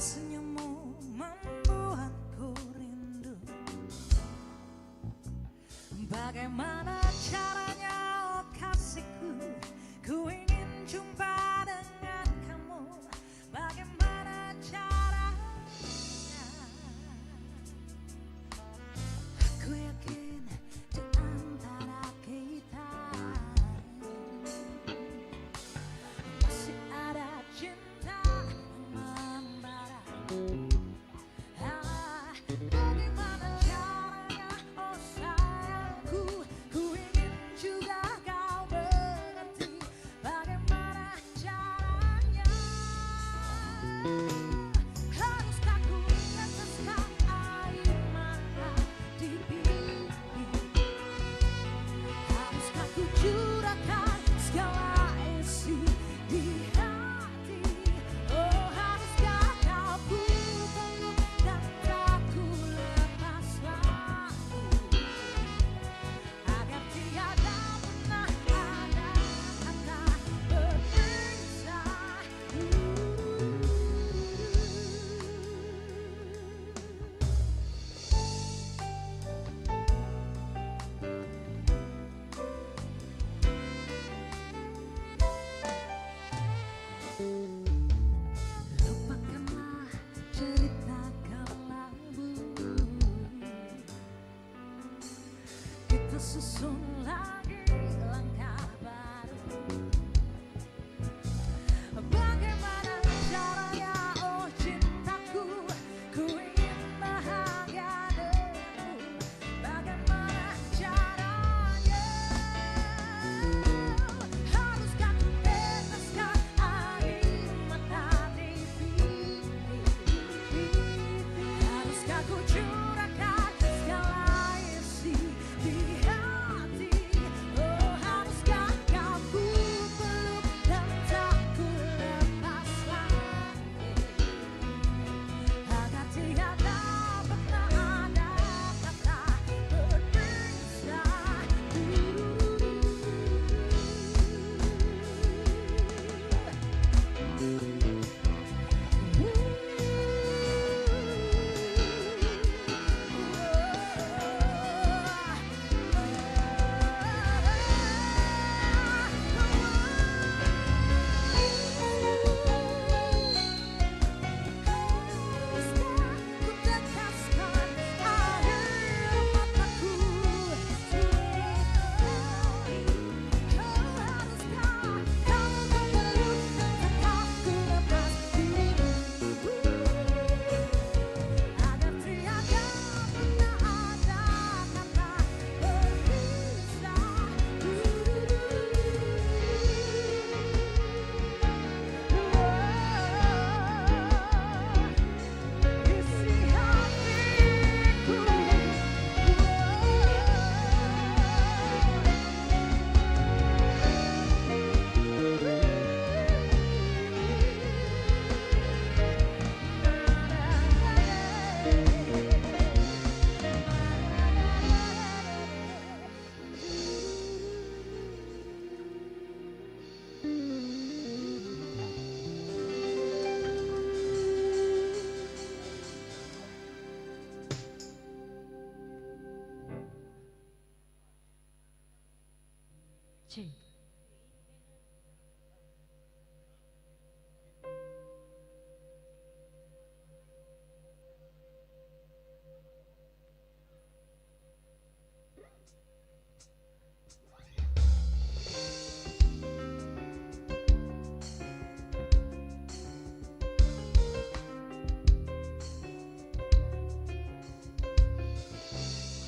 Senyummu membuatku rindu. Bagaimana caranya, oh kasihku, ku ingin jumpa dengan kamu. Bagaimana caranya? Aku yakin di antara kita masih ada cinta yang membara. Bagaimana caranya, oh sayangku, ku ingin juga kau mengerti. Bagaimana caranya? Haruskah ku teteskan air mata di pipi? Haruskah ku curahkan segala isi di hati? Oh haruskah kau ku peluk dan tak ku lepas lagi, agar tiada pernah ada kata berpisah. Lupakanlah cerita kelabu, kita susun lagi langkah baru. Bagaimana caranya, oh cintaku, ku ingin bahagia denganmu. Bagaimana caranya? Haruskah ku teteskan air mata di pipi? Haruskah ku curahkan segala isi di hati? Oh haruskah kau ku peluk dan tak ku lepas lagi, agar tiada pernah ada kata berpisah.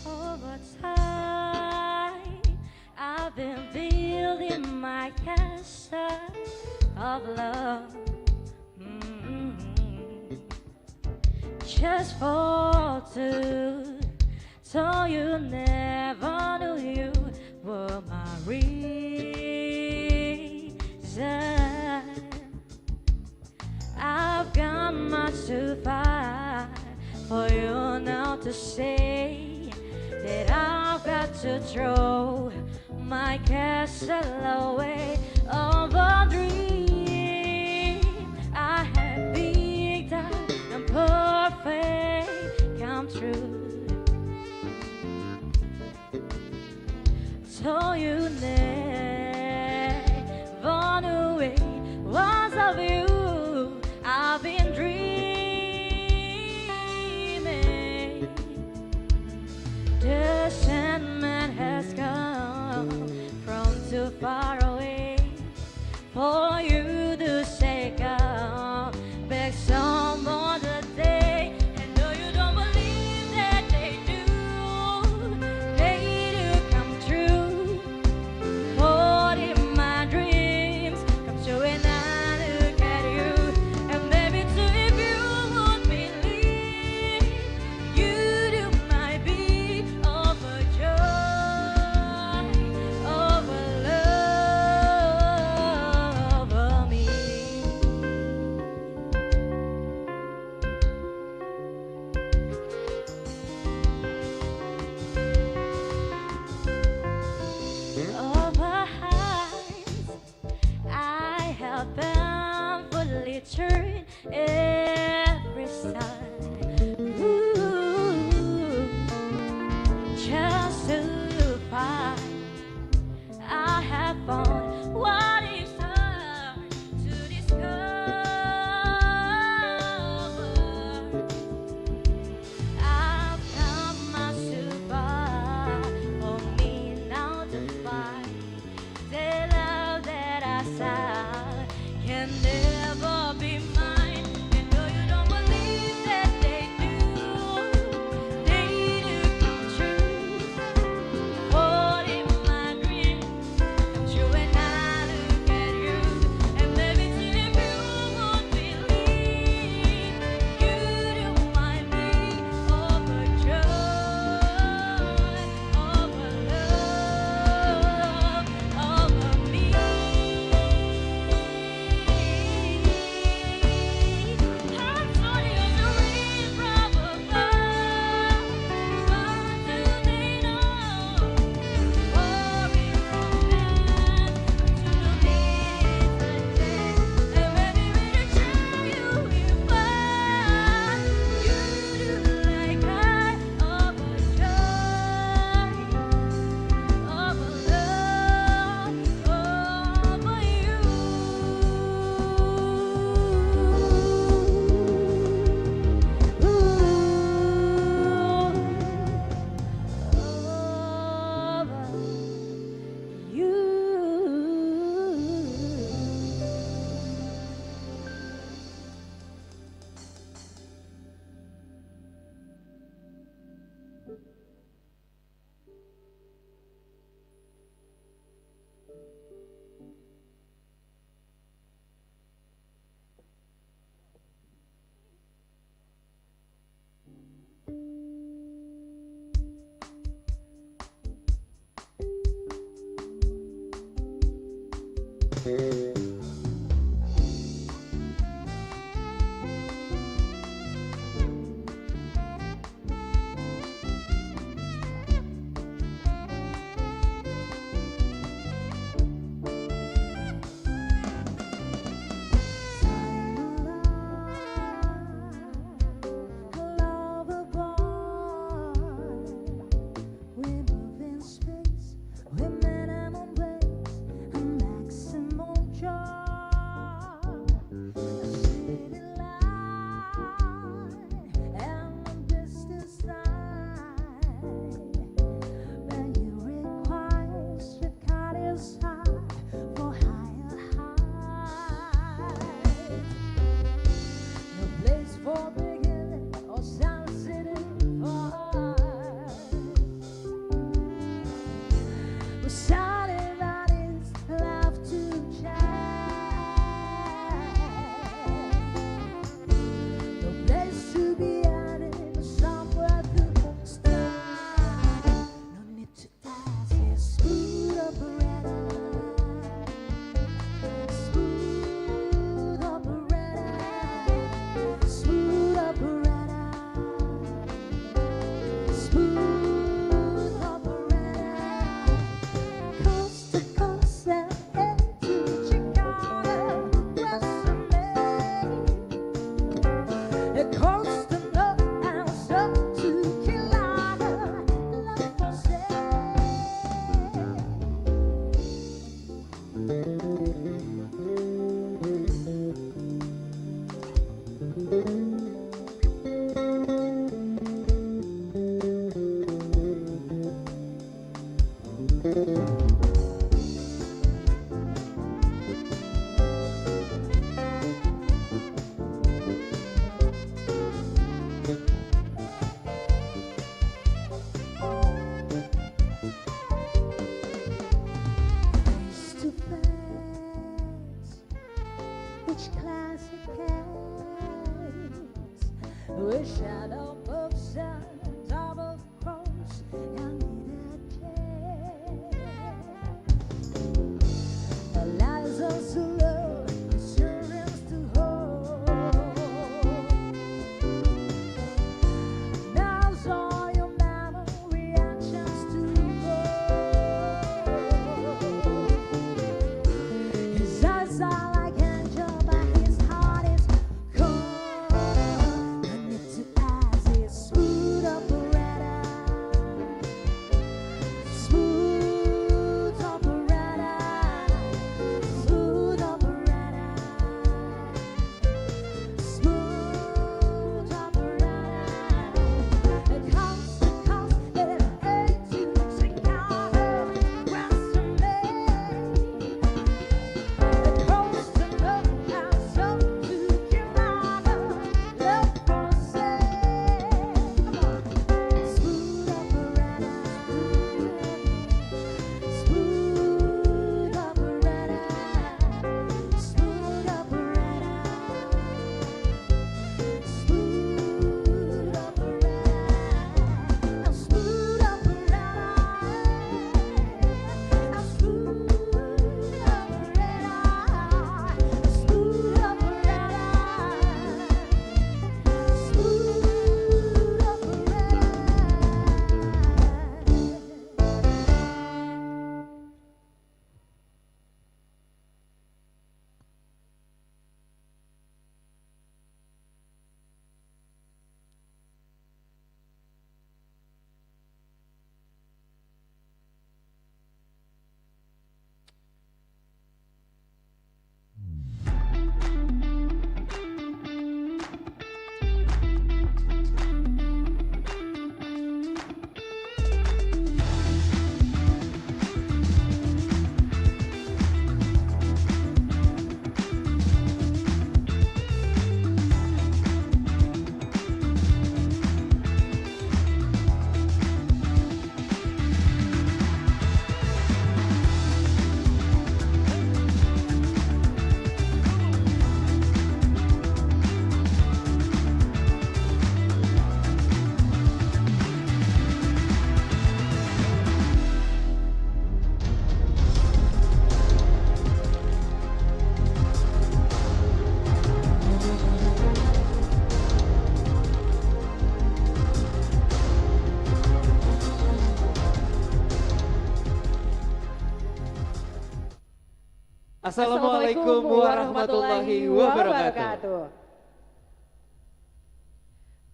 Over time, I've been building my castle of love, just for two. So you never knew you were my reason. I've got much to fight for you now to say that I've got to throw my castle away. Of a dream I had picked up, every side. Ooh, just to find I have found what is hard to discover. I've come myself far for me now to find the love that I saw can never be mine. And though you don't believe that they do come true. For in my dreams, come true when I look at you. And maybe if you won't believe, you don't mind me overjoyed, over love, over me. I'm sorry, I'm the rain from above. What do they know? Worry romance until the midnight day. And maybe we'll tell you if you do like I overjoyed, over love, over for beginning or sunsetting for but silent bodies love to chat. No place to be added, somewhere to start. No need to ask, it's smooth operator. Smooth operator. Smooth operator. Smooth operator. Coast to coast and head to Chicago, Western Maine. Coast to north and south to Carolina, love for sale. Face to face, which classic case, which shadow of sun, double cross, and lies are so low, assurance to hold. Now's all your memory and chance to go. His eyes are like angel, but his heart is Assalamualaikum warahmatullahi wabarakatuh.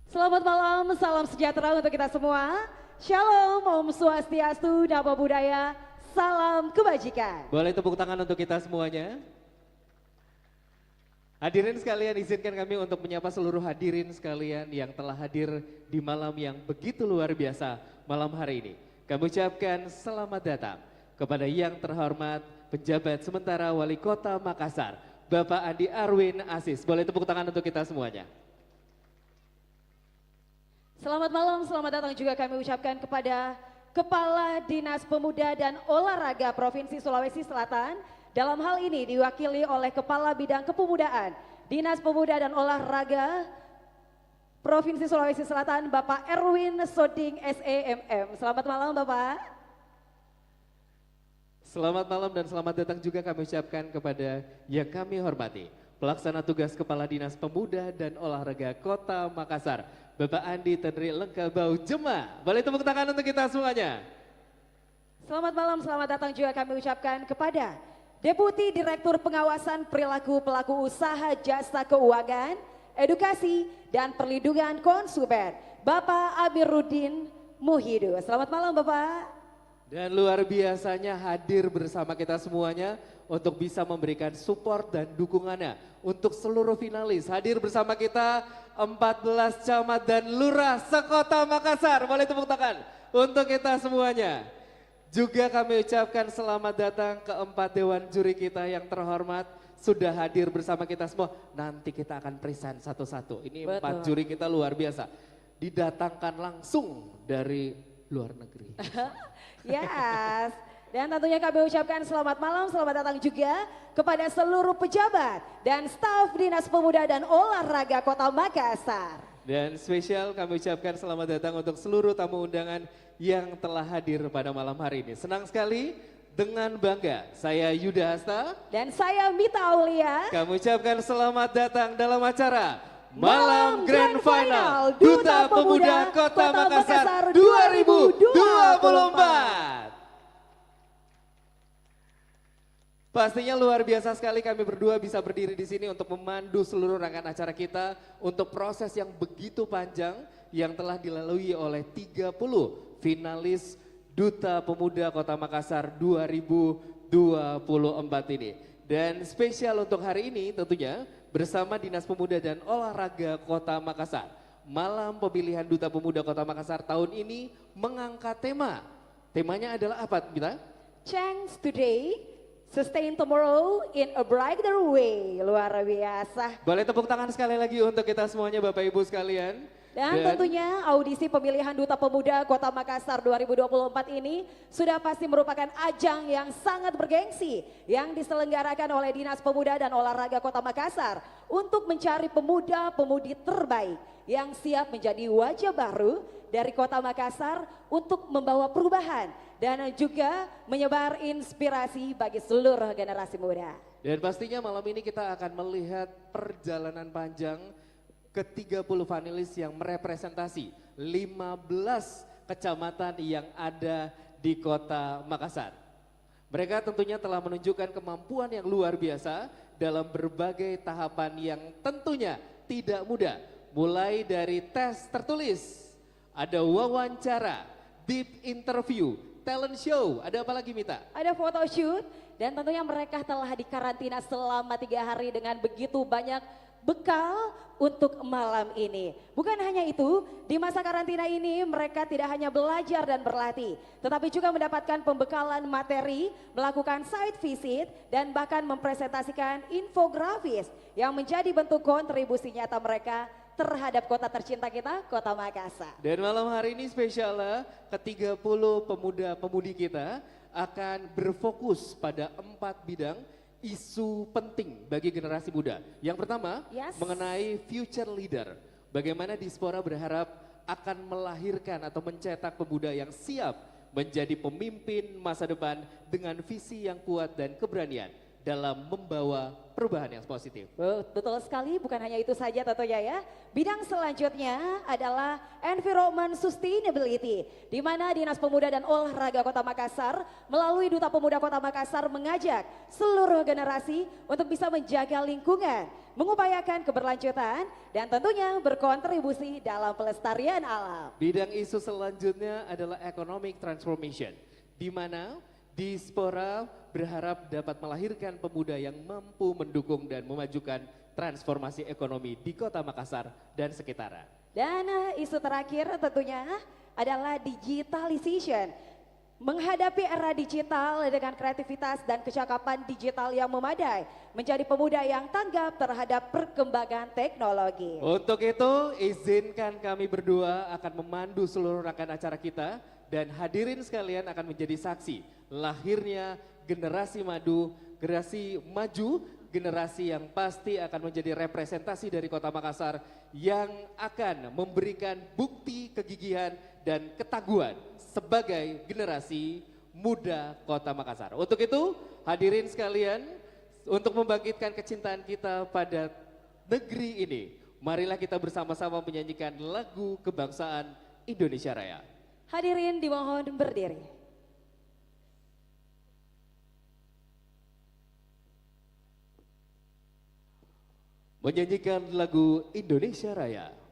Selamat malam, salam sejahtera untuk kita semua. Shalom, Om Swastiastu, Namo Buddhaya, salam kebajikan. Boleh tepuk tangan untuk kita semuanya. Hadirin sekalian, izinkan kami untuk menyapa seluruh hadirin sekalian yang telah hadir di malam yang begitu luar biasa malam hari ini. Kami ucapkan selamat datang kepada yang terhormat Pejabat Sementara Wali Kota Makassar, Bapak Andi Arwin Aziz. Boleh tepuk tangan untuk kita semuanya. Selamat malam, selamat datang juga kami ucapkan kepada Kepala Dinas Pemuda dan Olahraga Provinsi Sulawesi Selatan. Dalam hal ini diwakili oleh Kepala Bidang Kepemudaan Dinas Pemuda dan Olahraga Provinsi Sulawesi Selatan, Bapak Erwin Soding SEMM. Selamat malam Bapak. Selamat malam dan selamat datang juga kami ucapkan kepada yang kami hormati Pelaksana Tugas Kepala Dinas Pemuda dan Olahraga Kota Makassar, Bapak Andi Tenri Lengkabau Jema. Boleh tepuk tangan untuk kita semuanya. Selamat malam, selamat datang juga kami ucapkan kepada Deputi Direktur Pengawasan Perilaku Pelaku Usaha Jasa Keuangan, Edukasi dan Perlindungan Konsumen, Bapak Amiruddin Muhyiddin. Selamat malam Bapak. Dan luar biasanya hadir bersama kita semuanya untuk bisa memberikan support dan dukungannya untuk seluruh finalis. Hadir bersama kita 14 camat dan lurah sekota Makassar. Boleh tepuk tangan untuk kita semuanya. Juga kami ucapkan selamat datang ke 4 dewan juri kita yang terhormat. Sudah hadir bersama kita semua. Nanti kita akan present satu-satu. Ini Betul. 4 juri kita luar biasa. Didatangkan langsung dari luar negeri. Yes, dan tentunya kami ucapkan selamat malam, selamat datang juga kepada seluruh pejabat dan staf Dinas Pemuda dan Olahraga Kota Makassar. Dan spesial kami ucapkan selamat datang untuk seluruh tamu undangan yang telah hadir pada malam hari ini. Senang sekali, dengan bangga saya Yuda Hasta Dan saya Mita Aulia. kami ucapkan selamat datang dalam acara Malam Grand Final Duta Pemuda Kota Makassar 2024. Pastinya luar biasa sekali kami berdua bisa berdiri di sini untuk memandu seluruh rangkaian acara kita untuk proses yang begitu panjang yang telah dilalui oleh 30 finalis Duta Pemuda Kota Makassar 2024 ini. Dan spesial untuk hari ini tentunya bersama Dinas Pemuda dan Olahraga Kota Makassar. Malam pemilihan Duta Pemuda Kota Makassar tahun ini mengangkat tema. Temanya adalah apa, Mita? Change today, sustain tomorrow in a brighter way. Luar biasa. Boleh tepuk tangan sekali lagi untuk kita semuanya Bapak Ibu sekalian. Dan tentunya audisi pemilihan Duta Pemuda Kota Makassar 2024 ini sudah pasti merupakan ajang yang sangat bergengsi yang diselenggarakan oleh Dinas Pemuda dan Olahraga Kota Makassar untuk mencari pemuda-pemudi terbaik yang siap menjadi wajah baru dari Kota Makassar untuk membawa perubahan dan juga menyebar inspirasi bagi seluruh generasi muda. Dan pastinya malam ini kita akan melihat perjalanan panjang ke-30 finalis yang merepresentasi 15 kecamatan yang ada di Kota Makassar. Mereka tentunya telah menunjukkan kemampuan yang luar biasa dalam berbagai tahapan yang tentunya tidak mudah. Mulai dari tes tertulis, ada wawancara, deep interview, talent show, ada apa lagi Mita? Ada photoshoot dan tentunya mereka telah dikarantina selama 3 hari dengan begitu banyak bekal untuk malam ini. Bukan hanya itu, di masa karantina ini mereka tidak hanya belajar dan berlatih, tetapi juga mendapatkan pembekalan materi, melakukan site visit, dan bahkan mempresentasikan infografis yang menjadi bentuk kontribusi nyata mereka terhadap kota tercinta kita, Kota Makassar. Dan malam hari ini spesialnya ke-30 pemuda-pemudi kita akan berfokus pada 4 bidang isu penting bagi generasi muda. Yang pertama mengenai future leader. Bagaimana Dispora berharap akan melahirkan atau mencetak pemuda yang siap menjadi pemimpin masa depan dengan visi yang kuat dan keberanian dalam membawa perubahan yang positif. Betul sekali, bukan hanya itu saja tentunya ya. Bidang selanjutnya adalah Environment Sustainability, di mana Dinas Pemuda dan Olahraga Kota Makassar melalui Duta Pemuda Kota Makassar mengajak seluruh generasi untuk bisa menjaga lingkungan, mengupayakan keberlanjutan, dan tentunya berkontribusi dalam pelestarian alam. Bidang isu selanjutnya adalah Economic Transformation, di mana Dispora berharap dapat melahirkan pemuda yang mampu mendukung dan memajukan transformasi ekonomi di Kota Makassar dan sekitarnya. Dan isu terakhir tentunya adalah digitalization. Menghadapi era digital dengan kreativitas dan kecakapan digital yang memadai, menjadi pemuda yang tanggap terhadap perkembangan teknologi. Untuk itu, izinkan kami berdua akan memandu seluruh rangkaian acara kita dan hadirin sekalian akan menjadi saksi lahirnya generasi maju, generasi yang pasti akan menjadi representasi dari Kota Makassar yang akan memberikan bukti kegigihan dan ketangguhan sebagai generasi muda Kota Makassar. Untuk itu, hadirin sekalian, untuk membangkitkan kecintaan kita pada negeri ini, marilah kita bersama-sama menyanyikan lagu kebangsaan Indonesia Raya. Hadirin dimohon berdiri. Menyanyikan lagu Indonesia Raya.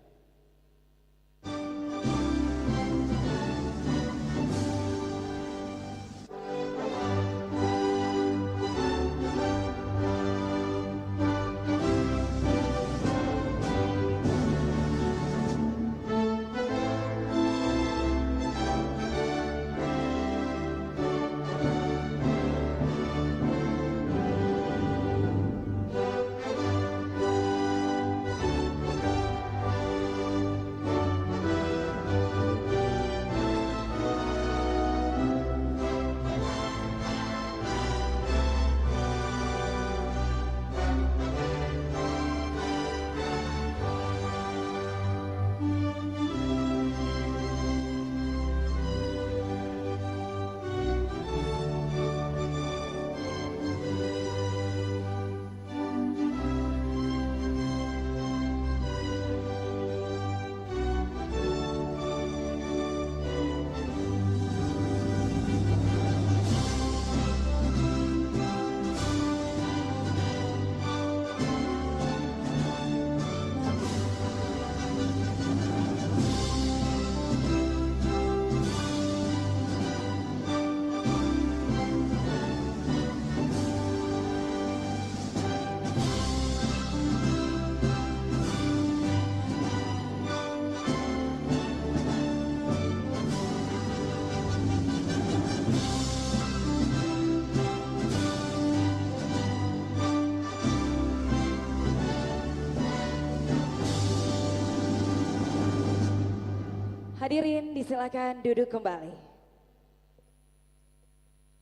Hadirin disilakan duduk kembali.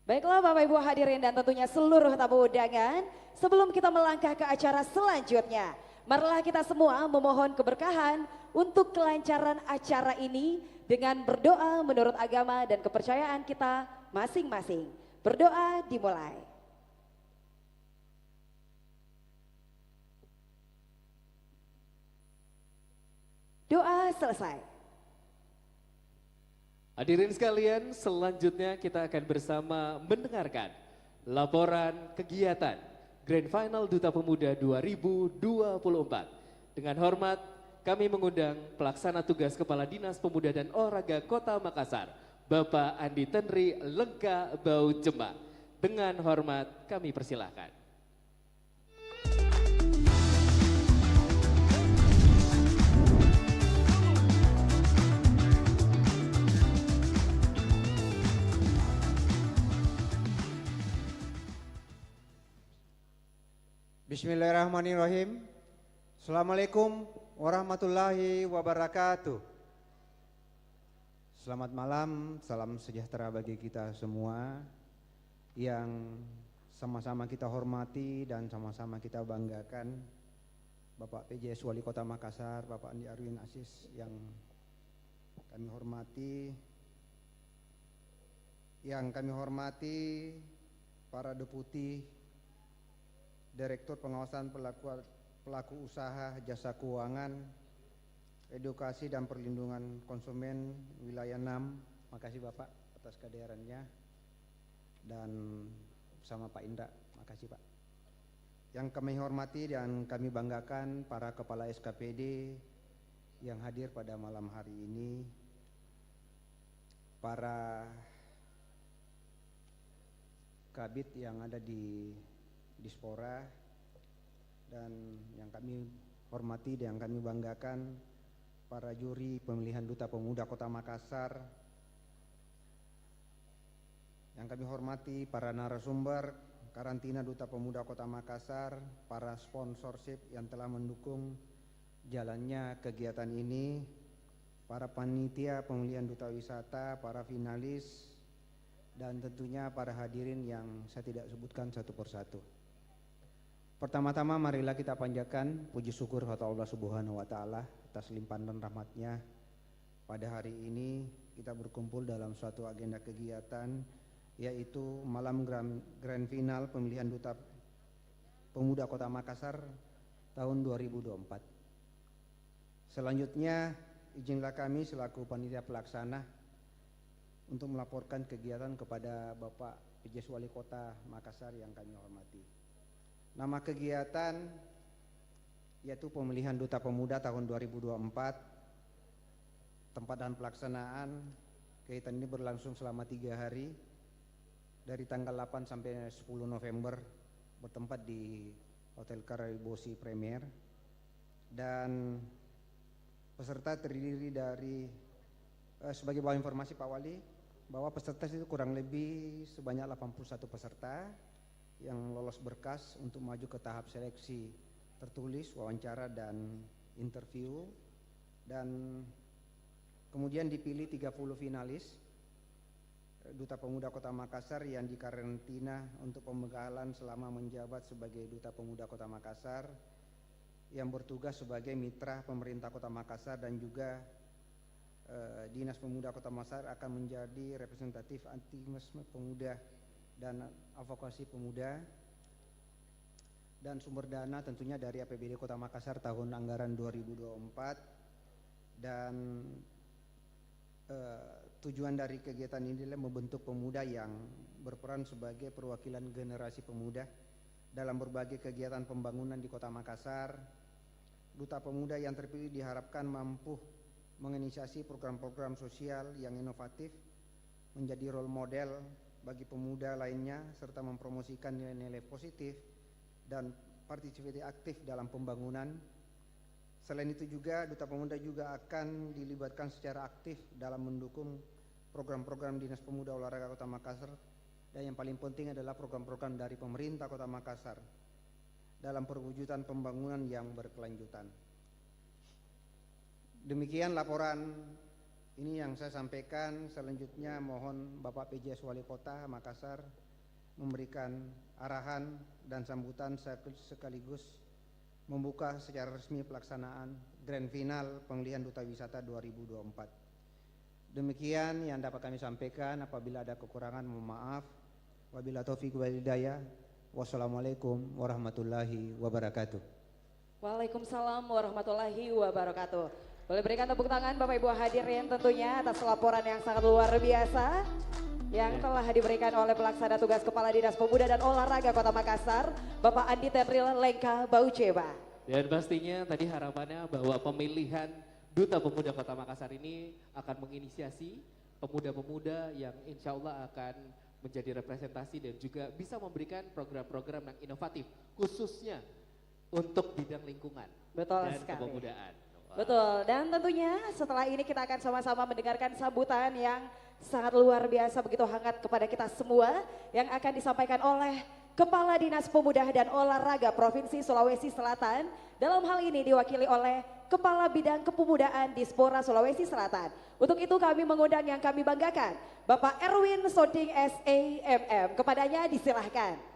Baiklah Bapak Ibu hadirin dan tentunya seluruh tamu undangan, sebelum kita melangkah ke acara selanjutnya, marilah kita semua memohon keberkahan untuk kelancaran acara ini dengan berdoa menurut agama dan kepercayaan kita masing-masing. Berdoa dimulai. Doa selesai. Hadirin sekalian, selanjutnya kita akan bersama mendengarkan laporan kegiatan Grand Final Duta Pemuda 2024. Dengan hormat, kami mengundang Pelaksana Tugas Kepala Dinas Pemuda dan Olahraga Kota Makassar, Bapak Andi Tenri Lengka Bau Jema. Dengan hormat, kami persilahkan. Bismillahirrahmanirrahim. Assalamualaikum warahmatullahi wabarakatuh. Selamat malam, salam sejahtera bagi kita semua yang sama-sama kita hormati dan sama-sama kita banggakan. Bapak PJS Wali Kota Makassar, Bapak Andi Arwin Asis yang kami hormati. Yang kami hormati para deputi Direktur Pengawasan Pelaku Usaha Jasa Keuangan, Edukasi dan Perlindungan Konsumen Wilayah 6. Makasih Bapak atas kehadirannya, dan bersama Pak Indra, makasih Pak. Yang kami hormati dan kami banggakan para kepala SKPD yang hadir pada malam hari ini, para kabit yang ada di Dispora, dan yang kami hormati dan kami banggakan para juri pemilihan Duta Pemuda Kota Makassar, yang kami hormati para narasumber karantina Duta Pemuda Kota Makassar, para sponsorship yang telah mendukung jalannya kegiatan ini, para panitia pemilihan Duta Wisata, para finalis, dan tentunya para hadirin yang saya tidak sebutkan satu persatu. Pertama-tama marilah kita panjatkan puji syukur kepada Allah Subhanahu wa taala atas limpahan dan rahmatnya. Pada hari ini kita berkumpul dalam suatu agenda kegiatan, yaitu malam grand final pemilihan Duta Pemuda Kota Makassar tahun 2024. Selanjutnya izinlah kami selaku panitia pelaksana untuk melaporkan kegiatan kepada Bapak PJ Wali Kota Makassar yang kami hormati. Nama kegiatan yaitu pemilihan Duta Pemuda tahun 2024. Tempat dan pelaksanaan kegiatan ini berlangsung selama 3 hari dari tanggal 8 sampai 10 November, bertempat di Hotel Karabosi Premier, dan peserta terdiri dari sebagai bahan informasi Pak Wali bahwa peserta itu kurang lebih sebanyak 81 peserta yang lolos berkas untuk maju ke tahap seleksi tertulis, wawancara dan interview, dan kemudian dipilih 30 finalis Duta Pemuda Kota Makassar yang dikarantina untuk pembekalan selama menjabat sebagai Duta Pemuda Kota Makassar, yang bertugas sebagai mitra pemerintah Kota Makassar, dan juga Dinas Pemuda Kota Makassar akan menjadi representatif aktivisme pemuda dan advokasi pemuda, dan sumber dana tentunya dari APBD Kota Makassar tahun anggaran 2024. Dan tujuan dari kegiatan ini adalah membentuk pemuda yang berperan sebagai perwakilan generasi pemuda dalam berbagai kegiatan pembangunan di Kota Makassar. Duta Pemuda yang terpilih diharapkan mampu menginisiasi program-program sosial yang inovatif, menjadi role model bagi pemuda lainnya, serta mempromosikan nilai-nilai positif dan partisipasi aktif dalam pembangunan. Selain itu juga Duta Pemuda juga akan dilibatkan secara aktif dalam mendukung program-program Dinas Pemuda Olahraga Kota Makassar, dan yang paling penting adalah program-program dari pemerintah Kota Makassar dalam perwujudan pembangunan yang berkelanjutan. Demikian laporan ini yang saya sampaikan. Selanjutnya mohon Bapak PJ Wali Kota Makassar memberikan arahan dan sambutan sekaligus membuka secara resmi pelaksanaan grand final pemilihan Duta Wisata 2024. Demikian yang dapat kami sampaikan. Apabila ada kekurangan mohon maaf. Wabillahi taufiq wal hidayah. Wassalamualaikum warahmatullahi wabarakatuh. Waalaikumsalam warahmatullahi wabarakatuh. Boleh berikan tepuk tangan Bapak Ibu hadirin tentunya atas laporan yang sangat luar biasa yang telah diberikan oleh pelaksana tugas Kepala Dinas Pemuda dan Olahraga Kota Makassar, Bapak Andi Tenril Lengka Bauceba. Dan pastinya tadi harapannya bahwa pemilihan Duta Pemuda Kota Makassar ini akan menginisiasi pemuda-pemuda yang insya Allah akan menjadi representasi dan juga bisa memberikan program-program yang inovatif khususnya untuk bidang lingkungan Betul dan sekali. kepemudaan. Betul, dan tentunya setelah ini kita akan sama-sama mendengarkan sambutan yang sangat luar biasa begitu hangat kepada kita semua yang akan disampaikan oleh Kepala Dinas Pemuda dan Olahraga Provinsi Sulawesi Selatan. Dalam hal ini diwakili oleh Kepala Bidang Kepemudaan Dispora Sulawesi Selatan. Untuk itu kami mengundang yang kami banggakan, Bapak Erwin Soding SAMM. Kepadanya disilahkan.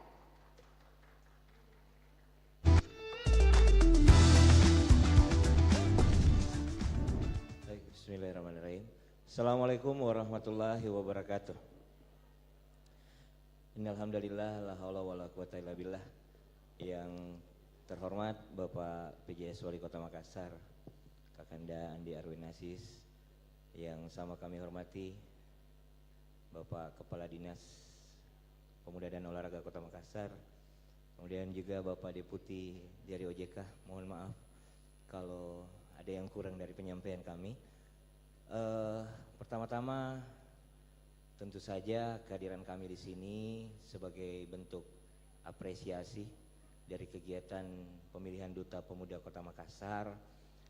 Bismillahirrahmanirrahim. Assalamualaikum warahmatullahi wabarakatuh. Innalhamdulillah la haula wala quwata illa billah. Yang terhormat Bapak PJS Wali Kota Makassar, Kakanda Andi Arwin Aziz, yang sama kami hormati Bapak Kepala Dinas Pemuda dan Olahraga Kota Makassar, kemudian juga Bapak Deputi dari OJK, mohon maaf kalau ada yang kurang dari penyampaian kami. Pertama-tama tentu saja kehadiran kami di sini sebagai bentuk apresiasi dari kegiatan pemilihan Duta Pemuda Kota Makassar.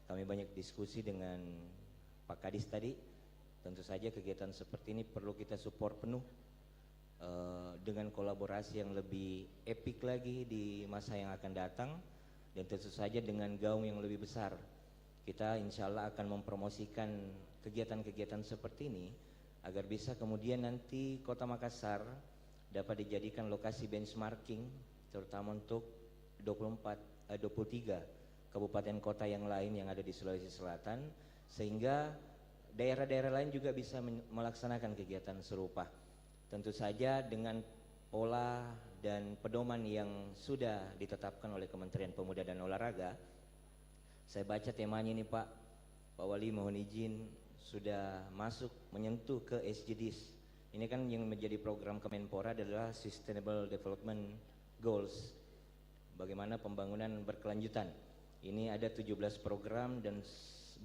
Kami banyak diskusi dengan Pak Kadis tadi. Tentu saja kegiatan seperti ini perlu kita support penuh dengan kolaborasi yang lebih epik lagi di masa yang akan datang, dan tentu saja dengan gaung yang lebih besar. Kita insya Allah akan mempromosikan kegiatan-kegiatan seperti ini agar bisa kemudian nanti Kota Makassar dapat dijadikan lokasi benchmarking, terutama untuk 23 kabupaten kota yang lain yang ada di Sulawesi Selatan, sehingga daerah-daerah lain juga bisa melaksanakan kegiatan serupa. Tentu saja dengan pola dan pedoman yang sudah ditetapkan oleh Kementerian Pemuda dan Olahraga. Saya baca temanya ini Pak Wali, mohon izin, sudah masuk menyentuh ke SDGs. Ini kan yang menjadi program Kemenpora adalah Sustainable Development Goals, bagaimana pembangunan berkelanjutan. Ini ada 17 program dan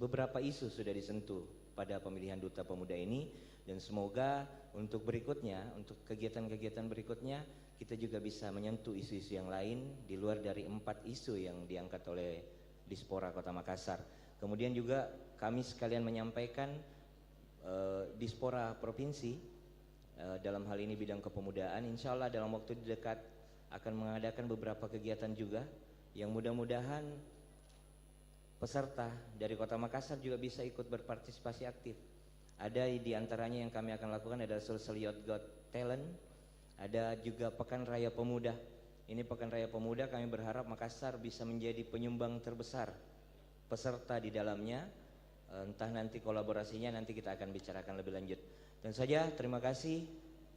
beberapa isu sudah disentuh pada pemilihan Duta Pemuda ini, dan semoga untuk berikutnya, untuk kegiatan-kegiatan berikutnya kita juga bisa menyentuh isu-isu yang lain di luar dari 4 isu yang diangkat oleh Dispora Kota Makassar. Kemudian juga kami sekalian menyampaikan Dispora Provinsi dalam hal ini bidang kepemudaan, insya Allah dalam waktu dekat akan mengadakan beberapa kegiatan juga yang mudah-mudahan peserta dari Kota Makassar juga bisa ikut berpartisipasi aktif. Ada di antaranya yang kami akan lakukan adalah Social Youth Got Talent, ada juga Pekan Raya Pemuda. Ini Pekan Raya Pemuda, kami berharap Makassar bisa menjadi penyumbang terbesar peserta di dalamnya. Entah nanti kolaborasinya nanti kita akan bicarakan lebih lanjut. Dan saja terima kasih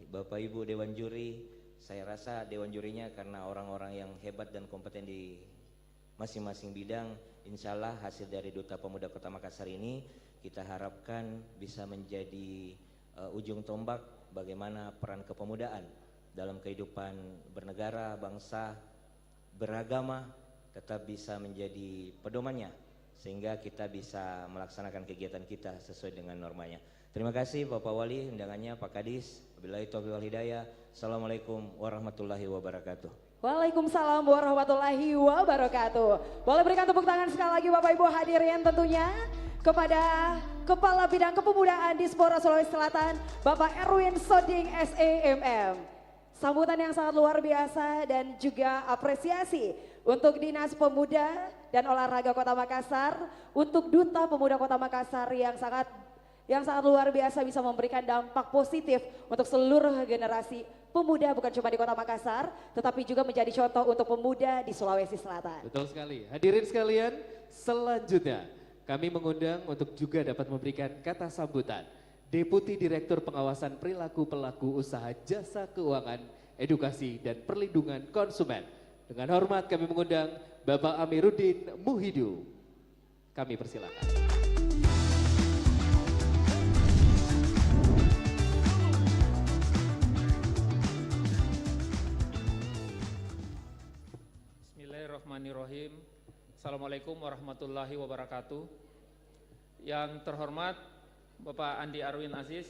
Bapak Ibu Dewan Juri. Saya rasa Dewan Jurinya karena orang-orang yang hebat dan kompeten di masing-masing bidang. Insya Allah hasil dari Duta Pemuda Kota Makassar ini kita harapkan bisa menjadi ujung tombak bagaimana peran kepemudaan dalam kehidupan bernegara, bangsa, beragama tetap bisa menjadi pedomannya, sehingga kita bisa melaksanakan kegiatan kita sesuai dengan normanya. Terima kasih Bapak Wali, undangannya Pak Kadis. Wabillahi taufiq wal hidayah. Assalamualaikum warahmatullahi wabarakatuh. Waalaikumsalam warahmatullahi wabarakatuh. Boleh berikan tepuk tangan sekali lagi Bapak Ibu hadirin tentunya kepada Kepala Bidang Kepemudaan Dispora Sulawesi Selatan, Bapak Erwin Soding SEMM. Sambutan yang sangat luar biasa dan juga apresiasi untuk Dinas Pemuda dan Olahraga Kota Makassar, untuk Duta Pemuda Kota Makassar yang sangat luar biasa bisa memberikan dampak positif untuk seluruh generasi pemuda, bukan cuma di Kota Makassar, tetapi juga menjadi contoh untuk pemuda di Sulawesi Selatan. Betul sekali. Hadirin sekalian, selanjutnya kami mengundang untuk juga dapat memberikan kata sambutan Deputi Direktur Pengawasan Perilaku Pelaku Usaha Jasa Keuangan, Edukasi dan Perlindungan Konsumen. Dengan hormat kami mengundang Bapak Amiruddin Muhidu. Kami persilakan. Bismillahirrahmanirrahim. Assalamualaikum warahmatullahi wabarakatuh. Yang terhormat Bapak Andi Arwin Aziz,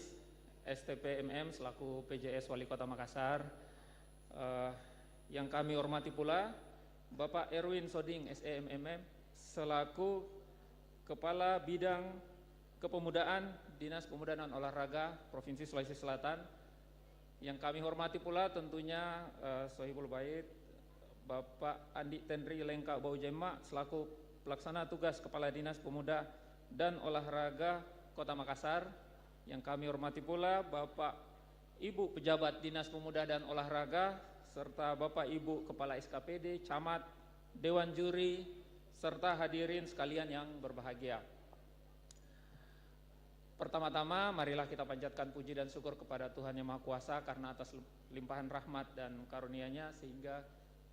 STPMM selaku PJS Wali Kota Makassar. Yang kami hormati pula Bapak Erwin Soding SEMM selaku Kepala Bidang Kepemudaan Dinas Pemuda dan Olahraga Provinsi Sulawesi Selatan. Yang kami hormati pula tentunya Sohibul Bait Bapak Andi Tendri Lengka Baujema selaku Pelaksana Tugas Kepala Dinas Pemuda dan Olahraga Kota Makassar. Yang kami hormati pula Bapak Ibu Pejabat Dinas Pemuda dan Olahraga serta Bapak Ibu Kepala SKPD, Camat, Dewan Juri, serta hadirin sekalian yang berbahagia. Pertama-tama marilah kita panjatkan puji dan syukur kepada Tuhan Yang Maha Kuasa karena atas limpahan rahmat dan karunia-Nya sehingga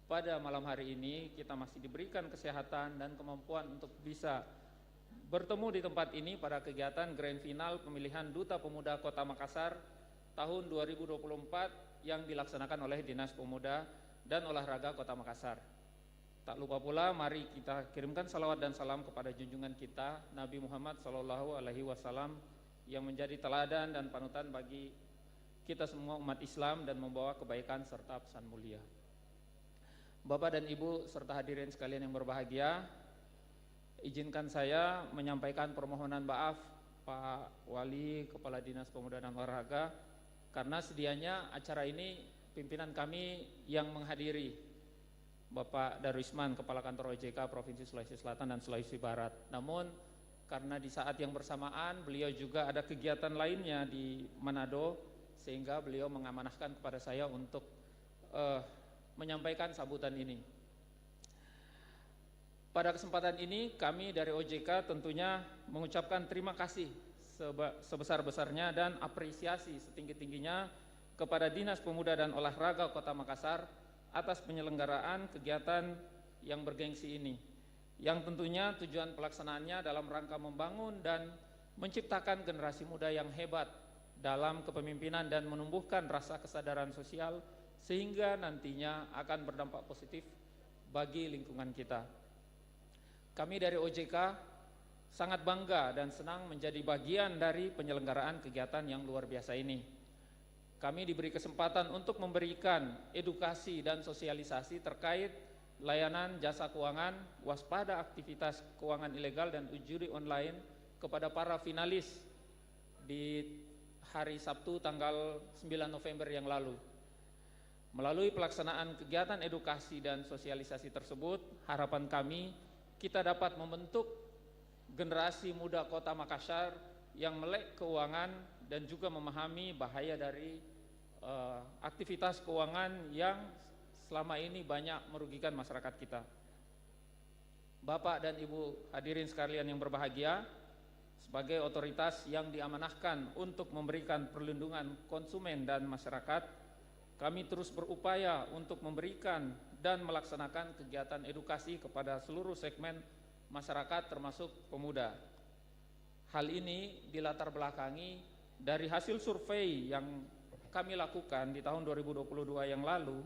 pada malam hari ini kita masih diberikan kesehatan dan kemampuan untuk bisa bertemu di tempat ini pada kegiatan Grand Final pemilihan Duta Pemuda Kota Makassar tahun 2024 yang dilaksanakan oleh Dinas Pemuda dan Olahraga Kota Makassar. Tak lupa pula mari kita kirimkan salawat dan salam kepada junjungan kita Nabi Muhammad SAW yang menjadi teladan dan panutan bagi kita semua umat Islam dan membawa kebaikan serta pesan mulia. Bapak dan Ibu serta hadirin sekalian yang berbahagia, izinkan saya menyampaikan permohonan maaf Pak Wali, Kepala Dinas Pemuda dan Olahraga, karena sedianya acara ini pimpinan kami yang menghadiri, Bapak Darwisman, Kepala Kantor OJK Provinsi Sulawesi Selatan dan Sulawesi Barat. Namun karena di saat yang bersamaan beliau juga ada kegiatan lainnya di Manado, sehingga beliau mengamanahkan kepada saya untuk menyampaikan sambutan ini. Pada kesempatan ini kami dari OJK tentunya mengucapkan terima kasih sebesar-besarnya dan apresiasi setinggi-tingginya kepada Dinas Pemuda dan Olahraga Kota Makassar atas penyelenggaraan kegiatan yang bergengsi ini, yang tentunya tujuan pelaksanaannya dalam rangka membangun dan menciptakan generasi muda yang hebat dalam kepemimpinan dan menumbuhkan rasa kesadaran sosial sehingga nantinya akan berdampak positif bagi lingkungan kita. Kami dari OJK sangat bangga dan senang menjadi bagian dari penyelenggaraan kegiatan yang luar biasa ini. Kami diberi kesempatan untuk memberikan edukasi dan sosialisasi terkait layanan jasa keuangan, waspada aktivitas keuangan ilegal dan judi online kepada para finalis di hari Sabtu tanggal 9 November yang lalu. Melalui pelaksanaan kegiatan edukasi dan sosialisasi tersebut, harapan kami kita dapat membentuk generasi muda Kota Makassar yang melek keuangan dan juga memahami bahaya dari aktivitas keuangan yang selama ini banyak merugikan masyarakat kita. Bapak dan Ibu hadirin sekalian yang berbahagia, sebagai otoritas yang diamanahkan untuk memberikan perlindungan konsumen dan masyarakat, kami terus berupaya untuk memberikan dan melaksanakan kegiatan edukasi kepada seluruh segmen masyarakat termasuk pemuda. Hal ini dilatar belakangi dari hasil survei yang kami lakukan di tahun 2022 yang lalu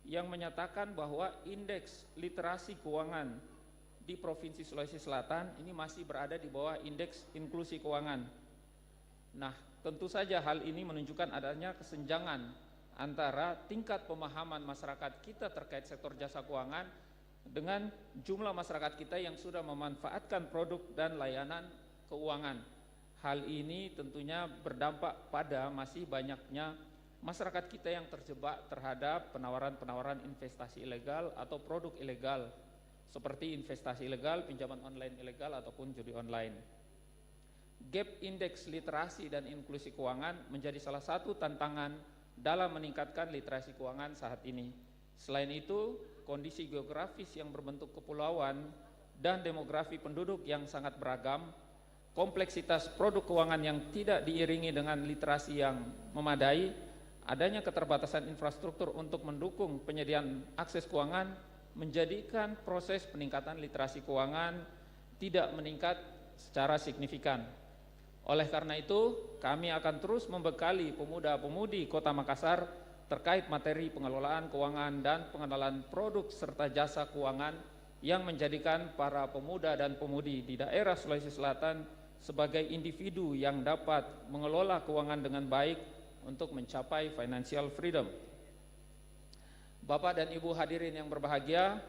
yang menyatakan bahwa indeks literasi keuangan di Provinsi Sulawesi Selatan ini masih berada di bawah indeks inklusi keuangan. Nah, tentu saja hal ini menunjukkan adanya kesenjangan antara tingkat pemahaman masyarakat kita terkait sektor jasa keuangan dengan jumlah masyarakat kita yang sudah memanfaatkan produk dan layanan keuangan. Hal ini tentunya berdampak pada masih banyaknya masyarakat kita yang terjebak terhadap penawaran-penawaran investasi ilegal atau produk ilegal seperti investasi ilegal, pinjaman online ilegal ataupun judi online. Gap indeks literasi dan inklusi keuangan menjadi salah satu tantangan dalam meningkatkan literasi keuangan saat ini. Selain itu, kondisi geografis yang berbentuk kepulauan dan demografi penduduk yang sangat beragam, kompleksitas produk keuangan yang tidak diiringi dengan literasi yang memadai, adanya keterbatasan infrastruktur untuk mendukung penyediaan akses keuangan menjadikan proses peningkatan literasi keuangan tidak meningkat secara signifikan. Oleh karena itu, kami akan terus membekali pemuda-pemudi Kota Makassar terkait materi pengelolaan keuangan dan pengenalan produk serta jasa keuangan yang menjadikan para pemuda dan pemudi di daerah Sulawesi Selatan sebagai individu yang dapat mengelola keuangan dengan baik untuk mencapai financial freedom. Bapak dan Ibu hadirin yang berbahagia,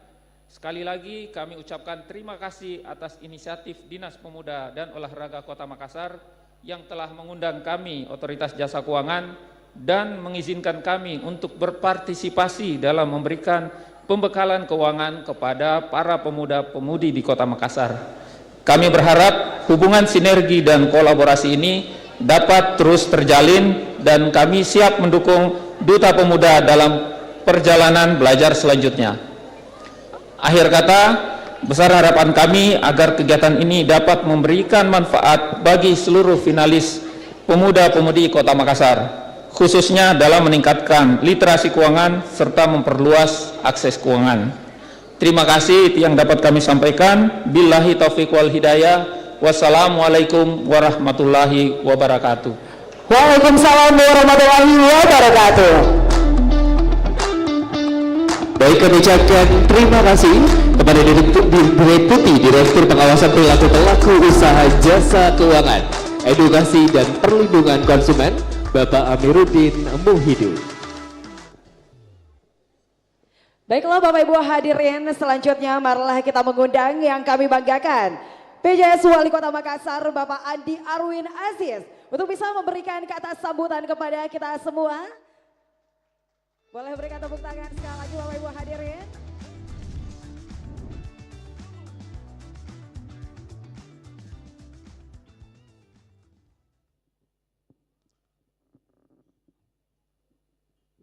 sekali lagi kami ucapkan terima kasih atas inisiatif Dinas Pemuda dan Olahraga Kota Makassar yang telah mengundang kami, Otoritas Jasa Keuangan, dan mengizinkan kami untuk berpartisipasi dalam memberikan pembekalan keuangan kepada para pemuda-pemudi di Kota Makassar. Kami berharap hubungan sinergi dan kolaborasi ini dapat terus terjalin dan kami siap mendukung Duta Pemuda dalam perjalanan belajar selanjutnya. Akhir kata, besar harapan kami agar kegiatan ini dapat memberikan manfaat bagi seluruh finalis pemuda-pemudi Kota Makassar, khususnya dalam meningkatkan literasi keuangan serta memperluas akses keuangan. Terima kasih yang dapat kami sampaikan. Billahi taufiq wal hidayah. Wassalamualaikum warahmatullahi wabarakatuh. Waalaikumsalam warahmatullahi wabarakatuh. Baik, kami ucapkan terima kasih kepada Deputi Direktur Pengawasan Perilaku Pelaku Usaha Jasa Keuangan, Edukasi dan Perlindungan Konsumen, Bapak Amiruddin Muhyiddin. Baiklah Bapak Ibu hadirin, selanjutnya marilah kita mengundang yang kami banggakan, PJS Wali Kota Makassar Bapak Andi Arwin Aziz, untuk bisa memberikan kata sambutan kepada kita semua. Boleh berikan tepuk tangan sekali lagi Bapak Ibu hadirin.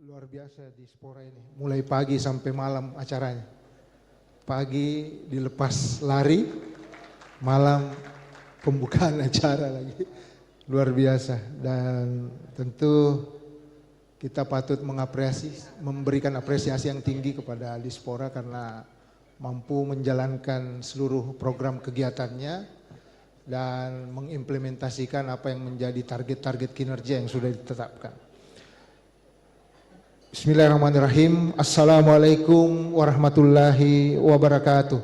Luar biasa Dispora ini, mulai pagi sampai malam acaranya. Pagi dilepas lari, malam pembukaan acara lagi. Luar biasa, dan tentu kita patut memberikan apresiasi yang tinggi kepada Dispora karena mampu menjalankan seluruh program kegiatannya dan mengimplementasikan apa yang menjadi target-target kinerja yang sudah ditetapkan. Bismillahirrahmanirrahim. Assalamualaikum warahmatullahi wabarakatuh.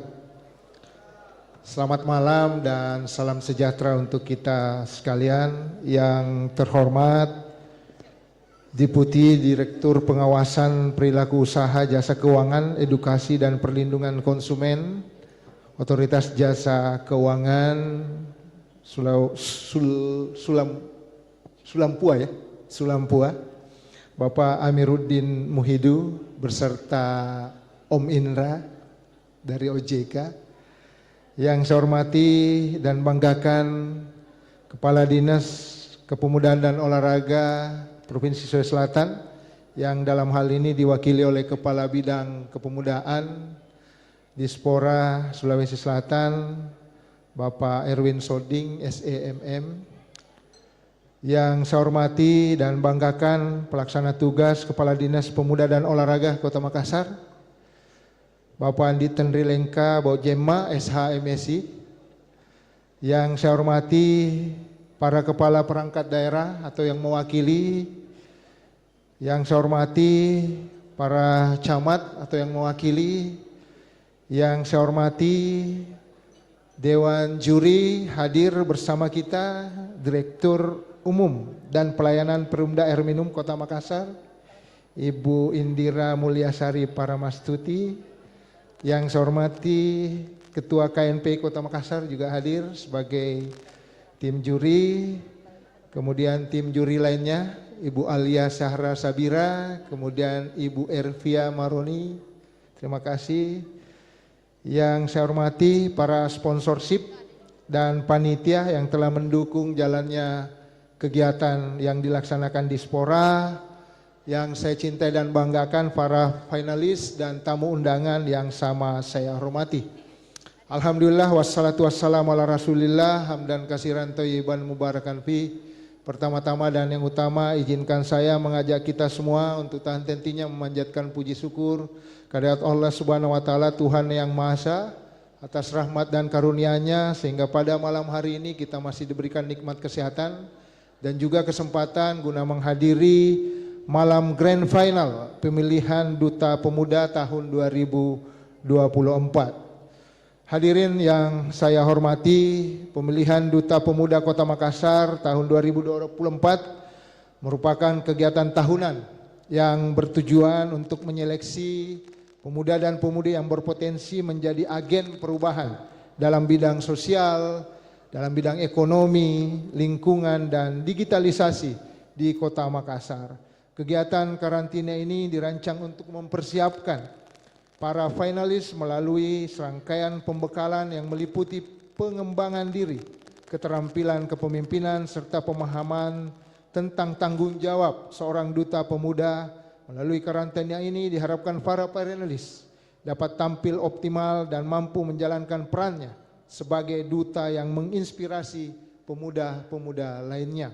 Selamat malam dan salam sejahtera untuk kita sekalian. Yang terhormat Deputi Direktur Pengawasan Perilaku Usaha Jasa Keuangan, Edukasi dan Perlindungan Konsumen, Otoritas Jasa Keuangan Sulampua, Bapak Amiruddin Muhyiddin beserta Om Indra dari OJK. Yang saya hormati dan banggakan Kepala Dinas Kepemudaan dan Olahraga Provinsi Sulawesi Selatan, yang dalam hal ini diwakili oleh Kepala Bidang Kepemudaan Dispora Sulawesi Selatan, Bapak Erwin Soding, SEMM. Yang saya hormati dan banggakan Pelaksana Tugas Kepala Dinas Pemuda dan Olahraga Kota Makassar, Bapak Andi Tenrilengka Baujema, SHMSI. Yang saya hormati para kepala perangkat daerah atau yang mewakili, yang saya hormati para camat atau yang mewakili, yang saya hormati Dewan Juri hadir bersama kita, Direktur Umum dan Pelayanan Perumda Air Minum Kota Makassar, Ibu Indira Mulyasari Paramastuti. Yang saya hormati Ketua KNP Kota Makassar juga hadir sebagai tim juri, kemudian tim juri lainnya, Ibu Alia Sahra Sabira, kemudian Ibu Ervia Maroni, terima kasih. Yang saya hormati para sponsorship dan panitia yang telah mendukung jalannya kegiatan yang dilaksanakan di Dispora. Yang saya cintai dan banggakan para finalis dan tamu undangan yang sama saya hormati. Alhamdulillah wassalatu wassalamu ala rasulillah, hamdan kasiran thayyiban mubarakan fi. Pertama-tama dan yang utama izinkan saya mengajak kita semua untuk tahan hentinya memanjatkan puji syukur kehadirat Allah Subhanahu wa taala, Tuhan yang Maha Esa, atas rahmat dan karunia-Nya sehingga pada malam hari ini kita masih diberikan nikmat kesehatan dan juga kesempatan guna menghadiri malam grand final pemilihan Duta Pemuda tahun 2024. Hadirin yang saya hormati, pemilihan Duta Pemuda Kota Makassar tahun 2024 merupakan kegiatan tahunan yang bertujuan untuk menyeleksi pemuda dan pemudi yang berpotensi menjadi agen perubahan dalam bidang sosial, dalam bidang ekonomi, lingkungan, dan digitalisasi di Kota Makassar. Kegiatan karantina ini dirancang untuk mempersiapkan para finalis melalui serangkaian pembekalan yang meliputi pengembangan diri, keterampilan kepemimpinan, serta pemahaman tentang tanggung jawab seorang duta pemuda. Melalui karantina ini diharapkan para finalis dapat tampil optimal dan mampu menjalankan perannya sebagai duta yang menginspirasi pemuda-pemuda lainnya.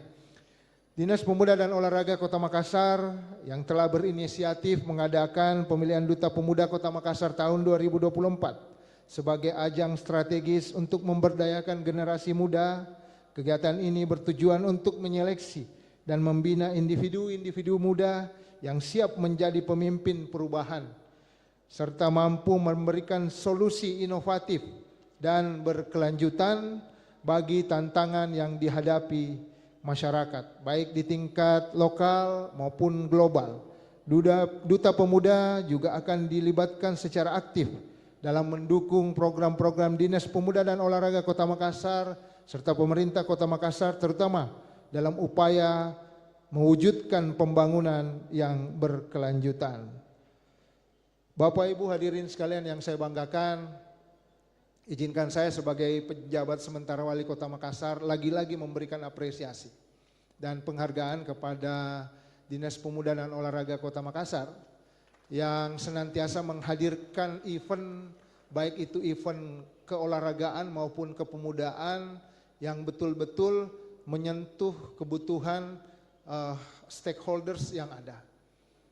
Dinas Pemuda dan Olahraga Kota Makassar yang telah berinisiatif mengadakan pemilihan Duta Pemuda Kota Makassar tahun 2024 sebagai ajang strategis untuk memberdayakan generasi muda. Kegiatan ini bertujuan untuk menyeleksi dan membina individu-individu muda yang siap menjadi pemimpin perubahan serta mampu memberikan solusi inovatif dan berkelanjutan bagi tantangan yang dihadapi masyarakat, baik di tingkat lokal maupun global. Duta Pemuda juga akan dilibatkan secara aktif dalam mendukung program-program Dinas Pemuda dan Olahraga Kota Makassar serta pemerintah Kota Makassar, terutama dalam upaya mewujudkan pembangunan yang berkelanjutan. Bapak Ibu hadirin sekalian yang saya banggakan, izinkan saya sebagai pejabat sementara Wali Kota Makassar lagi-lagi memberikan apresiasi dan penghargaan kepada Dinas Pemuda dan Olahraga Kota Makassar yang senantiasa menghadirkan event, baik itu event keolahragaan maupun kepemudaan yang betul-betul menyentuh kebutuhan stakeholders yang ada.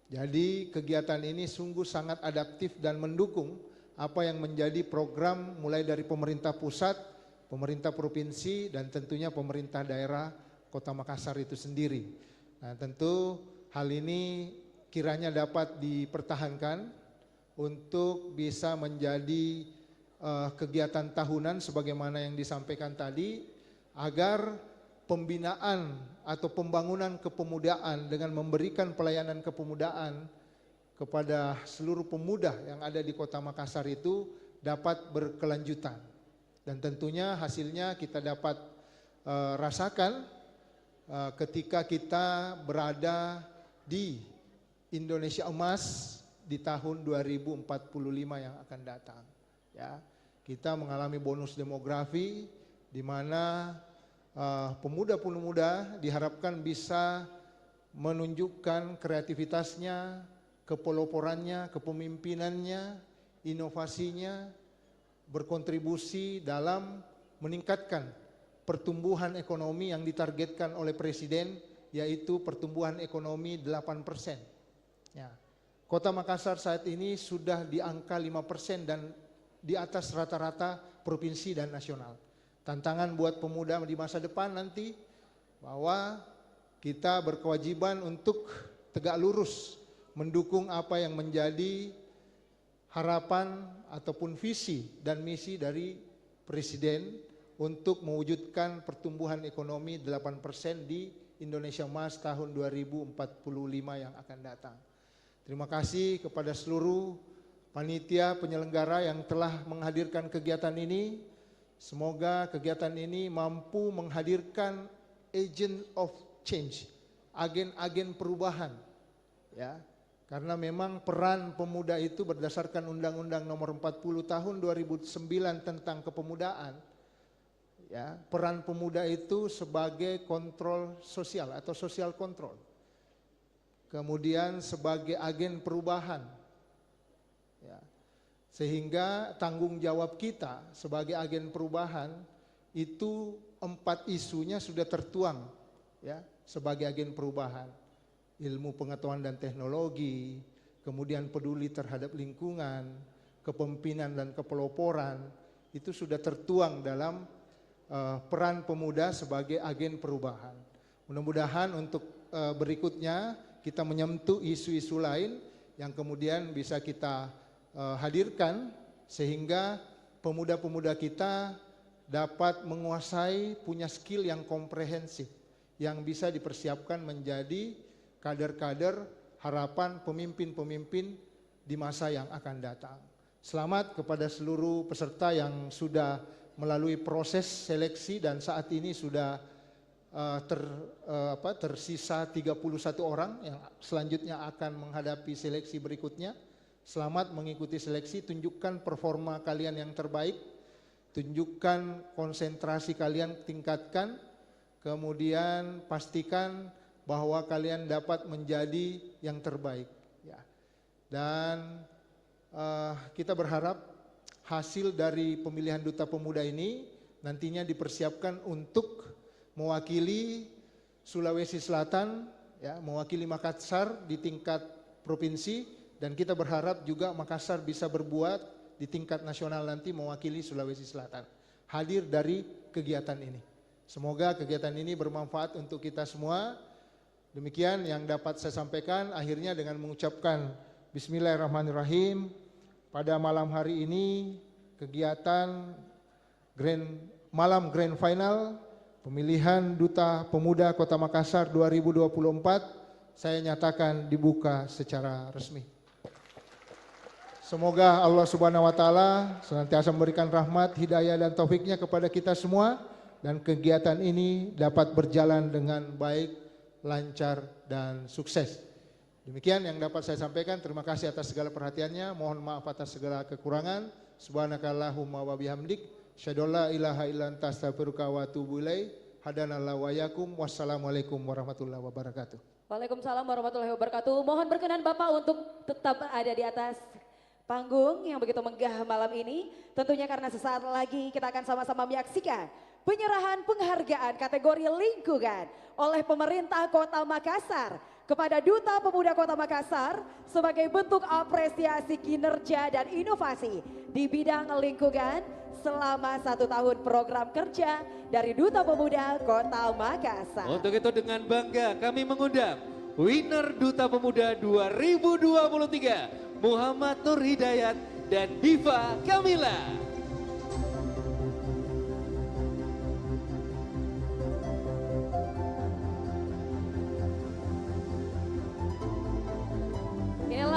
Jadi kegiatan ini sungguh sangat adaptif dan mendukung apa yang menjadi program mulai dari pemerintah pusat, pemerintah provinsi, dan tentunya pemerintah daerah Kota Makassar itu sendiri. Nah, tentu hal ini kiranya dapat dipertahankan untuk bisa menjadi kegiatan tahunan sebagaimana yang disampaikan tadi, agar pembinaan atau pembangunan kepemudaan dengan memberikan pelayanan kepemudaan kepada seluruh pemuda yang ada di Kota Makassar itu dapat berkelanjutan. Dan tentunya hasilnya kita dapat rasakan ketika kita berada di Indonesia Emas di tahun 2045 yang akan datang. Ya, kita mengalami bonus demografi di mana pemuda-pemuda diharapkan bisa menunjukkan kreativitasnya, kepeloporannya, kepemimpinannya, inovasinya, berkontribusi dalam meningkatkan pertumbuhan ekonomi yang ditargetkan oleh Presiden, yaitu pertumbuhan ekonomi 8%. Ya. Kota Makassar saat ini sudah di angka 5% dan di atas rata-rata provinsi dan nasional. Tantangan buat pemuda di masa depan nanti bahwa kita berkewajiban untuk tegak lurus mendukung apa yang menjadi harapan ataupun visi dan misi dari Presiden untuk mewujudkan pertumbuhan ekonomi 8% di Indonesia Emas tahun 2045 yang akan datang. Terima kasih kepada seluruh panitia penyelenggara yang telah menghadirkan kegiatan ini. Semoga kegiatan ini mampu menghadirkan agent of change, agen-agen perubahan, ya. Karena memang peran pemuda itu berdasarkan Undang-Undang Nomor 40 Tahun 2009 tentang kepemudaan, ya, peran pemuda itu sebagai kontrol sosial atau social control, kemudian sebagai agen perubahan, ya. Sehingga tanggung jawab kita sebagai agen perubahan itu 4 isunya sudah tertuang, ya, sebagai agen perubahan. Ilmu pengetahuan dan teknologi, kemudian peduli terhadap lingkungan, kepemimpinan dan kepeloporan, itu sudah tertuang dalam peran pemuda sebagai agen perubahan. Mudah-mudahan untuk berikutnya kita menyentuh isu-isu lain yang kemudian bisa kita hadirkan sehingga pemuda-pemuda kita dapat menguasai, punya skill yang komprehensif yang bisa dipersiapkan menjadi kader-kader harapan pemimpin-pemimpin di masa yang akan datang. Selamat kepada seluruh peserta yang sudah melalui proses seleksi dan saat ini sudah tersisa 31 orang yang selanjutnya akan menghadapi seleksi berikutnya. Selamat mengikuti seleksi, tunjukkan performa kalian yang terbaik, tunjukkan konsentrasi kalian, tingkatkan, kemudian pastikan bahwa kalian dapat menjadi yang terbaik. Ya. Dan kita berharap hasil dari pemilihan Duta Pemuda ini nantinya dipersiapkan untuk mewakili Sulawesi Selatan, ya, mewakili Makassar di tingkat provinsi, dan kita berharap juga Makassar bisa berbuat di tingkat nasional nanti mewakili Sulawesi Selatan. Hadir dari kegiatan ini. Semoga kegiatan ini bermanfaat untuk kita semua. Demikian yang dapat saya sampaikan. Akhirnya dengan mengucapkan Bismillahirrahmanirrahim. Pada malam hari ini kegiatan malam Grand Final pemilihan Duta Pemuda Kota Makassar 2024 saya nyatakan dibuka secara resmi. Semoga Allah Subhanahu wa taala senantiasa memberikan rahmat, hidayah dan taufiknya kepada kita semua, dan kegiatan ini dapat berjalan dengan baik, lancar dan sukses. Demikian yang dapat saya sampaikan. Terima kasih atas segala perhatiannya. Mohon maaf atas segala kekurangan. Subhanakallahumma wa bihamdik, syadu la ilaha illa anta astaghfiruka wa atubu ilaik. Hadanallahu wa yakum. Wassalamualaikum warahmatullahi wabarakatuh. Waalaikumsalam warahmatullahi wabarakatuh. Mohon berkenan Bapak untuk tetap ada di atas panggung yang begitu megah malam ini. Tentunya karena sesaat lagi kita akan sama-sama menyaksikan penyerahan penghargaan kategori lingkungan oleh pemerintah Kota Makassar kepada Duta Pemuda Kota Makassar sebagai bentuk apresiasi kinerja dan inovasi di bidang lingkungan selama 1 tahun program kerja dari Duta Pemuda Kota Makassar. Untuk itu dengan bangga kami mengundang winner Duta Pemuda 2023 Muhammad Nur Hidayat dan Diva Kamila.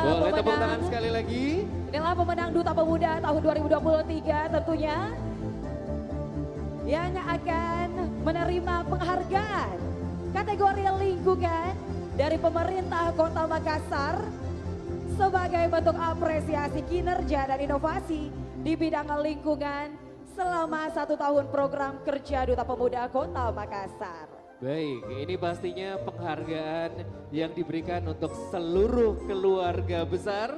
Boleh tepuk tangan sekali lagi. Inilah pemenang Duta Pemuda tahun 2023 tentunya yang akan menerima penghargaan kategori lingkungan dari pemerintah Kota Makassar sebagai bentuk apresiasi kinerja dan inovasi di bidang lingkungan selama 1 tahun program kerja Duta Pemuda Kota Makassar. Baik, ini pastinya penghargaan yang diberikan untuk seluruh keluarga besar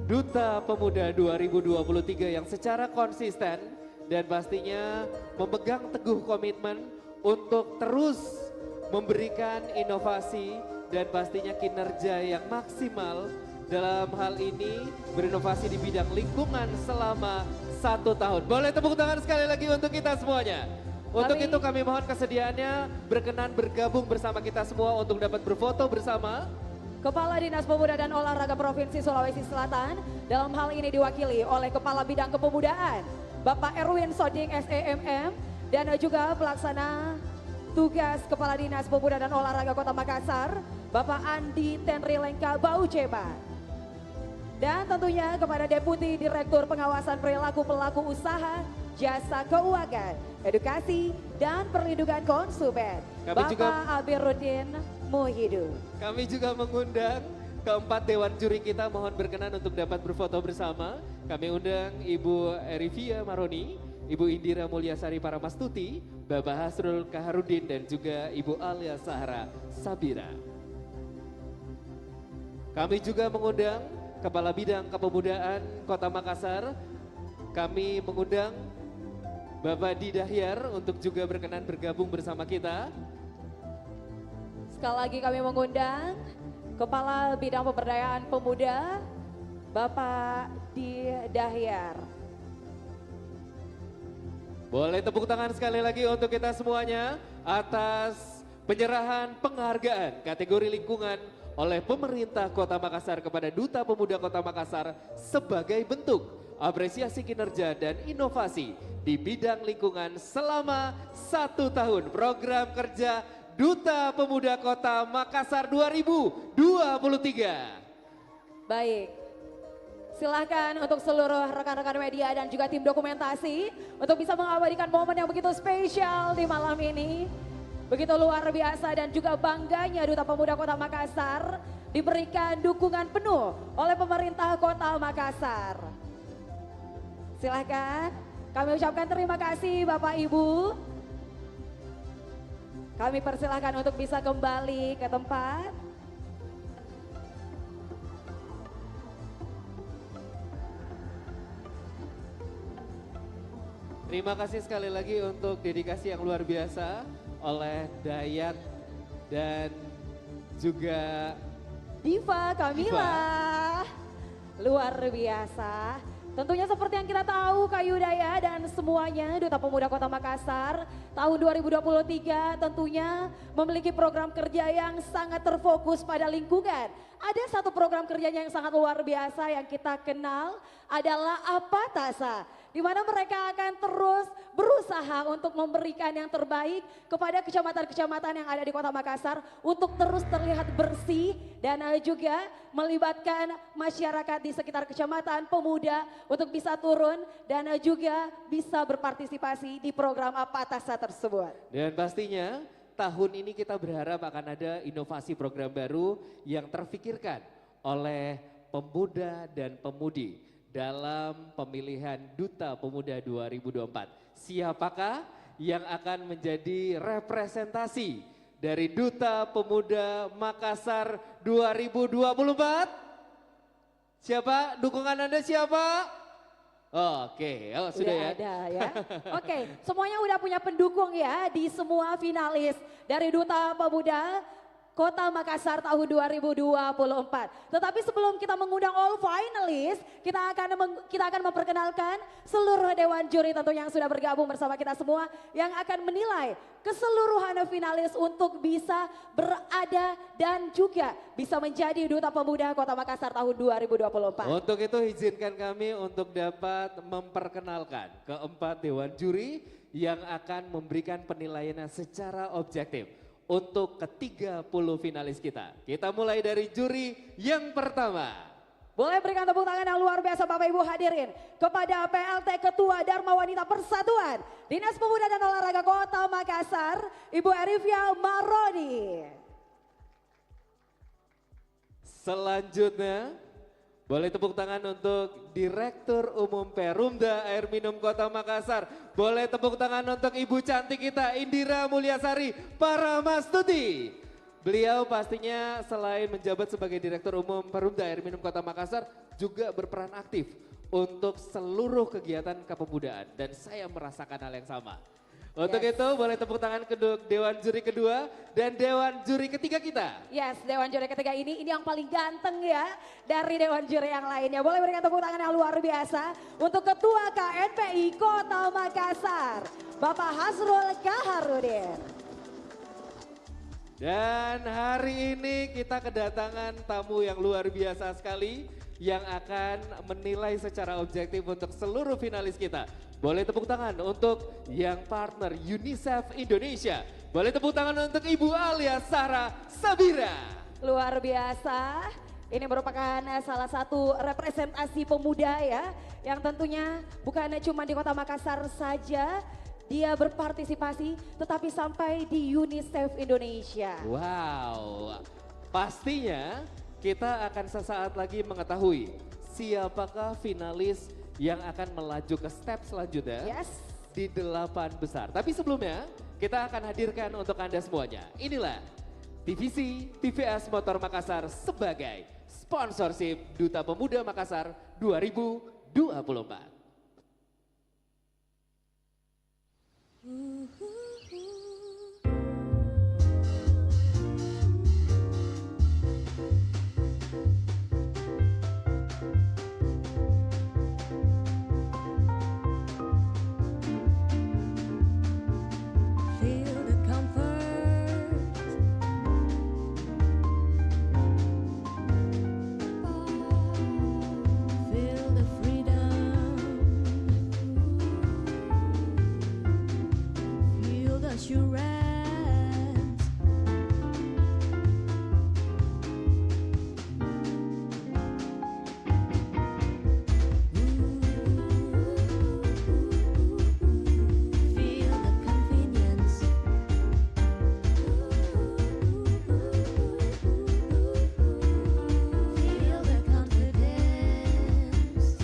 Duta Pemuda 2023 yang secara konsisten dan pastinya memegang teguh komitmen untuk terus memberikan inovasi dan pastinya kinerja yang maksimal dalam hal ini berinovasi di bidang lingkungan selama 1 tahun. Boleh tepuk tangan sekali lagi untuk kita semuanya. Untuk itu kami mohon kesediaannya berkenan bergabung bersama kita semua untuk dapat berfoto bersama Kepala Dinas Pemuda dan Olahraga Provinsi Sulawesi Selatan dalam hal ini diwakili oleh Kepala Bidang Kepemudaan Bapak Erwin Soding SEMM dan juga pelaksana tugas Kepala Dinas Pemuda dan Olahraga Kota Makassar Bapak Andi Tenri Lengka Baujeba. Dan tentunya kepada Deputi Direktur Pengawasan Perilaku Pelaku Usaha Jasa Keuangan, Edukasi dan Perlindungan Konsumen, Bapak Amiruddin Muhyiddin. Kami juga mengundang keempat dewan juri kita, mohon berkenan untuk dapat berfoto bersama. Kami undang Ibu Erivia Maroni, Ibu Indira Mulyasari Paramastuti, Bapak Hasrul Kaharudin dan juga Ibu Alia Sahara Sabira. Kami juga mengundang Kepala Bidang Kepemudaan Kota Makassar. Kami mengundang Bapak Didahyar untuk juga berkenan bergabung bersama kita. Sekali lagi kami mengundang Kepala Bidang Pemberdayaan Pemuda Bapak Didahyar. Boleh tepuk tangan sekali lagi untuk kita semuanya atas penyerahan penghargaan kategori lingkungan oleh pemerintah Kota Makassar kepada Duta Pemuda Kota Makassar sebagai bentuk apresiasi kinerja dan inovasi di bidang lingkungan selama 1 tahun program kerja Duta Pemuda Kota Makassar 2023. Baik, silakan untuk seluruh rekan-rekan media dan juga tim dokumentasi untuk bisa mengabadikan momen yang begitu spesial di malam ini. Begitu luar biasa dan juga bangganya Duta Pemuda Kota Makassar diberikan dukungan penuh oleh pemerintah Kota Makassar. Silakan kami ucapkan terima kasih Bapak Ibu. Kami persilahkan untuk bisa kembali ke tempat. Terima kasih sekali lagi untuk dedikasi yang luar biasa oleh Dayat dan juga Diva Kamila. Luar biasa. Tentunya seperti yang kita tahu Kak Yuda ya dan semuanya Duta Pemuda Kota Makassar tahun 2023 tentunya memiliki program kerja yang sangat terfokus pada lingkungan. Ada satu program kerjanya yang sangat luar biasa yang kita kenal adalah Apatasa, di mana mereka akan terus berusaha untuk memberikan yang terbaik kepada kecamatan-kecamatan yang ada di Kota Makassar untuk terus terlihat bersih dan juga melibatkan masyarakat di sekitar kecamatan, pemuda untuk bisa turun dan juga bisa berpartisipasi di program Apatasa tersebut. Dan pastinya tahun ini kita berharap akan ada inovasi program baru yang terfikirkan oleh pemuda dan pemudi dalam pemilihan Duta Pemuda 2024. Siapakah yang akan menjadi representasi dari Duta Pemuda Makassar 2024? Siapa? Dukungan Anda siapa? Oke, oh sudah ya. Ada ya. Oke, semuanya udah punya pendukung ya di semua finalis dari Duta Pemuda Kota Makassar tahun 2024. Tetapi sebelum kita mengundang all finalis, kita akan memperkenalkan seluruh dewan juri tentunya yang sudah bergabung bersama kita semua yang akan menilai keseluruhan finalis untuk bisa berada dan juga bisa menjadi Duta Pemuda Kota Makassar tahun 2024. Untuk itu izinkan kami untuk dapat memperkenalkan keempat dewan juri yang akan memberikan penilaiannya secara objektif untuk ke-30 finalis kita. Kita mulai dari juri yang pertama. Boleh berikan tepuk tangan yang luar biasa Bapak Ibu hadirin kepada PLT Ketua Dharma Wanita Persatuan Dinas Pemuda dan Olahraga Kota Makassar, Ibu Arifia Maroni. Selanjutnya, boleh tepuk tangan untuk Direktur Umum Perumda Air Minum Kota Makassar. Boleh tepuk tangan untuk Ibu cantik kita Indira Mulyasari Paramastuti. Beliau pastinya selain menjabat sebagai Direktur Umum Perumda Air Minum Kota Makassar juga berperan aktif untuk seluruh kegiatan kepemudaan dan saya merasakan hal yang sama. Untuk itu boleh tepuk tangan ke Dewan Juri kedua dan Dewan Juri ketiga kita. Yes, Dewan Juri ketiga ini yang paling ganteng ya dari Dewan Juri yang lainnya. Boleh berikan tepuk tangan yang luar biasa untuk Ketua KNPI Kota Makassar, Bapak Hasrul Kaharudin. Dan hari ini kita kedatangan tamu yang luar biasa sekali yang akan menilai secara objektif untuk seluruh finalis kita. Boleh tepuk tangan untuk yang partner UNICEF Indonesia. Boleh tepuk tangan untuk Ibu Alia Sarah Sabira. Luar biasa. Ini merupakan salah satu representasi pemuda ya. Yang tentunya bukan cuma di Kota Makassar saja dia berpartisipasi tetapi sampai di UNICEF Indonesia. Wow, pastinya kita akan sesaat lagi mengetahui siapakah finalis yang akan melaju ke step selanjutnya di 8 besar. Tapi sebelumnya kita akan hadirkan untuk Anda semuanya. Inilah divisi TVS Motor Makassar sebagai sponsorship Duta Pemuda Makassar 2024. Feel the comfort, feel the freedom, feel the assurance. Feel the convenience. Feel the confidence.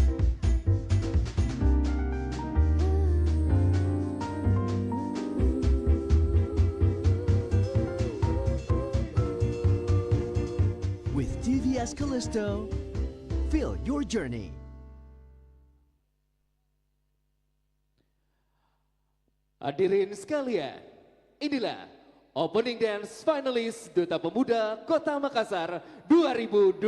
With TVS Callisto, feel your journey. Hadirin sekalian, inilah Opening Dance Finalis Duta Pemuda Kota Makassar 2024.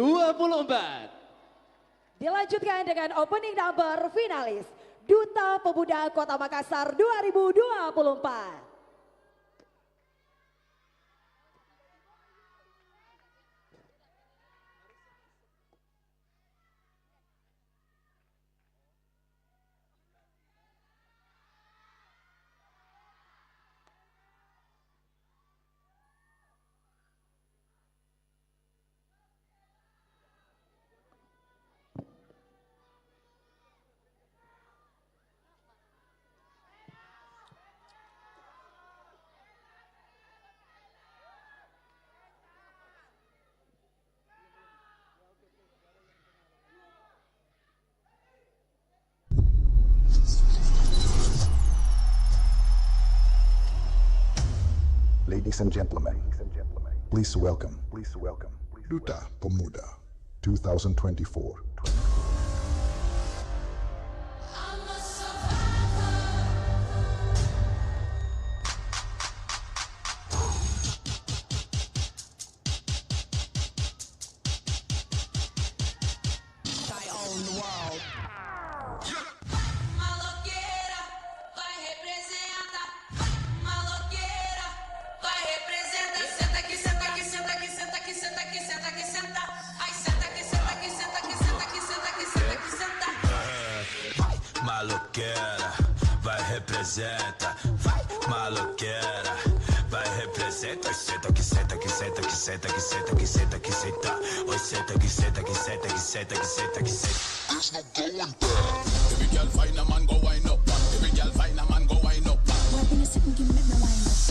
Dilanjutkan dengan opening number finalis Duta Pemuda Kota Makassar 2024. Ladies and gentlemen, please welcome Duta Pemuda 2024. Maloqueira, vai representa, vai maloqueira, vai representa. Oi, senta que senta que senta que senta que senta que senta que senta. Oi, senta que senta que senta que senta que senta que senta. There's no going back. Every girl find a man go wind up. Every girl find a man go wind up. Why can you sit and give me the wind up?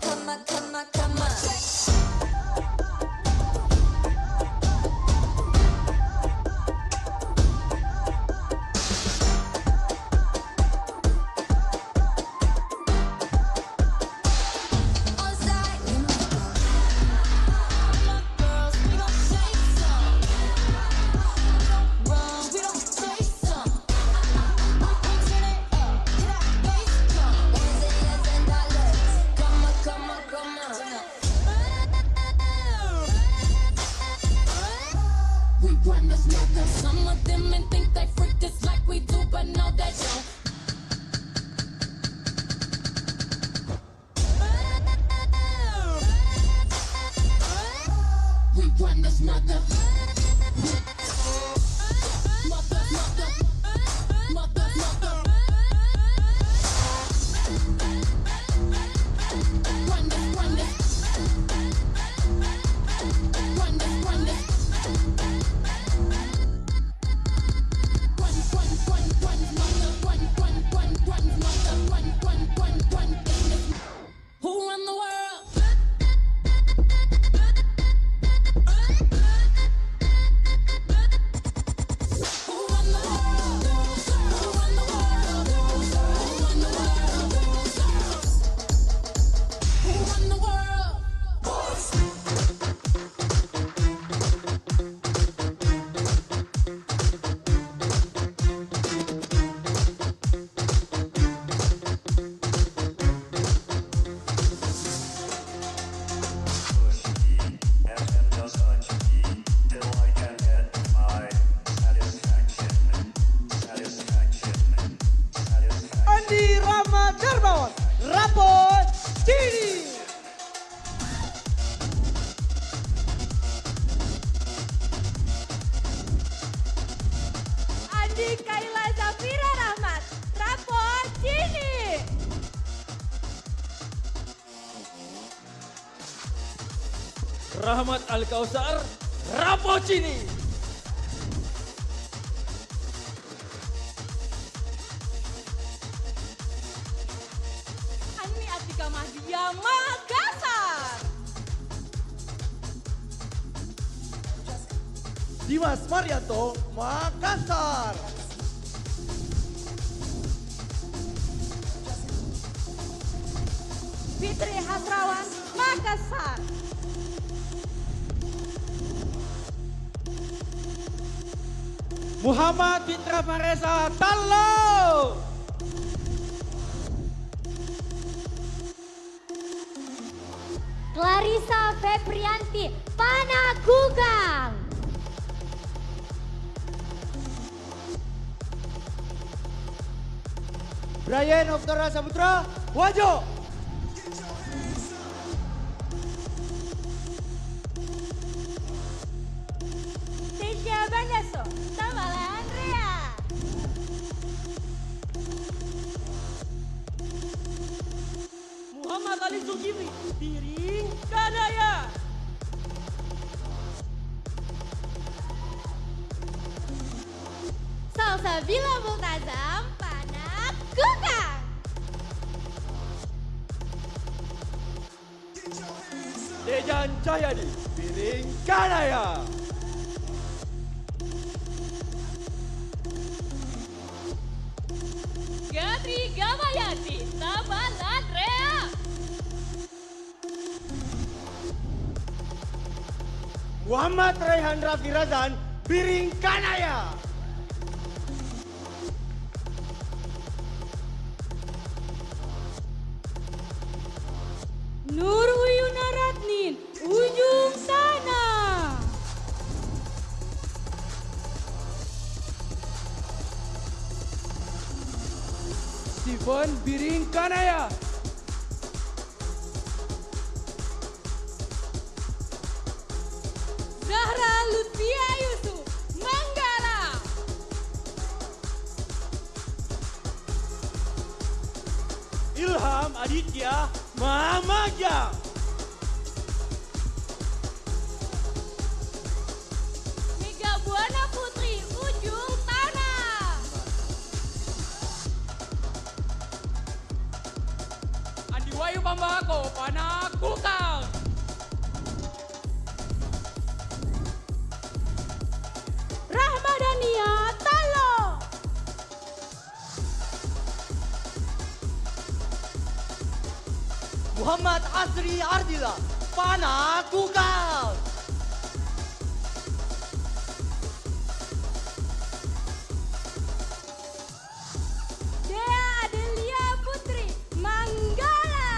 Come on, come on, come on. Some of them men think they freak just like we do, but no, they don't. We run this mother. Who run the world? Who run the world? Who run the world? Who run the world? Who run the world? Andi Rama Darmawan, Rapot Cini. Andi Kaila Zafira Rahmat, Rapot Cini. Rahmat Al-Kausar, Rapocini. Ani Atika Mahdia Makassar. Dimas Marianto, Makassar. Fitri Hasrawan, Makassar. Muhammad Fitra Faresa, Tallo. Clarissa Febrianti Panakukang. Brian Oftara Saputra, Wajo. Tisha Banyaso, Tamala Andrea. Muhammad Ali Zulkifli, Piring Kanaya. Salsabila Multazam Panakukang. Dejan Cahyadi, Piring Kanaya. Gatri Gamayanti Tamala Andrea. Muhammad Raihan Raffi Razan, Piring Kanaya. Nur Uyuna Ratnin, Ujung Sana. Stephen Piring Kanaya. Zahra Lutfia Yusuf, Manggala. Ilham Aditya Mamaja. Mega Buana Putri, Ujung Tanah. Andi Wayu Pambako Panakukang. Rahmadania Talo. Muhammad Azri Ardila, Panakukang. Dea Adelia Putri, Manggala.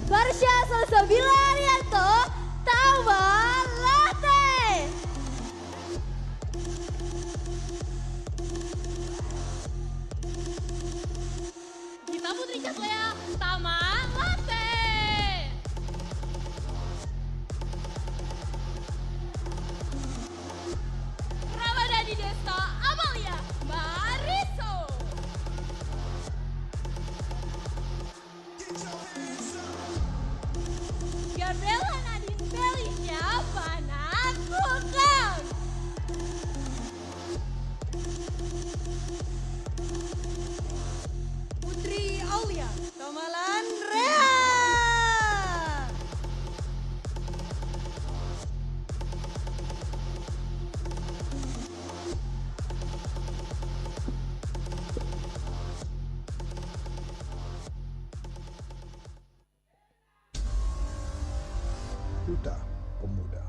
Barsha Salsabila Arianto Tamalate. Gita Putri Catlea, Tamalate. Ramadhani Desta Amalia Mariso. Gabriela Nadine Felicia Panakukang. Putri Aulia, Tamalan Rea. Duta Pemuda.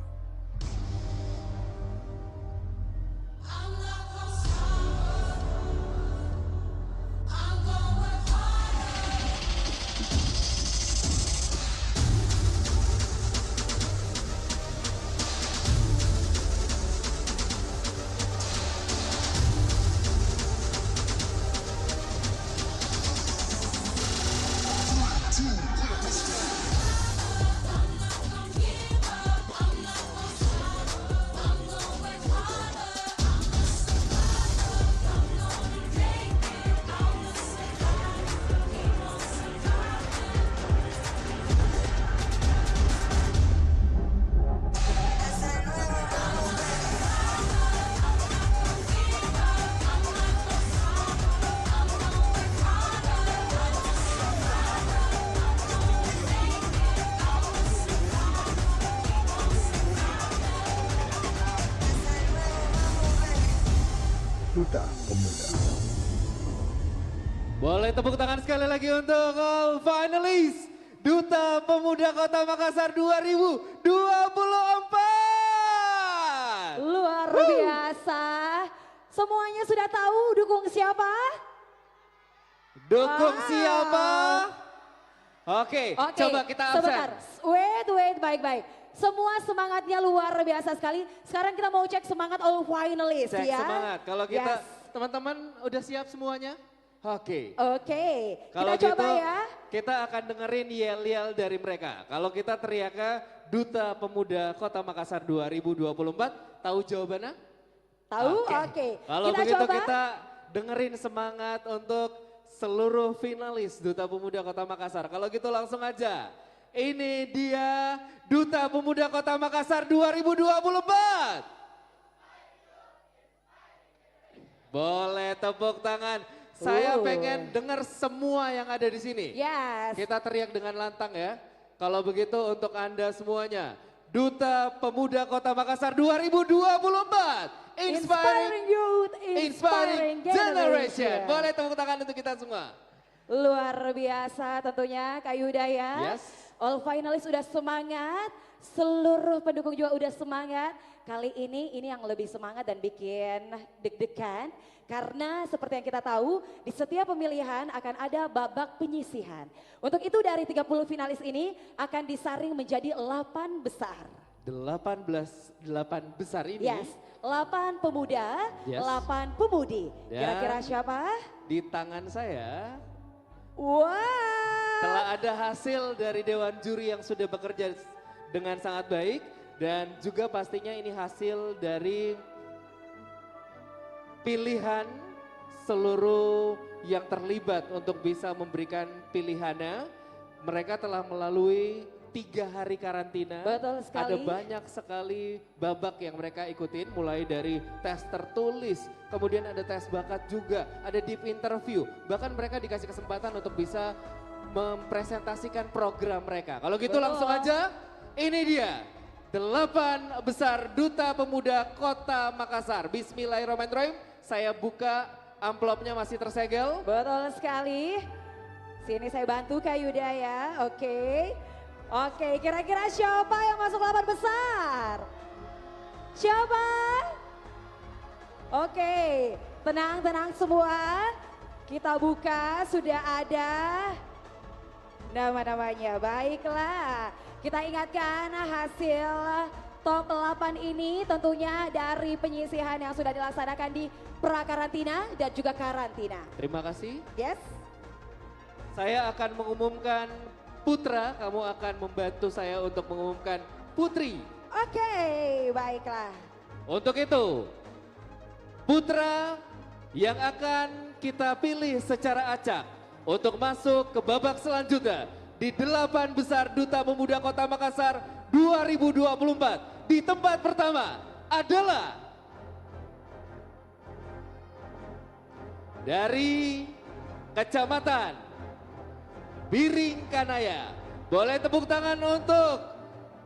Duta Pemuda. Boleh tepuk tangan sekali lagi untuk all finalis Duta Pemuda Kota Makassar 2024. Luar biasa. Semuanya sudah tahu dukung siapa? Dukung siapa? Oke, coba kita absen. Sebentar, wait, baik-baik. Semua semangatnya luar biasa sekali. Sekarang kita mau cek semangat all finalists Cek ya. semangat, kalau kita, teman-teman udah siap semuanya? Oke. Kita coba ya. Kita akan dengerin yel-yel dari mereka. Kalau kita teriaknya Duta Pemuda Kota Makassar 2024, tahu jawabannya? Tahu? Oke. Kalau begitu kita dengerin semangat untuk seluruh finalis Duta Pemuda Kota Makassar. Kalau gitu langsung aja. Ini dia Duta Pemuda Kota Makassar 2024. Boleh tepuk tangan. Saya pengen dengar semua yang ada di sini. Yes. Kita teriak dengan lantang ya. Kalau begitu untuk Anda semuanya. Duta Pemuda Kota Makassar 2024. Inspiring youth, inspiring generation. Boleh tepuk tangan untuk kita semua. Luar biasa tentunya Kak Yuda ya. Yes. All finalis sudah semangat, seluruh pendukung juga udah semangat. Kali ini yang lebih semangat dan bikin deg-degan. Karena seperti yang kita tahu di setiap pemilihan akan ada babak penyisihan. Untuk itu dari 30 finalis ini akan disaring menjadi 8 besar. 8 besar ini. Yes, 8 pemuda, Yes. 8 pemudi. Dan Kira-kira siapa? Di tangan saya Wah. telah ada hasil dari Dewan Juri yang sudah bekerja dengan sangat baik. Dan juga pastinya ini hasil dari pilihan seluruh yang terlibat untuk bisa memberikan pilihannya. Mereka telah melalui 3 hari karantina. Betul sekali. Ada banyak sekali babak yang mereka ikutin, mulai dari tes tertulis, kemudian ada tes bakat juga, ada deep interview. Bahkan mereka dikasih kesempatan untuk bisa mempresentasikan program mereka. Kalau gitu langsung aja, ini dia 8 besar Duta Pemuda Kota Makassar. Bismillahirrahmanirrahim, saya buka amplopnya masih tersegel. Betul sekali. Sini saya bantu Kak Yuda ya, oke. Oke, kira-kira siapa yang masuk 8 besar? Siapa? Oke, tenang semua. Kita buka, sudah ada nama-namanya. Baiklah, kita ingatkan hasil top 8 ini tentunya dari penyisihan yang sudah dilaksanakan di pra-karantina dan juga karantina. Terima kasih. Yes. Saya akan mengumumkan Putra, kamu akan membantu saya untuk mengumumkan Putri. Oke, baiklah. Untuk itu, Putra yang akan kita pilih secara acak untuk masuk ke babak selanjutnya di 8 besar Duta Pemuda Kota Makassar 2024. Di tempat pertama adalah dari Kecamatan Biring Kanaya. Boleh tepuk tangan untuk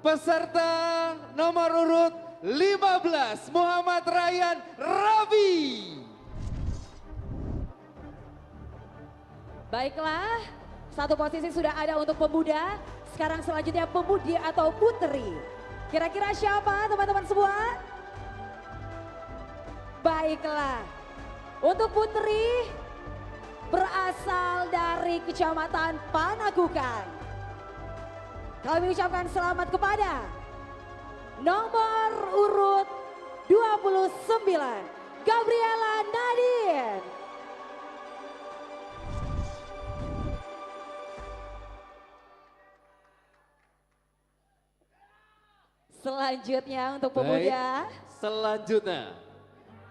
peserta nomor urut 15 Muhammad Ryan Rabi. Baiklah, satu posisi sudah ada untuk pemuda. Sekarang selanjutnya pemudi atau putri. Kira-kira siapa teman-teman semua? Baiklah, untuk putri berasal dari Kecamatan Panakukang. Kami ucapkan selamat kepada nomor urut 29, Gabriela Nadine. Selanjutnya untuk pemuda. Selanjutnya,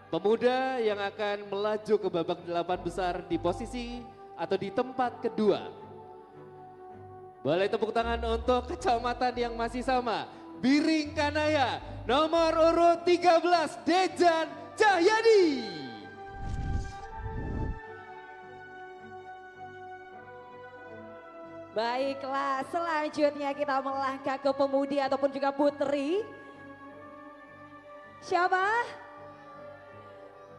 pemuda yang akan melaju ke babak 8 besar di posisi atau di tempat kedua. Boleh tepuk tangan untuk kecamatan yang masih sama. Biring Kanaya, nomor urut 13, Dejan Cahyadi. Baiklah, selanjutnya kita melangkah ke pemudi ataupun juga putri. Siapa?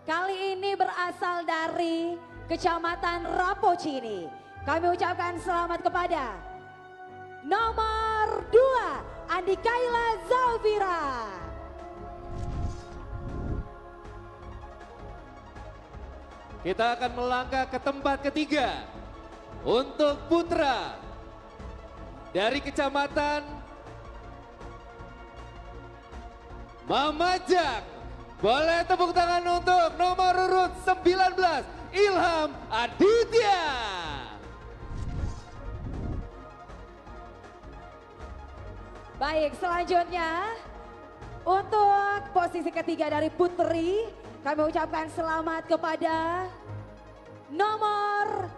Kali ini berasal dari Kecamatan Rapocini. Kami ucapkan selamat kepada nomor 2, Andikaila Zafira. Kita akan melangkah ke tempat ketiga untuk putra dari kecamatan Mamajang. Boleh tepuk tangan untuk nomor urut 19 Ilham Aditya. Baik, selanjutnya untuk posisi ketiga dari putri, kami ucapkan selamat kepada nomor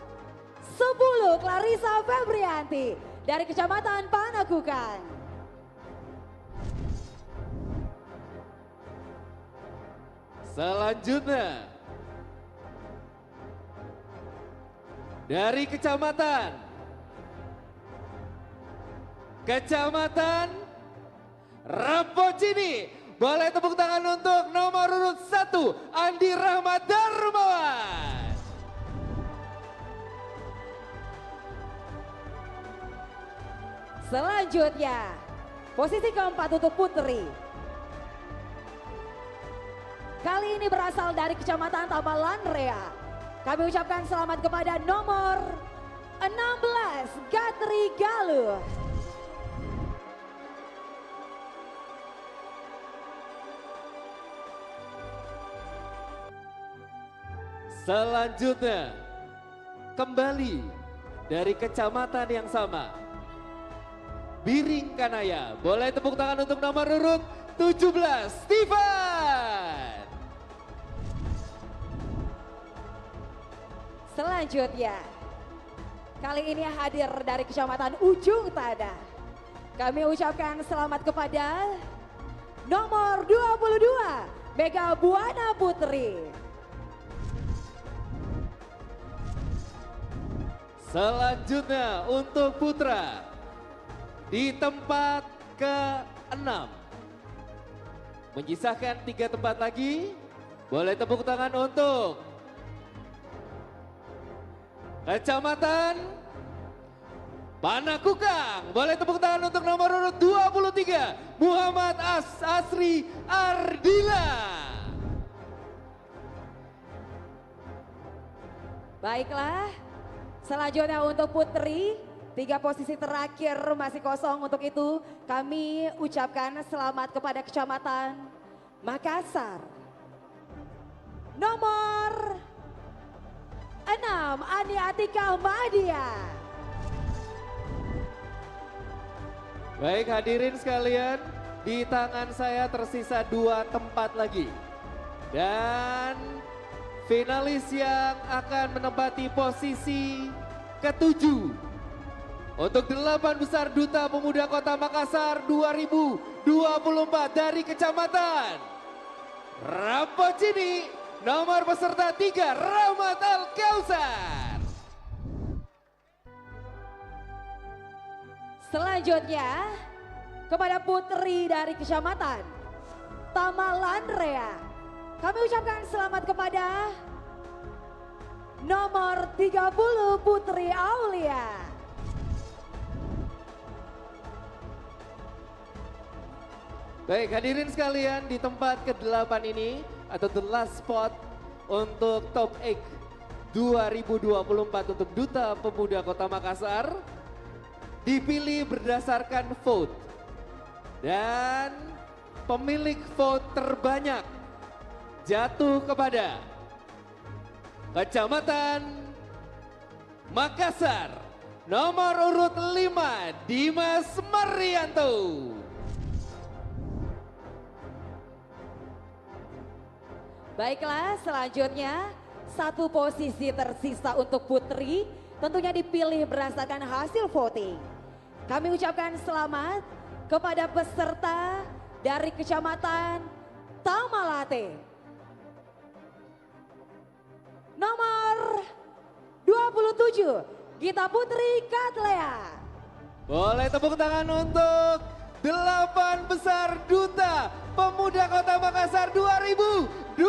10 Clarissa Febrianti dari Kecamatan Panakukang. Selanjutnya dari Kecamatan Rapocini. Boleh tepuk tangan untuk nomor urut 1 Andi Rahmat Darmawan. Selanjutnya posisi keempat untuk putri. Kali ini berasal dari Kecamatan Tamalan Rea. Kami ucapkan selamat kepada nomor 16 Gatri Galuh. Selanjutnya kembali dari kecamatan yang sama, Biring Kanaya. Boleh tepuk tangan untuk nomor urut 17 Stefan. Selanjutnya, kali ini hadir dari Kecamatan Ujung Tada. Kami ucapkan selamat kepada nomor 22 Mega Buana Putri. Selanjutnya untuk putra di tempat ke-6. Menyisakan 3 tempat lagi. Boleh tepuk tangan untuk Kecamatan Panakukang. Boleh tepuk tangan untuk nomor urut 23 Muhammad Asri Ardila. Baiklah, selanjutnya untuk putri, 3 posisi terakhir masih kosong. Untuk itu kami ucapkan selamat kepada Kecamatan Makassar. Nomor 6 Ani Atika Madia. Baik hadirin sekalian, di tangan saya tersisa 2 tempat lagi. Dan finalis yang akan menempati posisi ke-7 untuk 8 besar Duta Pemuda Kota Makassar 2024 dari Kecamatan Rapocini, nomor peserta 3 Rahmat Al-Kausar. Selanjutnya kepada putri dari Kecamatan Tamalan Rea. Kami ucapkan selamat kepada nomor 30 Putri Aulia. Baik hadirin sekalian, di tempat ke-8 ini atau the last spot untuk Top 8 2024 untuk Duta Pemuda Kota Makassar dipilih berdasarkan vote. Dan pemilik vote terbanyak jatuh kepada Kecamatan Makassar nomor urut 5 Dimas Marianto. Baiklah, selanjutnya 1 posisi tersisa untuk putri, tentunya dipilih berdasarkan hasil voting. Kami ucapkan selamat kepada peserta dari Kecamatan Tamalate. Nomor 27, Gita Putri Katlea. Boleh tepuk tangan untuk 8 besar Duta Pemuda Kota Makassar 2024.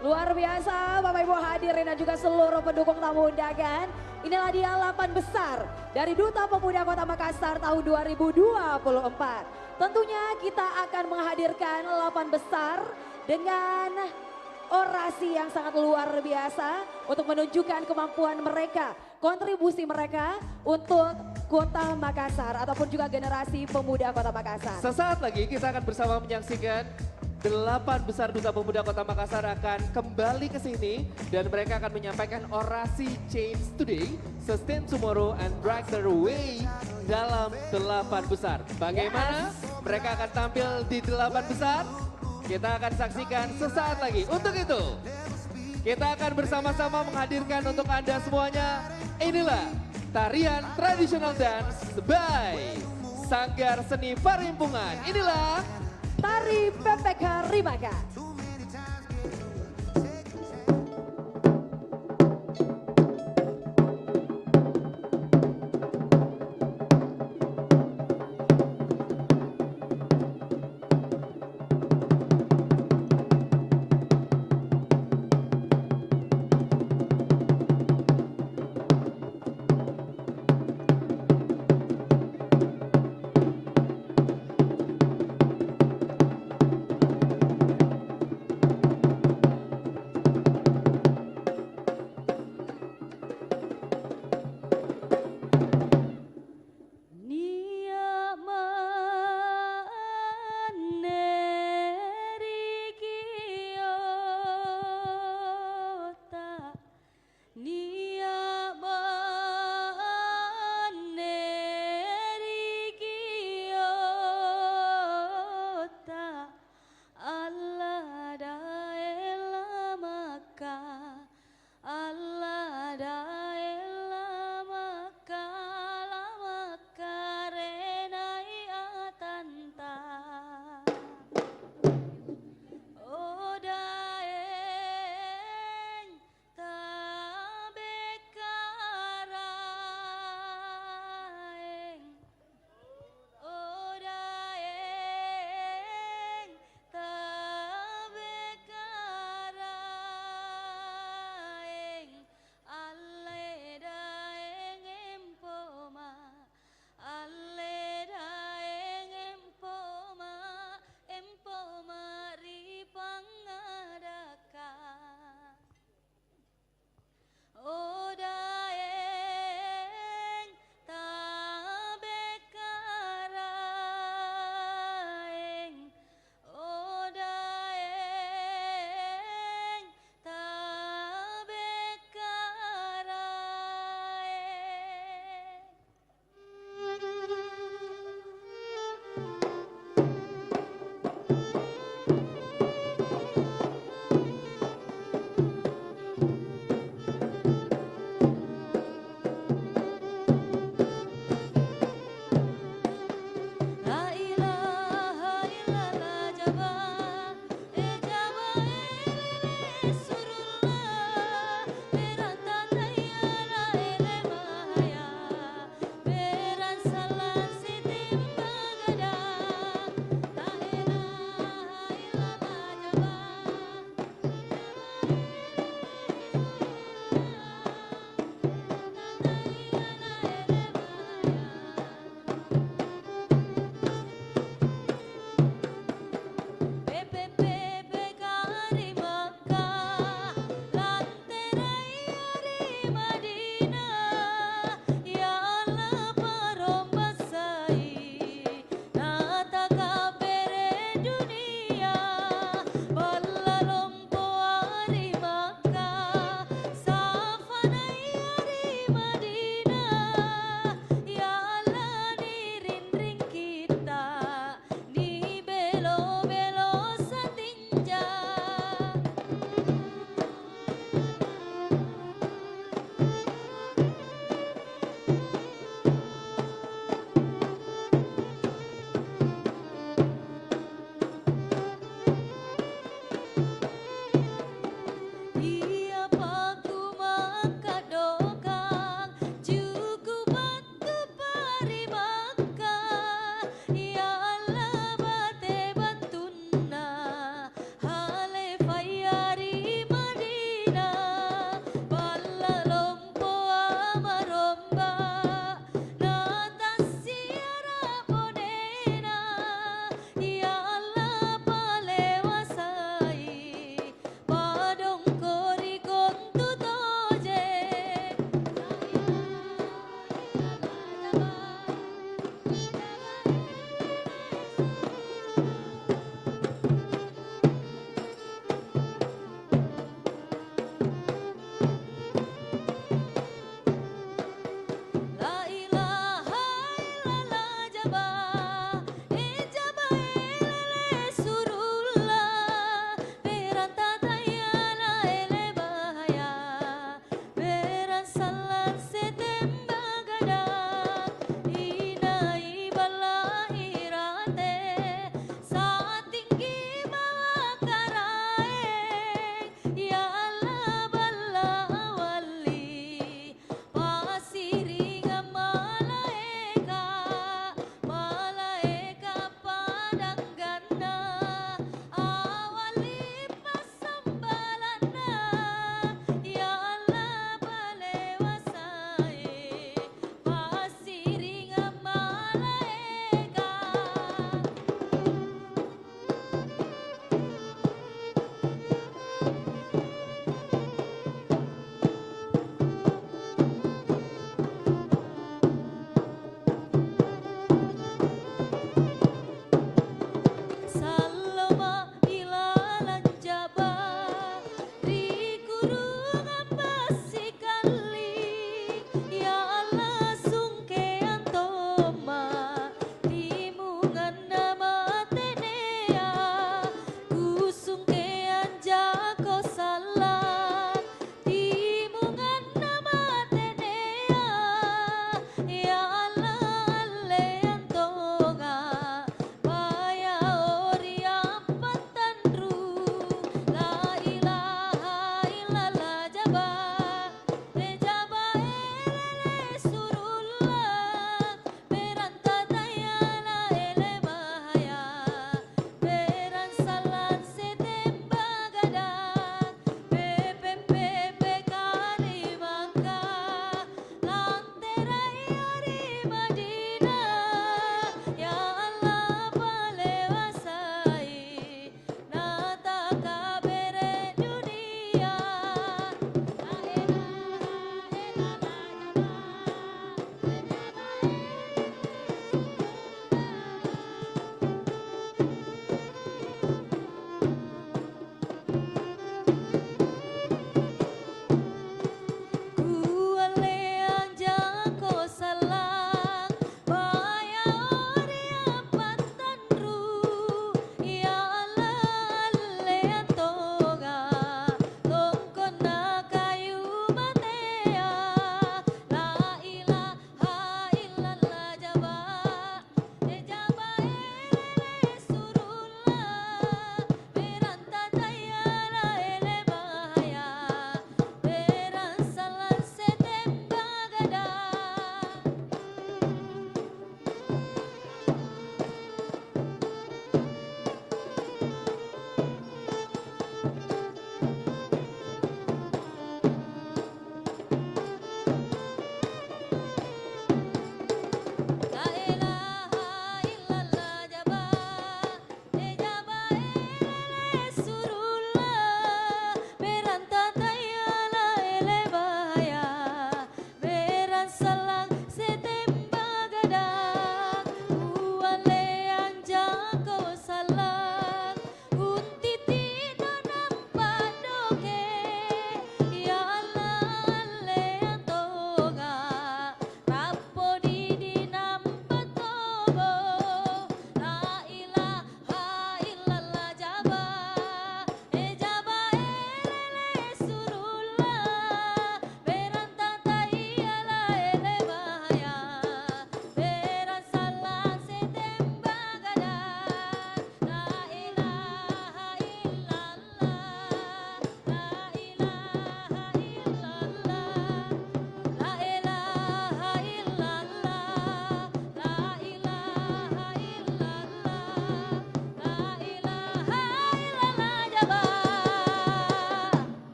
Luar biasa Bapak Ibu hadirin dan juga seluruh pendukung tamu undangan. inilah dia 8 besar dari Duta Pemuda Kota Makassar tahun 2024. Tentunya kita akan menghadirkan 8 besar dengan orasi yang sangat luar biasa untuk menunjukkan kemampuan mereka, kontribusi mereka untuk Kota Makassar ataupun juga generasi pemuda Kota Makassar. Sesaat lagi kita akan bersama menyaksikan 8 besar Duta Pemuda Kota Makassar akan kembali ke sini dan mereka akan menyampaikan orasi Change Today, Sustain Tomorrow and Brighter Way dalam 8 besar. Bagaimana mereka akan tampil di 8 besar? Kita akan saksikan sesaat lagi. Untuk itu, kita akan bersama-sama menghadirkan untuk Anda semuanya, inilah tarian tradisional dance by Sanggar Seni Parimpungan. Inilah Tari PPK Rimaka.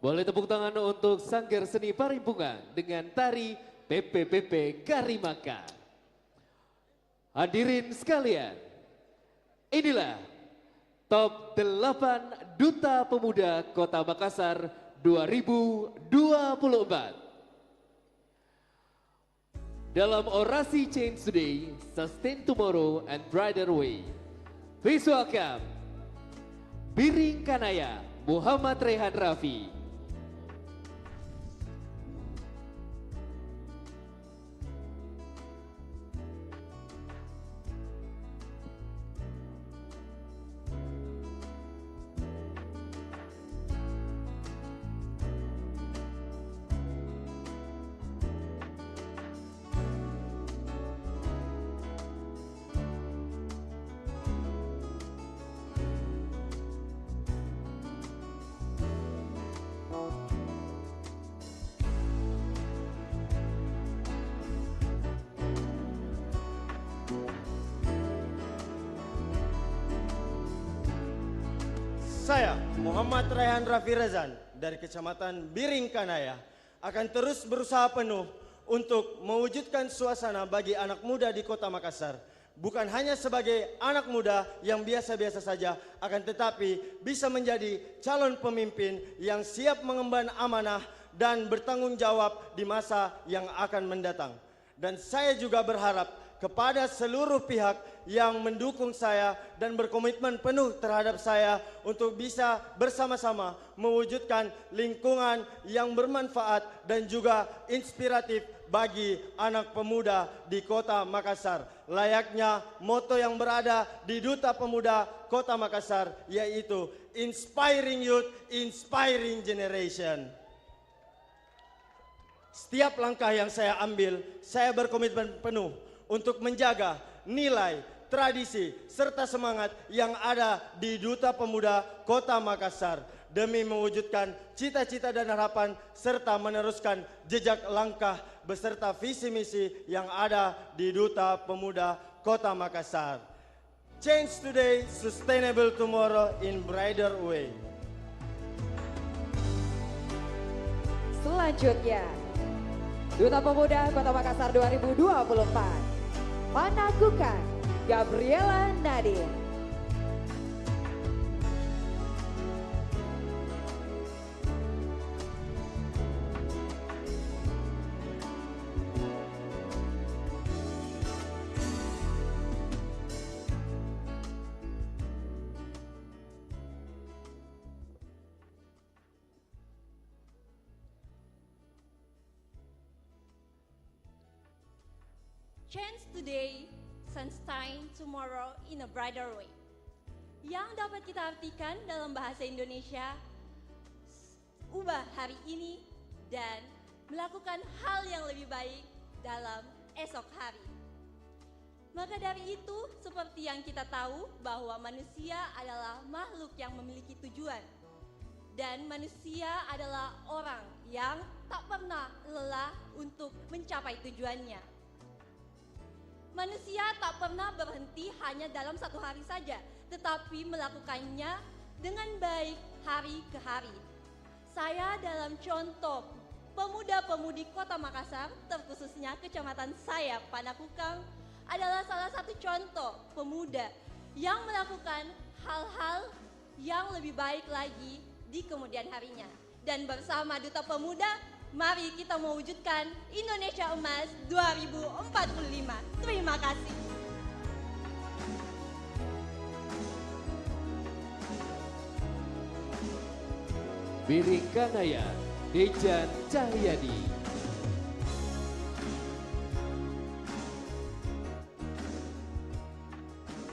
Boleh tepuk tangan untuk Sanggar Seni Parimpungan dengan tari PPPP Karimaka. Hadirin sekalian, inilah Top 8 Duta Pemuda Kota Makassar 2024. Dalam orasi Change Today, Sustain Tomorrow and Brighter Way. Please welcome Biring Kanaya, Muhammad Rehan Rafi. Saya, Muhammad Raihan Rafi Rezan dari Kecamatan Biring Kanaya, akan terus berusaha penuh untuk mewujudkan suasana bagi anak muda di Kota Makassar. Bukan hanya sebagai anak muda yang biasa-biasa saja, akan tetapi bisa menjadi calon pemimpin yang siap mengemban amanah dan bertanggung jawab di masa yang akan mendatang. Dan saya juga berharap kepada seluruh pihak yang mendukung saya dan berkomitmen penuh terhadap saya untuk bisa bersama-sama mewujudkan lingkungan yang bermanfaat dan juga inspiratif bagi anak pemuda di Kota Makassar. Layaknya moto yang berada di Duta Pemuda Kota Makassar, yaitu Inspiring Youth, Inspiring Generation. Setiap langkah yang saya ambil, saya berkomitmen penuh untuk menjaga nilai, tradisi, serta semangat yang ada di Duta Pemuda Kota Makassar demi mewujudkan cita-cita dan harapan serta meneruskan jejak langkah beserta visi misi yang ada di Duta Pemuda Kota Makassar. Change today, sustainable tomorrow in brighter way. Selanjutnya, Duta Pemuda Kota Makassar 2024. Panakukan Gabriela Nadir. Change today, sunshine tomorrow in a brighter way. Yang dapat kita artikan dalam bahasa Indonesia, ubah hari ini dan melakukan hal yang lebih baik dalam esok hari. Maka dari itu, seperti yang kita tahu bahwa manusia adalah makhluk yang memiliki tujuan. Dan manusia adalah orang yang tak pernah lelah untuk mencapai tujuannya. Manusia tak pernah berhenti hanya dalam satu hari saja, tetapi melakukannya dengan baik hari ke hari. Saya dalam contoh pemuda-pemudi Kota Makassar, terkhususnya kecamatan saya, Panakukang, adalah salah satu contoh pemuda yang melakukan hal-hal yang lebih baik lagi di kemudian harinya. Dan bersama Duta Pemuda, mari kita mewujudkan Indonesia Emas 2045. Terima kasih. Biring Kanaya, Dejan Cahyadi.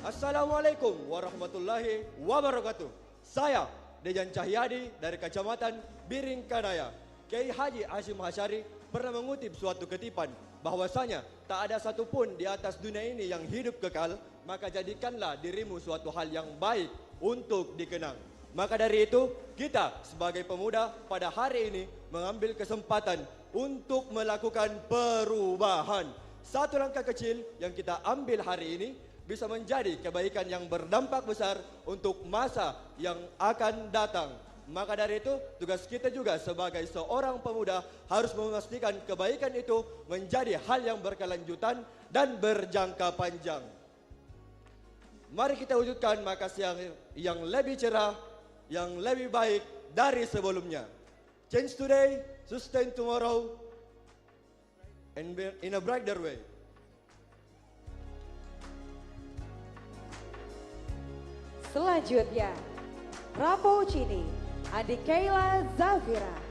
Assalamualaikum warahmatullahi wabarakatuh. Saya Dejan Cahyadi dari Kecamatan Biring Kanaya. Kiai Haji Hashim Asy'ari pernah mengutip suatu kutipan bahwasanya tak ada satupun di atas dunia ini yang hidup kekal, maka jadikanlah dirimu suatu hal yang baik untuk dikenang. Maka dari itu, kita sebagai pemuda pada hari ini mengambil kesempatan untuk melakukan perubahan. Satu langkah kecil yang kita ambil hari ini bisa menjadi kebaikan yang berdampak besar untuk masa yang akan datang. Maka dari itu, tugas kita juga sebagai seorang pemuda harus memastikan kebaikan itu menjadi hal yang berkelanjutan dan berjangka panjang. Mari kita wujudkan Makassar yang lebih cerah, yang lebih baik dari sebelumnya. Change today, sustain tomorrow, and in a brighter way. Selanjutnya, Rapo Cini, Andi Kayla Zafira.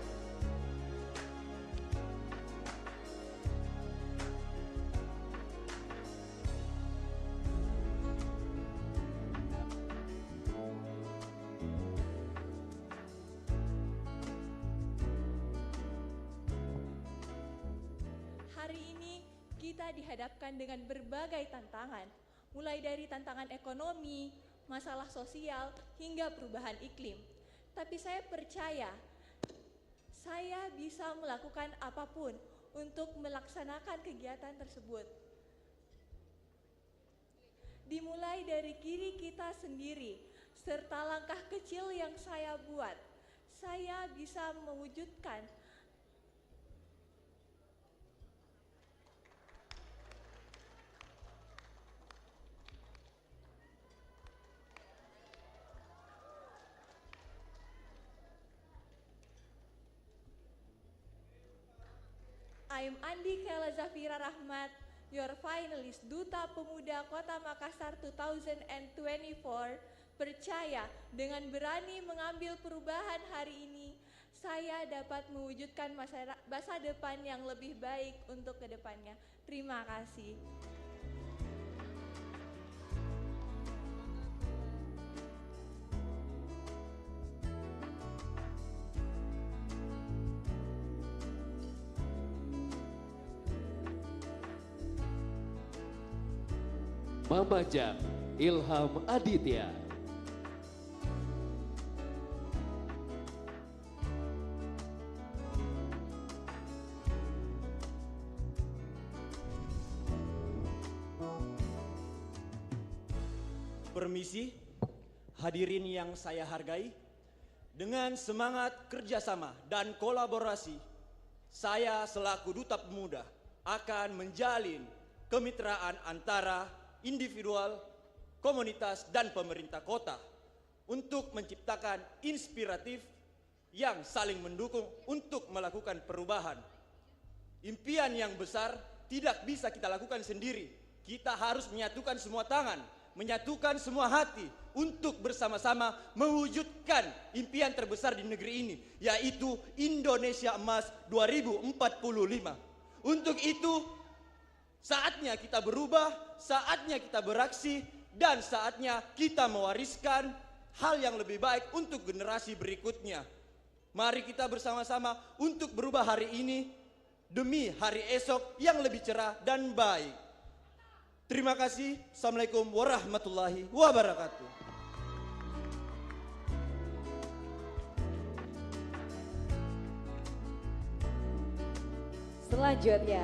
Hari ini kita dihadapkan dengan berbagai tantangan, mulai dari tantangan ekonomi, masalah sosial, hingga perubahan iklim. Tapi saya percaya, saya bisa melakukan apapun untuk melaksanakan kegiatan tersebut. Dimulai dari diri kita sendiri, serta langkah kecil yang saya buat, saya bisa mewujudkan I'm Andi Kayla Zafira Rahmat, your finalist Duta Pemuda Kota Makassar 2024. Percaya dengan berani mengambil perubahan hari ini, saya dapat mewujudkan masa depan yang lebih baik untuk kedepannya. Terima kasih. Mamajang Ilham Aditya. Permisi, hadirin yang saya hargai, dengan semangat kerjasama dan kolaborasi, saya selaku Duta Pemuda akan menjalin kemitraan antara individual, komunitas, dan pemerintah kota untuk menciptakan inspiratif yang saling mendukung untuk melakukan perubahan. Impian yang besar tidak bisa kita lakukan sendiri. Kita harus menyatukan semua tangan, menyatukan semua hati untuk bersama-sama mewujudkan impian terbesar di negeri ini, yaitu Indonesia Emas 2045. Untuk itu, saatnya kita berubah, saatnya kita beraksi, dan saatnya kita mewariskan hal yang lebih baik untuk generasi berikutnya. Mari kita bersama-sama untuk berubah hari ini demi hari esok yang lebih cerah dan baik. Terima kasih. Assalamualaikum warahmatullahi wabarakatuh. Selanjutnya,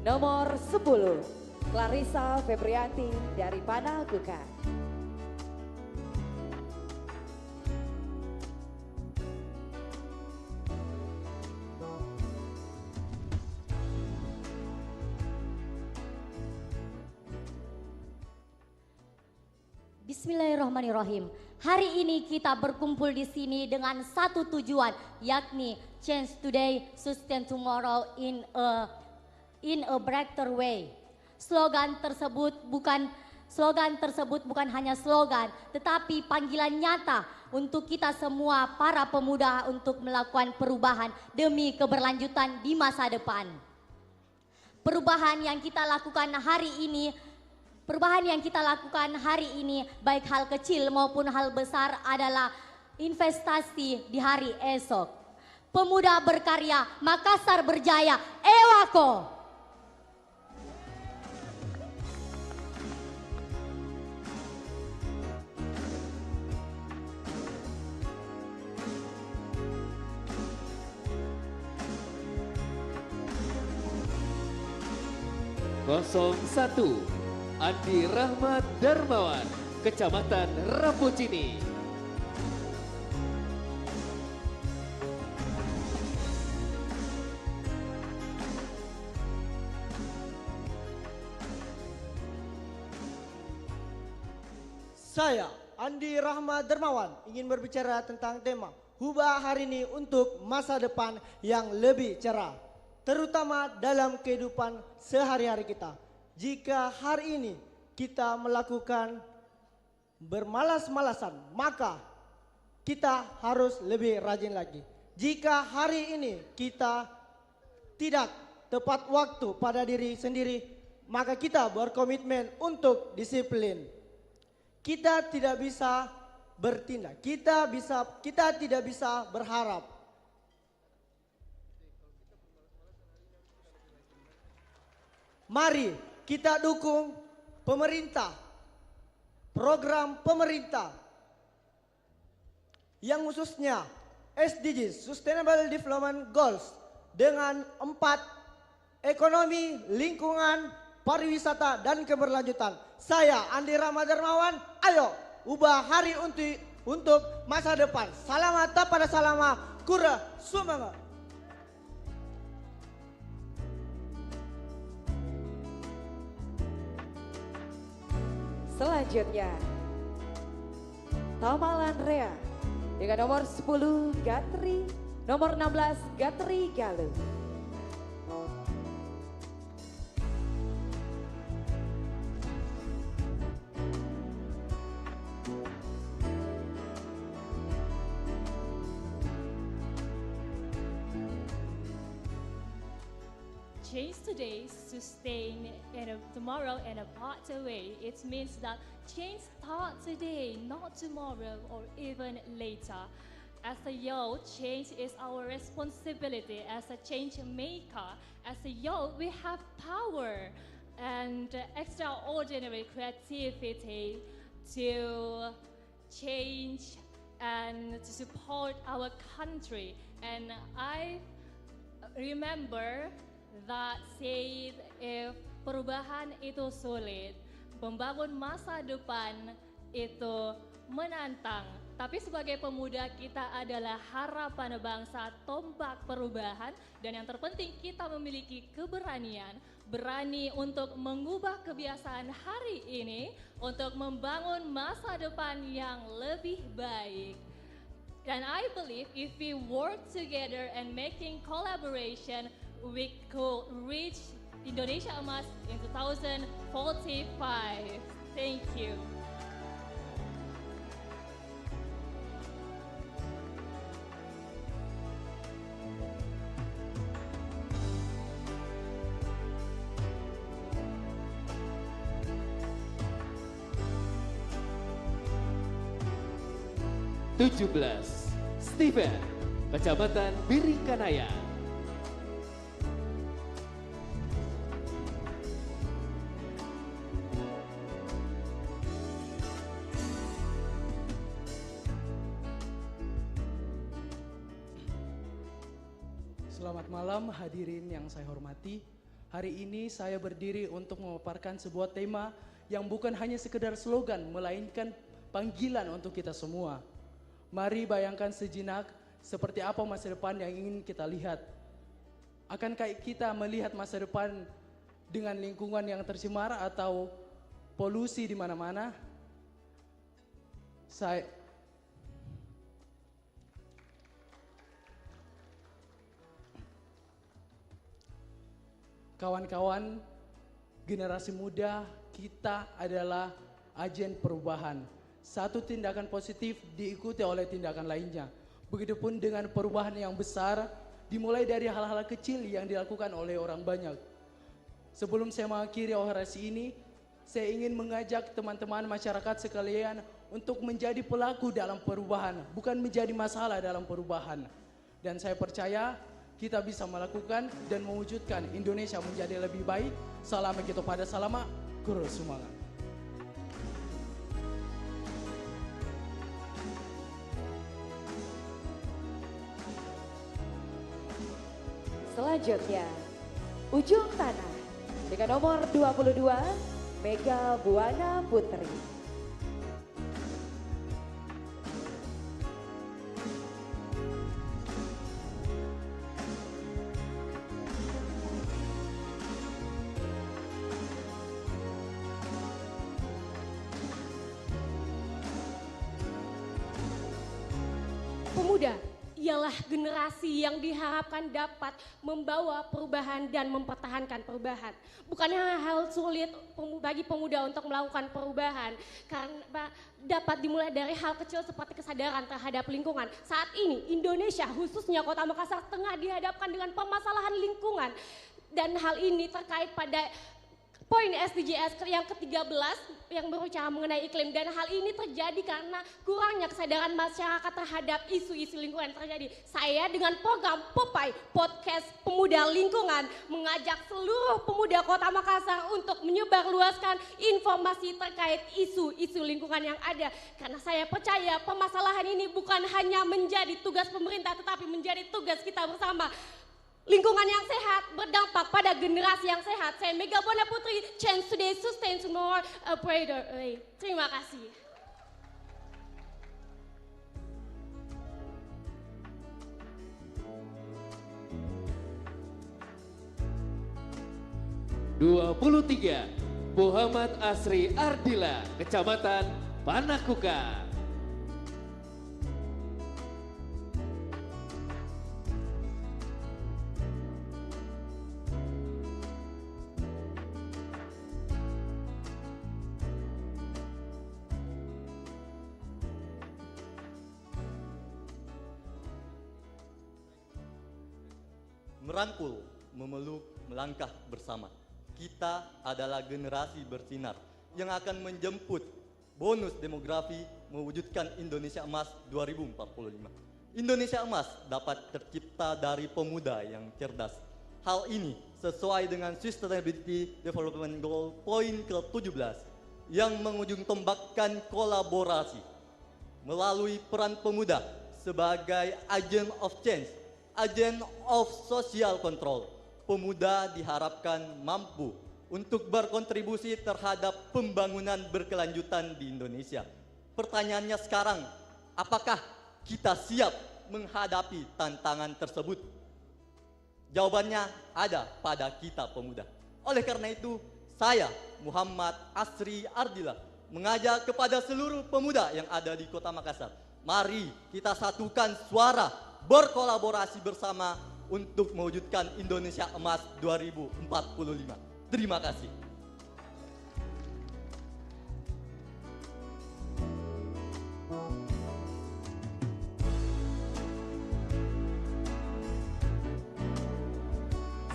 nomor 10, Clarissa Febrianti dari Panakukang. Bismillahirrahmanirrahim. Hari ini kita berkumpul di sini dengan satu tujuan, yakni change today, sustain tomorrow in a brighter way. Slogan tersebut bukan hanya slogan, tetapi panggilan nyata untuk kita semua para pemuda untuk melakukan perubahan demi keberlanjutan di masa depan. Perubahan yang kita lakukan hari ini, baik hal kecil maupun hal besar, adalah investasi di hari esok. Pemuda berkarya, Makassar berjaya, Ewako! Kosong 1 Andi Rahmat Darmawan, Kecamatan Rapucini. Saya, Andi Rahmat Dermawan, ingin berbicara tentang tema Hubah hari ini untuk masa depan yang lebih cerah, terutama dalam kehidupan sehari-hari kita. Jika hari ini kita melakukan bermalas-malasan, maka kita harus lebih rajin lagi. Jika hari ini kita tidak tepat waktu pada diri sendiri, maka kita berkomitmen untuk disiplin. Kita tidak bisa bertindak, kita tidak bisa berharap. Mari kita dukung pemerintah, program pemerintah yang khususnya SDGs, Sustainable Development Goals, dengan 4 ekonomi, lingkungan, pariwisata, dan keberlanjutan. Saya Andi Rahmat Dermawan, ayo ubah hari untuk masa depan. Salamat pada salama, kura sumanga. Selanjutnya, Tamalan Rea dengan nomor 10 Gatri, nomor 16 Gatri Galuh. Change today, sustain tomorrow, and a part away. It means that change start today, not tomorrow or even later. As a youth, change is our responsibility as a change maker. As a youth, we have power and extraordinary creativity to change and to support our country. And I remember that said if perubahan itu sulit, membangun masa depan itu menantang. Tapi sebagai pemuda kita adalah harapan bangsa, tombak perubahan, dan yang terpenting kita memiliki keberanian, berani untuk mengubah kebiasaan hari ini untuk membangun masa depan yang lebih baik. And I believe if we work together and making collaboration, we could reach Indonesia Emas in 2045. Thank you. Steven, Kecamatan Biringkanaya. Selamat malam hadirin yang saya hormati. Hari ini saya berdiri untuk memaparkan sebuah tema yang bukan hanya sekedar slogan, melainkan panggilan untuk kita semua. Mari bayangkan sejenak seperti apa masa depan yang ingin kita lihat. Akankah kita melihat masa depan dengan lingkungan yang tercemar atau polusi di mana-mana? Kawan-kawan, generasi muda kita adalah agen perubahan. Satu tindakan positif diikuti oleh tindakan lainnya. Begitupun dengan perubahan yang besar dimulai dari hal-hal kecil yang dilakukan oleh orang banyak. Sebelum saya mengakhiri orasi ini, saya ingin mengajak teman-teman masyarakat sekalian untuk menjadi pelaku dalam perubahan, bukan menjadi masalah dalam perubahan. Dan saya percaya kita bisa melakukan dan mewujudkan Indonesia menjadi lebih baik. Salam kita pada salama, guru semangat. Selanjutnya, Ujung Tanah dengan nomor 22, Mega Buana Putri. Pemuda ialah generasi yang diharapkan dapat membawa perubahan dan mempertahankan perubahan. Bukan hal sulit bagi pemuda untuk melakukan perubahan, karena dapat dimulai dari hal kecil seperti kesadaran terhadap lingkungan. Saat ini Indonesia, khususnya Kota Makassar, tengah dihadapkan dengan permasalahan lingkungan. Dan hal ini terkait pada poin SDGs yang ke-13 yang berbicara mengenai iklim, dan hal ini terjadi karena kurangnya kesadaran masyarakat terhadap isu-isu lingkungan terjadi. Saya dengan program Popeye Podcast Pemuda Lingkungan mengajak seluruh pemuda Kota Makassar untuk menyebarluaskan informasi terkait isu-isu lingkungan yang ada. Karena saya percaya permasalahan ini bukan hanya menjadi tugas pemerintah tetapi menjadi tugas kita bersama. Lingkungan yang sehat berdampak pada generasi yang sehat. Saya Mega Buana Putri, Change Today, Sustain Tomorrow, a Brighter Way. Terima kasih. Muhammad Asri Ardila, Kecamatan Panakuka. Merangkul, memeluk, melangkah bersama. Kita adalah generasi bersinar yang akan menjemput bonus demografi mewujudkan Indonesia Emas 2045. Indonesia Emas dapat tercipta dari pemuda yang cerdas. Hal ini sesuai dengan Sustainability Development Goal poin ke-17 yang mengujung tombakkan kolaborasi melalui peran pemuda sebagai agent of change, agent of social control. Pemuda diharapkan mampu untuk berkontribusi terhadap pembangunan berkelanjutan di Indonesia. Pertanyaannya sekarang, apakah kita siap menghadapi tantangan tersebut? Jawabannya ada pada kita pemuda. Oleh karena itu, saya Muhammad Asri Ardila mengajak kepada seluruh pemuda yang ada di Kota Makassar, mari kita satukan suara, berkolaborasi bersama untuk mewujudkan Indonesia Emas 2045. Terima kasih.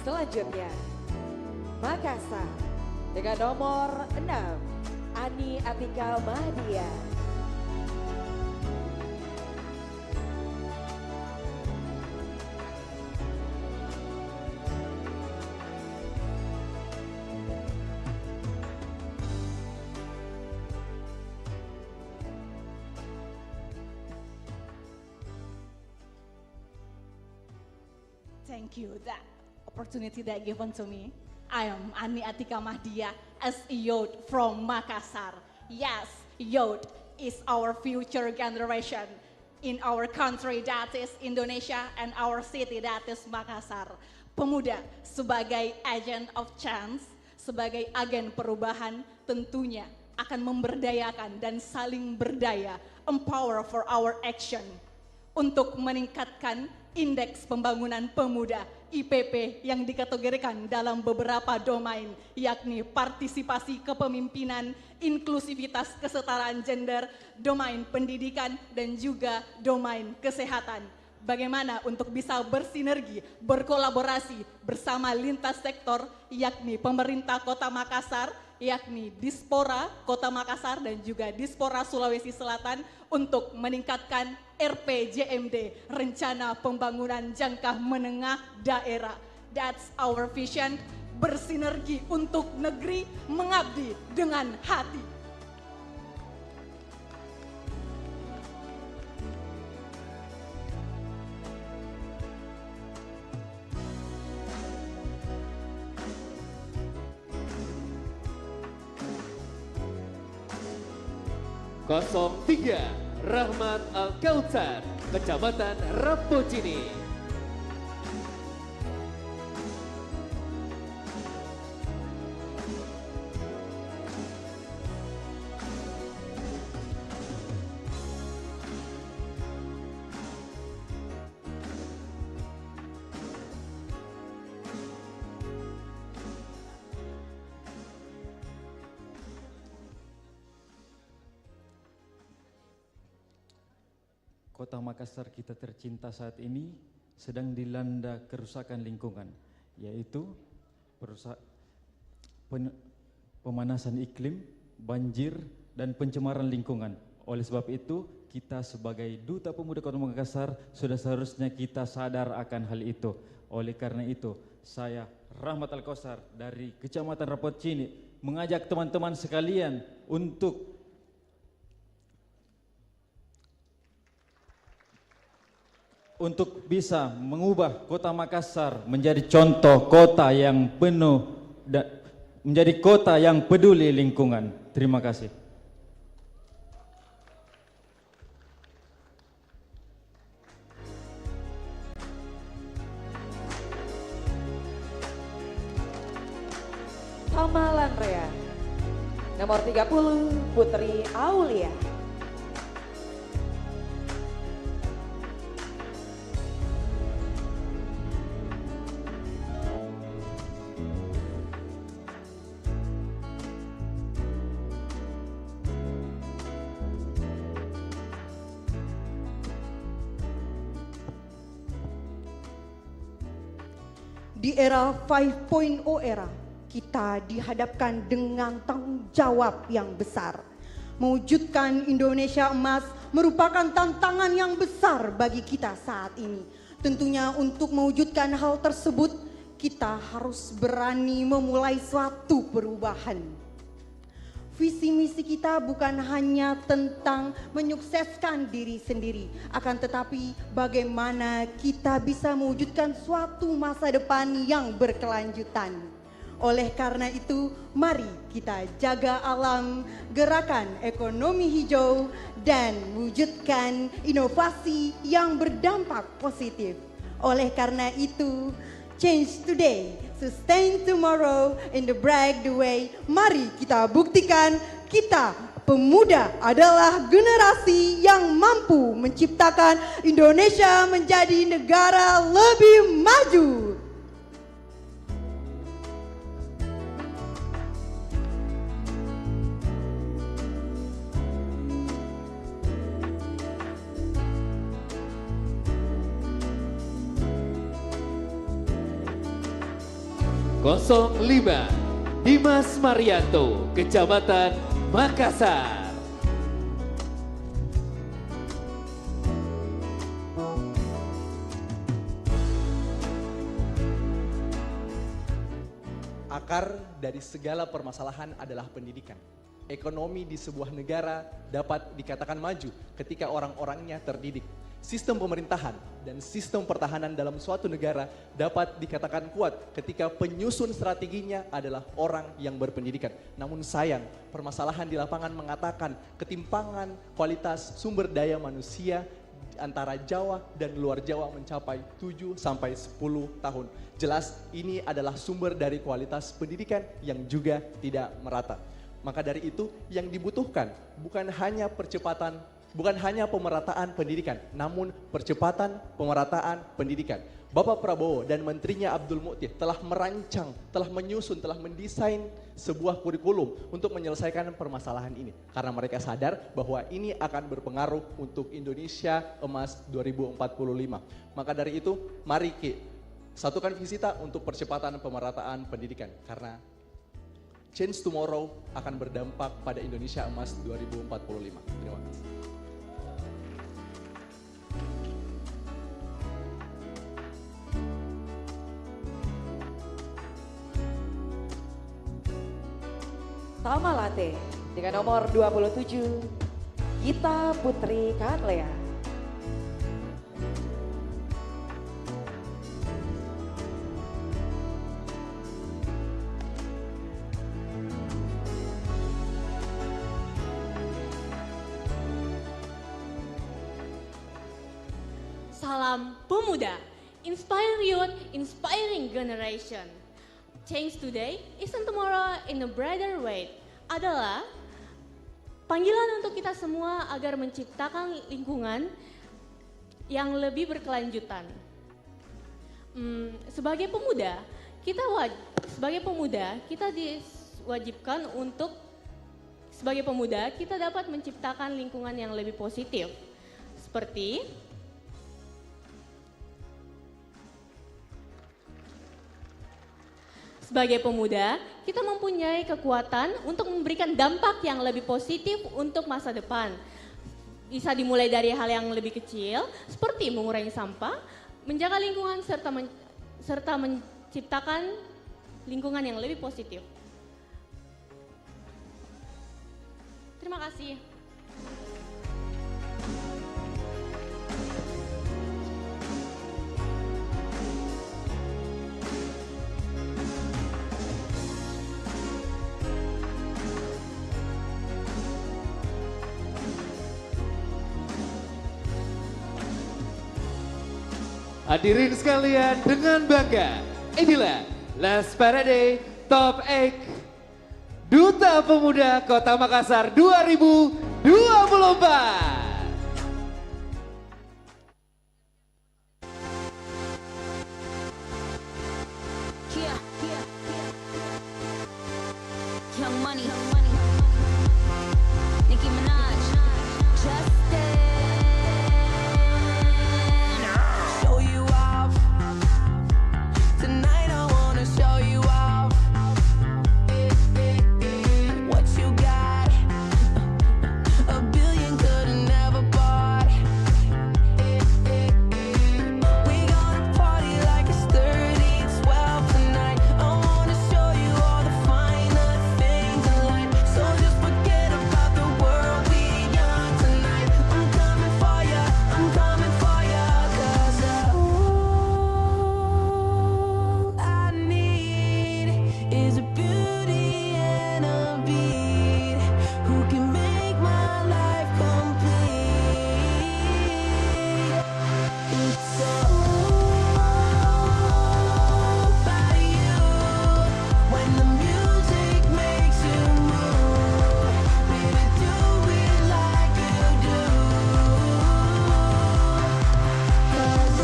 Selanjutnya, Makassar dengan nomor 6, Ani Atika Mahdia. Thank you that opportunity that given to me. I am Ani Atika Mahdia as a youth from Makassar. Yes, youth is our future generation in our country that is Indonesia and our city that is Makassar. Pemuda sebagai agent of change, sebagai agen perubahan tentunya akan memberdayakan dan saling berdaya, empower for our action untuk meningkatkan Indeks Pembangunan Pemuda IPP yang dikategorikan dalam beberapa domain, yakni partisipasi kepemimpinan, inklusivitas kesetaraan gender, domain pendidikan, dan juga domain kesehatan. Bagaimana untuk bisa bersinergi, berkolaborasi bersama lintas sektor, yakni pemerintah Kota Makassar, yakni Dispora Kota Makassar dan juga Dispora Sulawesi Selatan untuk meningkatkan RPJMD, Rencana Pembangunan Jangka Menengah Daerah. That's our vision, bersinergi untuk negeri, mengabdi dengan hati. Tiga, Rahmat Al-Kautsar, Kecamatan Rapocini. Kota Makassar kita tercinta saat ini sedang dilanda kerusakan lingkungan, yaitu pemanasan iklim, banjir, dan pencemaran lingkungan. Oleh sebab itu, kita sebagai Duta Pemuda Kota Makassar sudah seharusnya kita sadar akan hal itu. Oleh karena itu, saya Rahmat Al-Kausar dari Kecamatan Rapocini mengajak teman-teman sekalian untuk bisa mengubah Kota Makassar menjadi contoh kota yang penuh menjadi kota yang peduli lingkungan. Terima kasih. Tamalan Rea. Nomor 30 Putri Aulia. Di era 5.0 era, kita dihadapkan dengan tanggung jawab yang besar. Mewujudkan Indonesia emas merupakan tantangan yang besar bagi kita saat ini. Tentunya untuk mewujudkan hal tersebut, kita harus berani memulai suatu perubahan. Visi misi kita bukan hanya tentang menyukseskan diri sendiri, akan tetapi bagaimana kita bisa mewujudkan suatu masa depan yang berkelanjutan. Oleh karena itu, mari kita jaga alam, gerakan ekonomi hijau, dan wujudkan inovasi yang berdampak positif. Oleh karena itu, change today, sustain tomorrow, and break the way. Mari kita buktikan kita pemuda adalah generasi yang mampu menciptakan Indonesia menjadi negara lebih maju. Kosong 5 Dimas Marianto, Kecamatan Makassar. Akar dari segala permasalahan adalah pendidikan. Ekonomi di sebuah negara dapat dikatakan maju ketika orang-orangnya terdidik. Sistem pemerintahan dan sistem pertahanan dalam suatu negara dapat dikatakan kuat ketika penyusun strateginya adalah orang yang berpendidikan. Namun sayang, permasalahan di lapangan mengatakan ketimpangan kualitas sumber daya manusia antara Jawa dan luar Jawa mencapai 7 sampai 10 tahun. Jelas ini adalah sumber dari kualitas pendidikan yang juga tidak merata. Maka dari itu yang dibutuhkan bukan hanya pemerataan pendidikan, namun percepatan pemerataan pendidikan. Bapak Prabowo dan menterinya Abdul Mukhtar telah merancang, telah menyusun, telah mendesain sebuah kurikulum untuk menyelesaikan permasalahan ini. Karena mereka sadar bahwa ini akan berpengaruh untuk Indonesia Emas 2045. Maka dari itu, mari satukan visi kita untuk percepatan pemerataan pendidikan. Karena change tomorrow akan berdampak pada Indonesia Emas 2045. Terima kasih. Tamalate dengan nomor 27 Gita Putri Katlea. Salam Pemuda, inspire youth, inspiring generation. Change today, isn't tomorrow in a brighter way adalah panggilan untuk kita semua agar menciptakan lingkungan yang lebih berkelanjutan. Sebagai pemuda, kita diwajibkan untuk sebagai pemuda kita dapat menciptakan lingkungan yang lebih positif. seperti sebagai pemuda, kita mempunyai kekuatan untuk memberikan dampak yang lebih positif untuk masa depan. Bisa dimulai dari hal yang lebih kecil, seperti mengurangi sampah, menjaga lingkungan, serta menciptakan lingkungan yang lebih positif. Terima kasih. Hadirin sekalian, dengan bangga, inilah Last Parade Top 8 Duta Pemuda Kota Makassar 2024. Young Money, Nicki Minaj, Justin. Show you off. Tonight I wanna show you off. What you got? A billion could've never bought. We gonna party like it's 30-12 tonight. I wanna show you all the finer things in life. So just forget about the world, we young tonight. I'm coming for ya, I'm coming for ya. 'Cause all I need is a beauty and a beat who can make my life complete. It's all about you. When the music makes you move, baby, do it like you do. 'Cause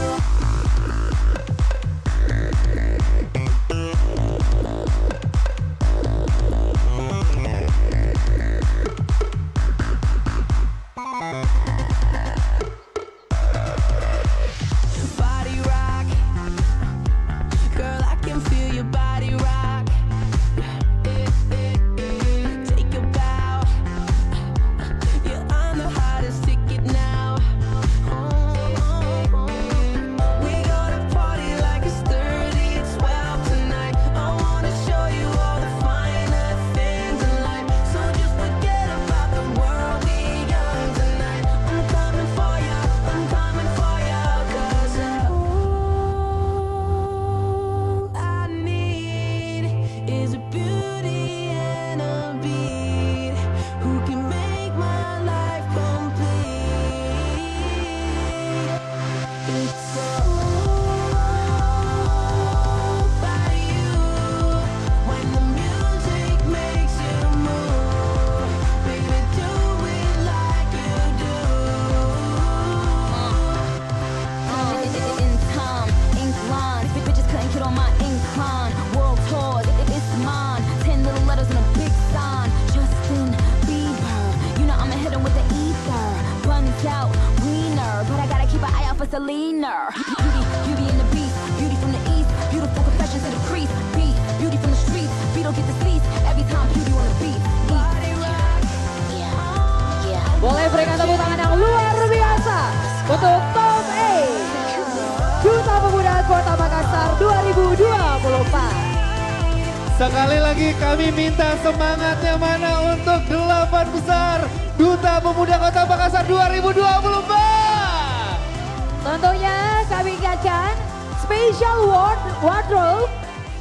body rock, girl, I can feel your body rock. Take a bow, you're on the hottest ticket now. We gonna party like it's 30-12 tonight. I wanna show you all the finer things in life. So just forget about the world, we young tonight. I'm coming for ya, I'm coming for ya. 'Cause all I need is a beauty and a beat who can make my life complete. It's all about you. When the music makes you move, baby, do it like you do. In time, ink line, bitches couldn't get on my incline. World tour, it's mine. 10 little letters and a big sign. Justin Bieber, you know I'ma hit him with the ether. Buns out, wiener, but I gotta keep an eye out for Selena. Beauty in the beast, beauty from the east, beautiful confessions in the crease. Beat, beauty from the streets, beat don't get the seats. Every time beauty on the beat. Body rock, Boleh berikan tepuk tangan yang luar biasa untuk Top 8 Duta Pemuda Kota Makassar 2024. Sekali lagi kami minta semangatnya mana untuk 8 besar Duta Pemuda Kota Makassar 2024. Tentunya kami ingatkan Special Wardrobe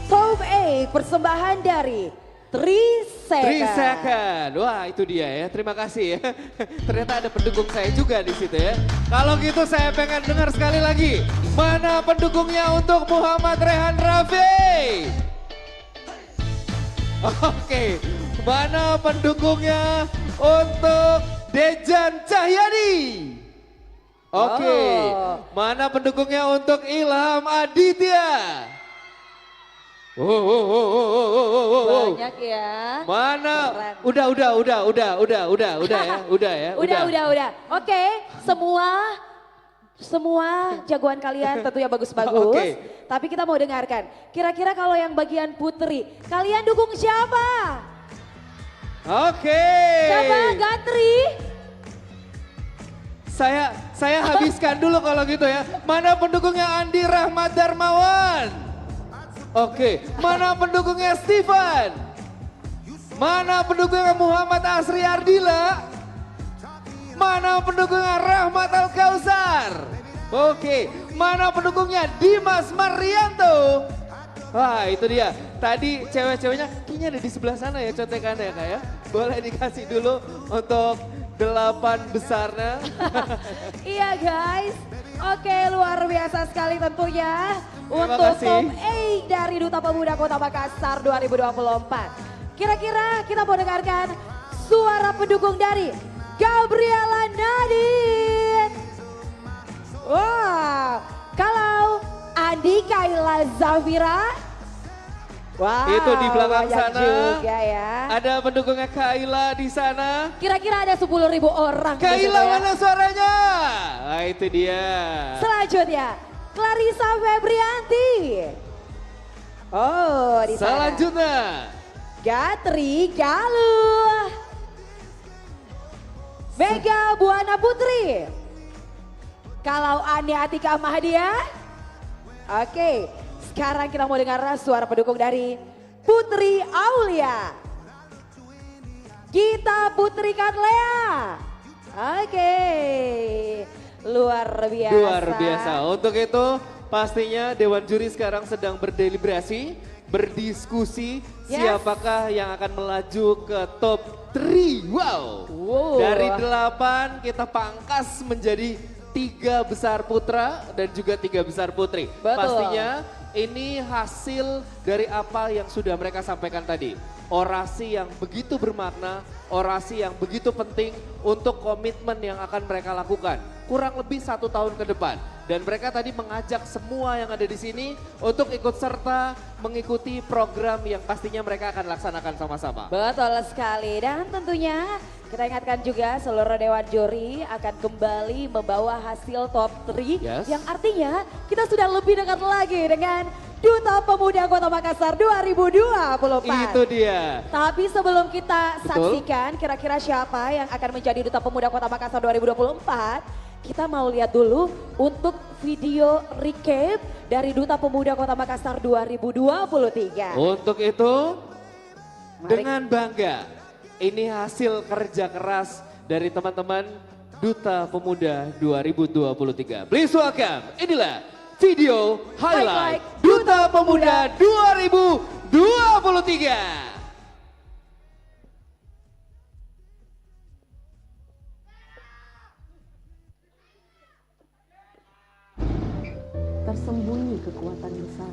Top 8 persembahan dari 3 3 Second. second. Wah, itu dia ya. Terima kasih ya. Ternyata ada pendukung saya juga di situ ya. Kalau gitu saya pengen dengar sekali lagi. Mana pendukungnya untuk Muhammad Rehan Rafi? Oke. Mana pendukungnya untuk Dejan Cahyadi? Oke. Mana pendukungnya untuk Ilham Aditya? Banyak ya. Mana? Keren. Udah ya, Udah. Oke, semua jagoan kalian tentunya bagus-bagus. Oke. Tapi kita mau dengarkan. Kira-kira kalau yang bagian putri, kalian dukung siapa? Oke. Siapa? Gatri? Saya habiskan dulu kalau gitu ya. Mana pendukungnya Andi Rahmat Darmawan? Oke. Mana pendukungnya Steven? Mana pendukungnya Muhammad Asri Ardila? Mana pendukungnya Rahmat Al-Kausar? Oke. Mana pendukungnya Dimas Marianto? Wah itu dia. Tadi cewek-ceweknya kayaknya ada di sebelah sana ya contekannya ya Kak ya. Boleh dikasih dulu untuk 8 besarnya. Iya guys. Oke, luar biasa sekali tentunya untuk kasih. top 8 dari Duta Pemuda Kota Makassar 2024. Kira-kira kita mau dengarkan suara pendukung dari Gabriela Nadine. Wah, kalau Andi Kaila Zafira. Wah, Itu di belakang banyak sana. juga ya. Ada pendukungnya Kaila di sana. Kira-kira ada 10.000 orang. di situ Kaila ya. mana suaranya? Nah itu dia. Selanjutnya, Clarissa Febrianti. Oh, di sana. Selanjutnya. Gatri Galuh. Mega Buana Putri. Kalau Ani Atika Mahdia. Oke, sekarang kita mau dengar suara pendukung dari Putri Aulia. Gita Putri Katlea. Oke, luar biasa. Luar biasa. Untuk itu pastinya Dewan Juri sekarang sedang berdeliberasi, berdiskusi siapakah yang akan melaju ke top 3. Wow. Dari 8 kita pangkas menjadi 3 besar putra dan juga 3 besar putri. Betul. Pastinya ini hasil dari apa yang sudah mereka sampaikan tadi. Orasi yang begitu bermakna, orasi yang begitu penting untuk komitmen yang akan mereka lakukan. Kurang lebih 1 tahun ke depan. Dan mereka tadi mengajak semua yang ada di sini untuk ikut serta mengikuti program yang pastinya mereka akan laksanakan sama-sama. Betul sekali, dan tentunya kita ingatkan juga seluruh Dewan Juri akan kembali membawa hasil top 3 yang artinya kita sudah lebih dekat lagi dengan Duta Pemuda Kota Makassar 2024. Itu dia. Tapi sebelum kita Betul. saksikan kira-kira siapa yang akan menjadi Duta Pemuda Kota Makassar 2024, kita mau lihat dulu untuk video recap dari Duta Pemuda Kota Makassar 2023. Untuk itu dengan bangga ini hasil kerja keras dari teman-teman Duta Pemuda 2023. Please welcome, inilah video highlight Duta Pemuda 2023. Tersembunyi kekuatan besar.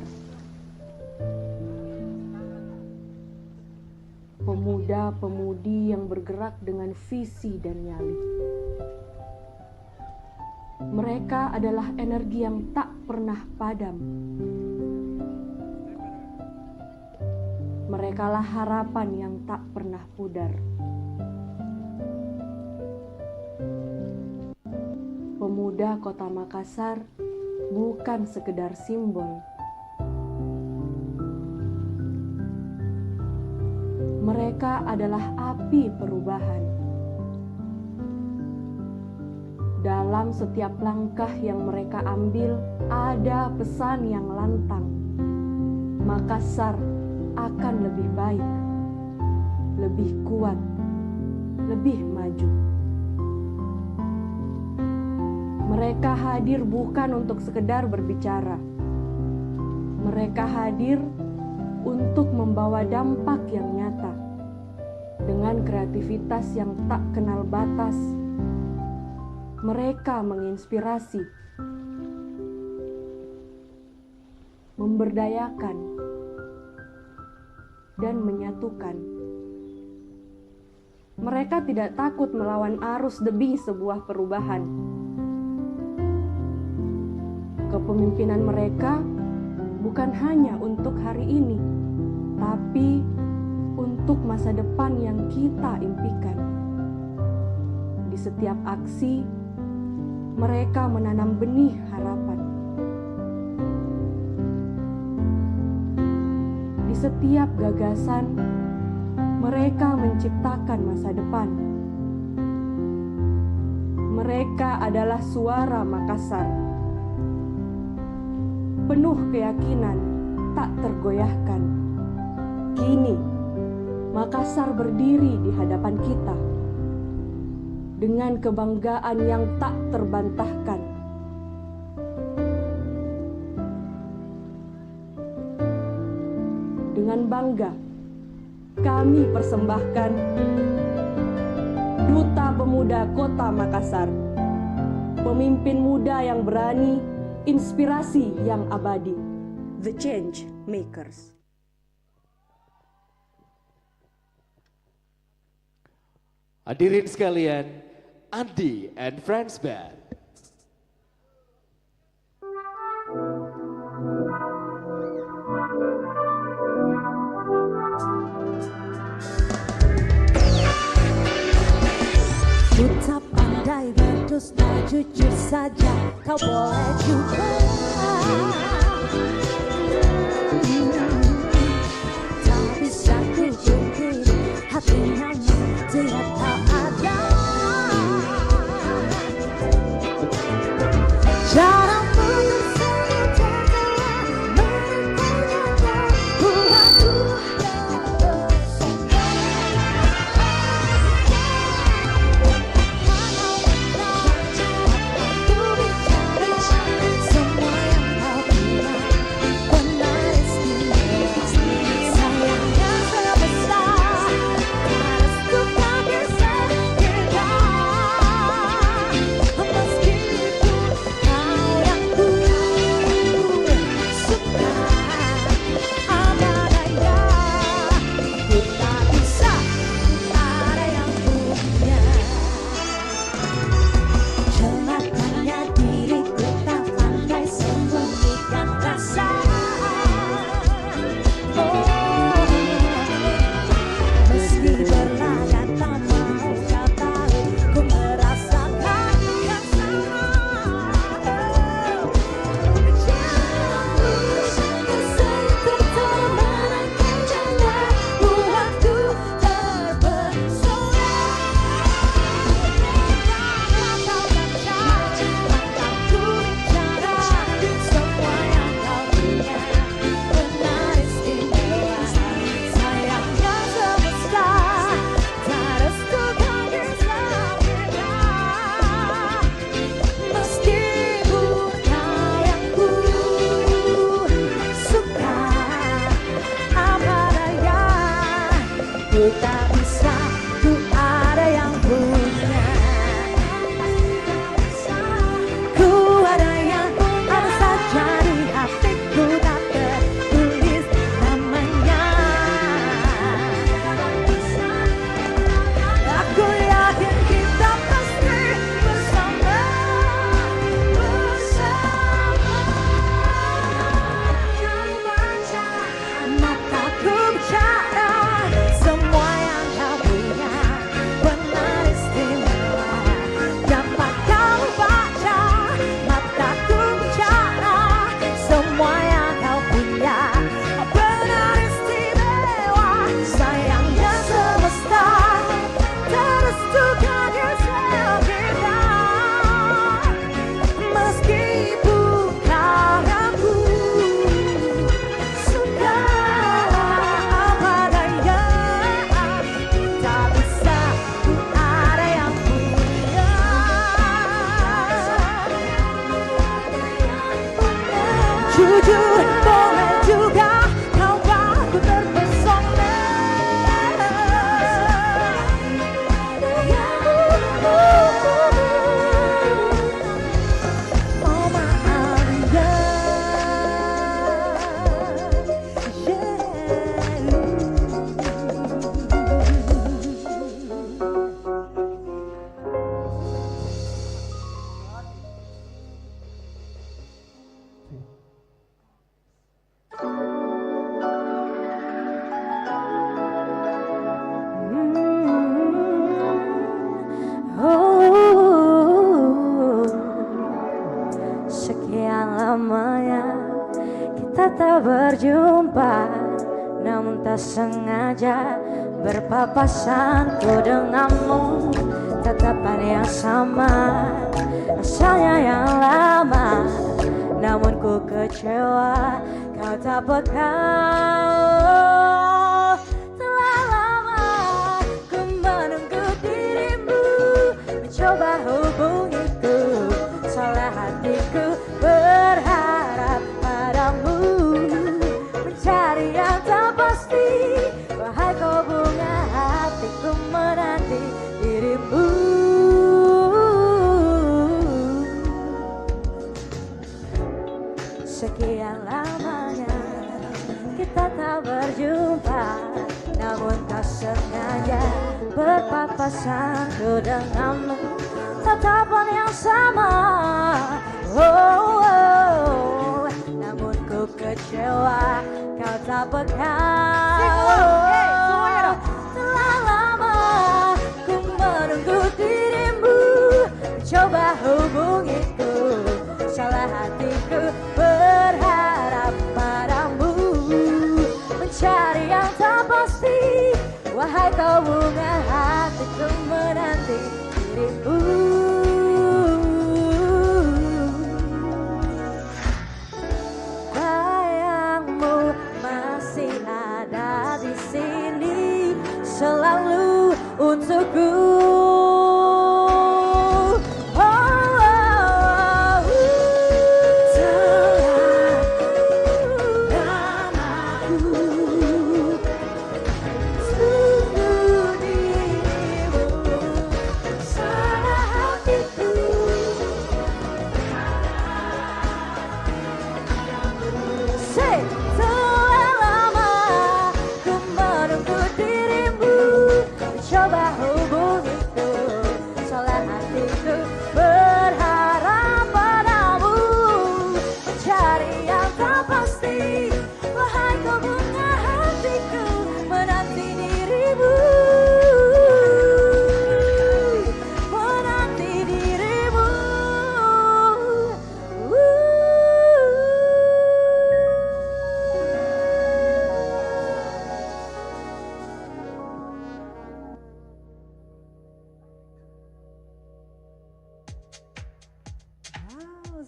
Pemuda-pemudi yang bergerak dengan visi dan nyali. Mereka adalah energi yang tak pernah padam. Merekalah harapan yang tak pernah pudar. Pemuda Kota Makassar bukan sekedar simbol. Mereka adalah api perubahan. Dalam setiap langkah yang mereka ambil, ada pesan yang lantang. Makassar akan lebih baik, lebih kuat, lebih maju. Mereka hadir bukan untuk sekedar berbicara. Mereka hadir untuk membawa dampak yang nyata. Dengan kreativitas yang tak kenal batas, mereka menginspirasi, memberdayakan, dan menyatukan. Mereka tidak takut melawan arus demi sebuah perubahan. Kepemimpinan mereka bukan hanya untuk hari ini, tapi untuk masa depan yang kita impikan. Di setiap aksi, mereka menanam benih harapan. Di setiap gagasan, mereka menciptakan masa depan. Mereka adalah suara Makassar, penuh keyakinan, tak tergoyahkan. Kini, Makassar berdiri di hadapan kita dengan kebanggaan yang tak terbantahkan. Dengan bangga, kami persembahkan Duta Pemuda Kota Makassar, pemimpin muda yang berani, inspirasi yang abadi. The Change Makers. Hadirin sekalian, Andi and Friends Band. Buta pandai berdusna jujur saja kau boleh juga. Tak bisa ku pungkiri hatinya dia tak ada. Jarang putus senyum mereka buatku tak bisa, ku ada yang punya. Ku ada yang ada saja di hatiku, tak tertulis namanya. Aku yakin kita pasti bersama. Mataku bicara, semua yang kau punya benar istimewa. Dapat kau baca, mataku bicara, semua yang kau punya benar istimewa. Sayangnya semesta terus tukar yourself kita. Meskipun kau ragu, suka apa daya, tak bisa, ku ada yang punya. Jujur boleh juga kau buatku terpesona. Oh Maria, berjumpa, namun tak sengaja berpapasanku denganmu. Tatapan yang sama, rasanya yang lama, namun ku kecewa kau tak peka. Telah lama ku menunggu dirimu, mencoba hubungiku, salah hatiku berharap padamu, mencari yang tak pasti. Wahai kau bunga hatiku menanti dirimu. Sekian lamanya kita tak berjumpa, namun tak sengaja berpapasanku denganmu. Tatapan yang sama, oh, oh, namun ku kecewa kau tak peka. Telah lama ku menunggu dirimu, coba hubungiku, salah hatiku berharap padamu, mencari yang tak pasti. Wahai kau bunga hatiku menanti dirimu. Bayangmu masih ada di sini, selalu untukku.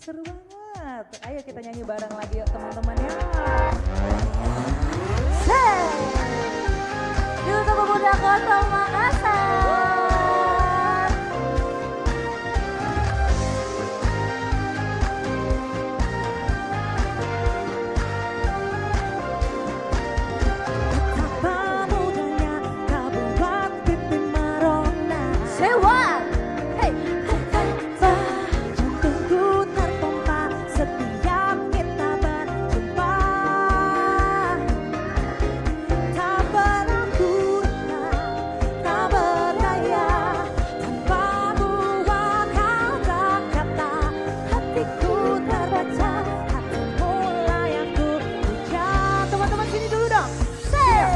Seru banget. Ayo kita nyanyi bareng lagi yuk teman-teman ya. Duta Pemuda Kota Makassar. Betapa mudahnya kau buat pipi merona. Say what? Hey. Jantungku terpompa setiap kita berjumpa. Tak berguna, tak berdaya, tanpa buat kata-kata. Hatiku terbaca, hatimu layak ku puja. Teman-teman sini dulu dong. Say,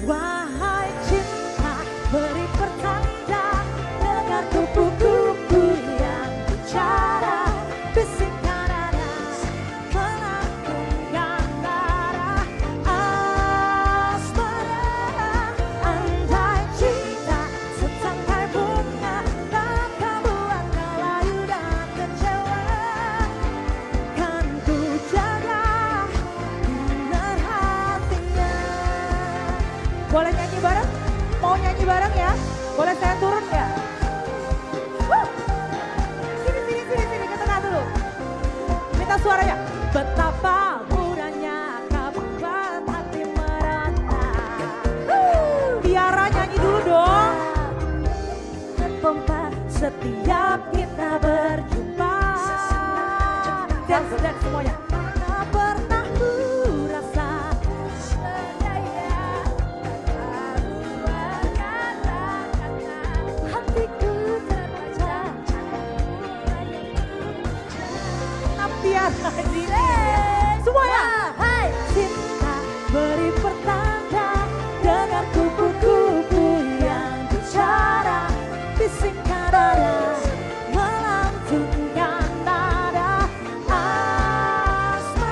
wahai cinta, beri pertanda, dengar kupu-kupu yang bicara, bisikan nada, melambungkan darah asmara. Andai cinta setangkai bunga, takkan buat kau layu dan kecewa. Kan ku jaga benar hatinya. Boleh nyanyi bareng? Mau nyanyi bareng ya? Boleh saya turun ya? Sini ke tengah dulu. Minta suaranya. Betapa mudahnya kau buat hati merana. Tiara nyanyi dulu dong. Terpompa setiap kita berjumpa. Dance semuanya. Mana pernah ku rasa berdaya, buat kata-kata. Hatiku terbaca, Tiara di semuanya. Hai cinta, beri pertanda, dengar kupu-kupu yang bicara, bisikan nada, melambungkan nada asmara.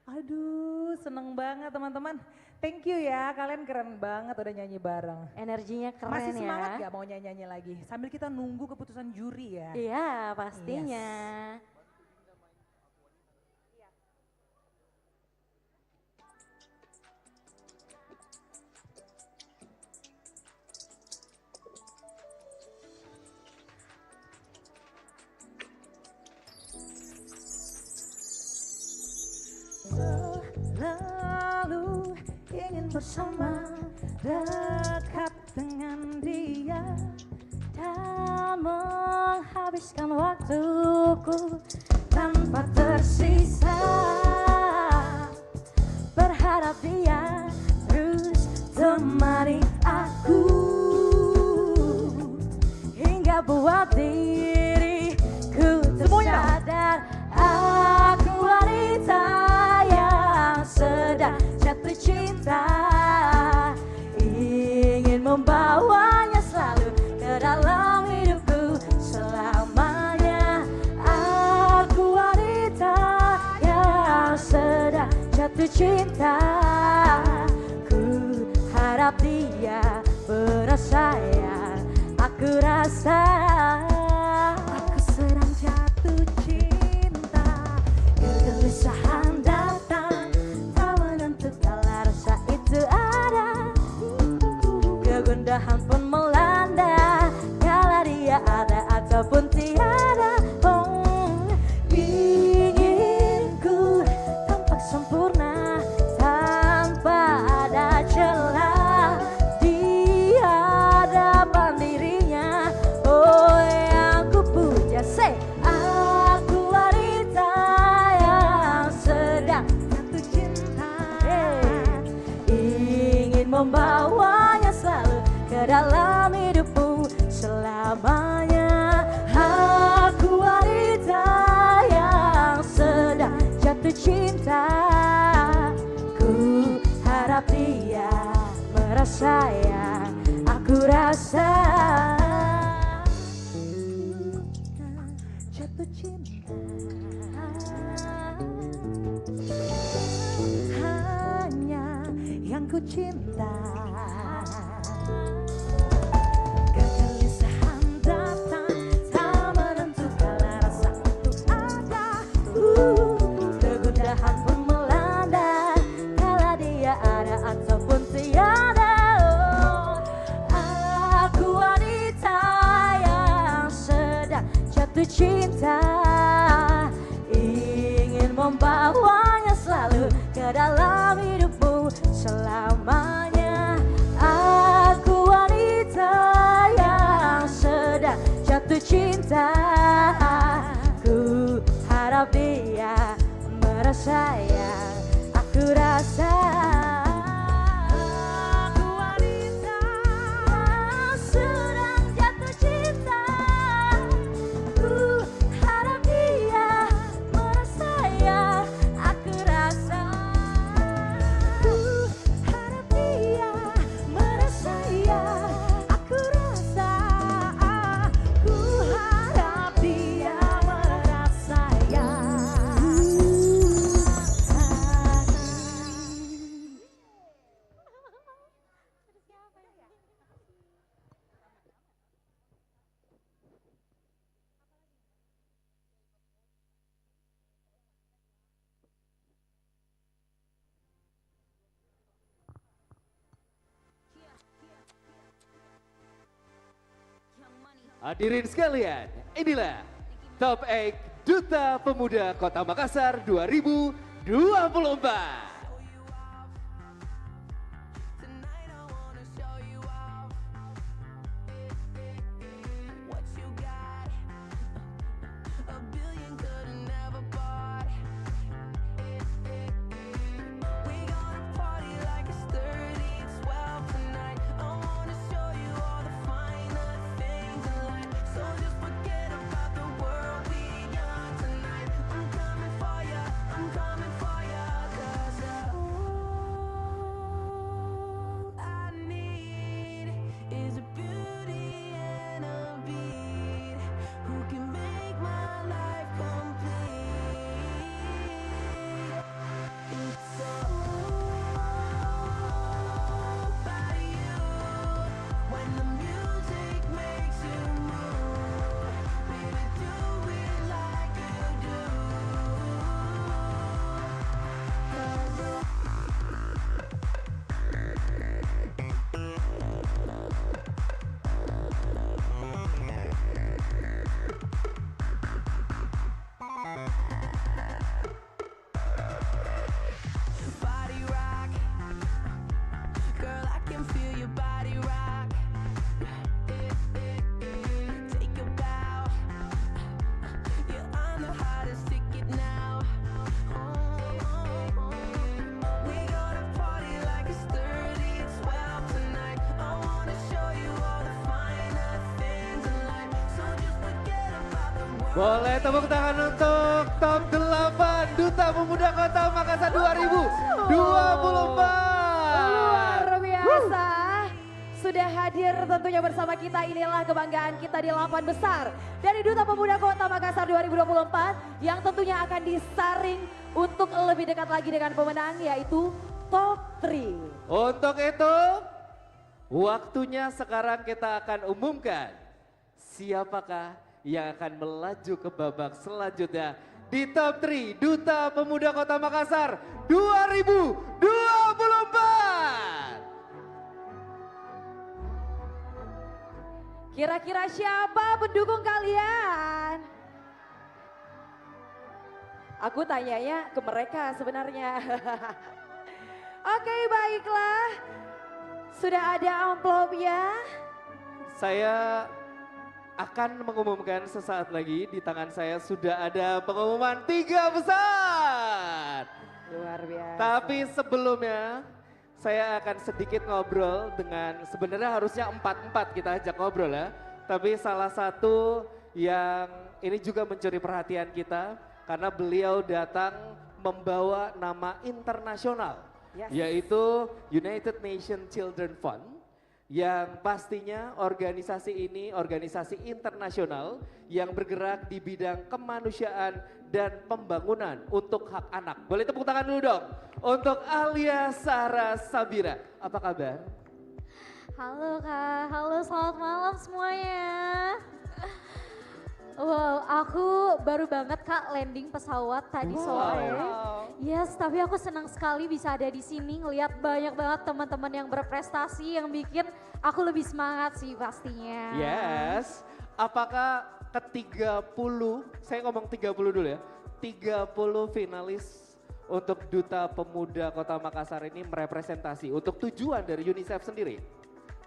Aduh, seneng banget teman-teman. Thank you ya, kalian keren banget udah nyanyi bareng. Energinya keren Masih ya. semangat gak mau nyanyi-nyanyi lagi? Sambil kita nunggu keputusan juri ya. Iya, pastinya. Selalu ingin bersama, dekat dengan dia, dan menghabiskan waktuku tanpa tersisa. Berharap dia terus temani aku hingga buat diriku tersadar aku wanita yang sedang jatuh cinta, ingin membawanya selalu ke dalam hidupku selamanya. Aku wanita yang sedang jatuh cinta, ku harap dia merasa yang aku rasa. Aku sedang jatuh cinta, kegelisahan datang tak menentu kala rasa itu ada, kegundahan pun melanda kala dia ada ataupun tiada. Inginku tampak sempurna tanpa ada celah di hadapan dirinya. Oh yang ku puja, say aku wanita yang sedang jatuh cinta, ingin membawanya selalu ke dalam hidupku selamanya. Aku wanita yang sedang jatuh cinta, ku harap dia merasa yang aku rasa. Jatuh cinta hanya yang ku cinta. Kegelisahan datang tak menentu kala rasa itu ada, kegundahan pun melanda kala dia ada ataupun tiada. Aku wanita yang sedang jatuh cinta, ingin membawanya selalu ke dalam hidupmu selamanya. Aku wanita yang sedang jatuh cinta, ku harap dia merasa yang aku rasa. Aku wanita sedang jatuh cinta, ku harap dia merasa yang aku rasa. Ku harap dia merasa yang aku rasa. Ku harap dia merasa yang Hadirin sekalian, inilah Top 8 Duta Pemuda Kota Makassar 2024. I'm coming for ya, 'cause Boleh tepuk tangan untuk top 8 Duta Pemuda Kota Makassar 2024. Luar biasa. Sudah hadir tentunya bersama kita, inilah kebanggaan kita di 8 besar dari Duta Pemuda Kota Makassar 2024 yang tentunya akan disaring untuk lebih dekat lagi dengan pemenang yaitu top 3. Untuk itu, waktunya sekarang kita akan umumkan siapakah yang akan melaju ke babak selanjutnya di top 3 Duta Pemuda Kota Makassar 2024. Kira-kira siapa pendukung kalian? Aku tanyanya ke mereka sebenarnya. Oke, baiklah. Sudah ada amplopnya. Saya akan mengumumkan sesaat lagi, di tangan saya sudah ada pengumuman 3 besar. Luar biasa. Tapi sebelumnya saya akan sedikit ngobrol dengan, sebenarnya harusnya 4-4 kita ajak ngobrol ya. Tapi salah satu yang ini juga mencuri perhatian kita karena beliau datang membawa nama internasional. Yes. Yaitu United Nations Children Fund. Yang pastinya organisasi ini organisasi internasional yang bergerak di bidang kemanusiaan dan pembangunan untuk hak anak. Boleh tepuk tangan dulu dong untuk Alia Sarah Sabira. Apa kabar? Halo Kak, halo selamat malam semuanya. Wow, aku baru banget Kak landing pesawat tadi sore. Yes, tapi aku senang sekali bisa ada di sini ngelihat banyak banget teman-teman yang berprestasi yang bikin aku lebih semangat sih pastinya. Yes, apakah ke-30, saya ngomong 30 dulu ya, 30 finalis untuk Duta Pemuda Kota Makassar ini merepresentasi untuk tujuan dari UNICEF sendiri?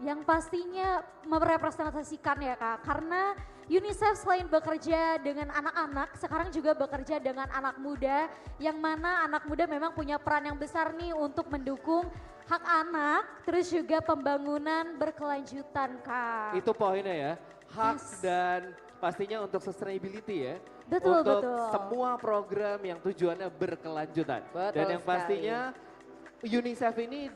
Yang pastinya merepresentasikan ya Kak, karena UNICEF selain bekerja dengan anak-anak, sekarang juga bekerja dengan anak muda, yang mana anak muda memang punya peran yang besar nih untuk mendukung hak anak, terus juga pembangunan berkelanjutan Kak. Itu poinnya ya, hak dan pastinya untuk sustainability ya. Betul, untuk betul. semua program yang tujuannya berkelanjutan. Betul Dan yang sekali. pastinya UNICEF ini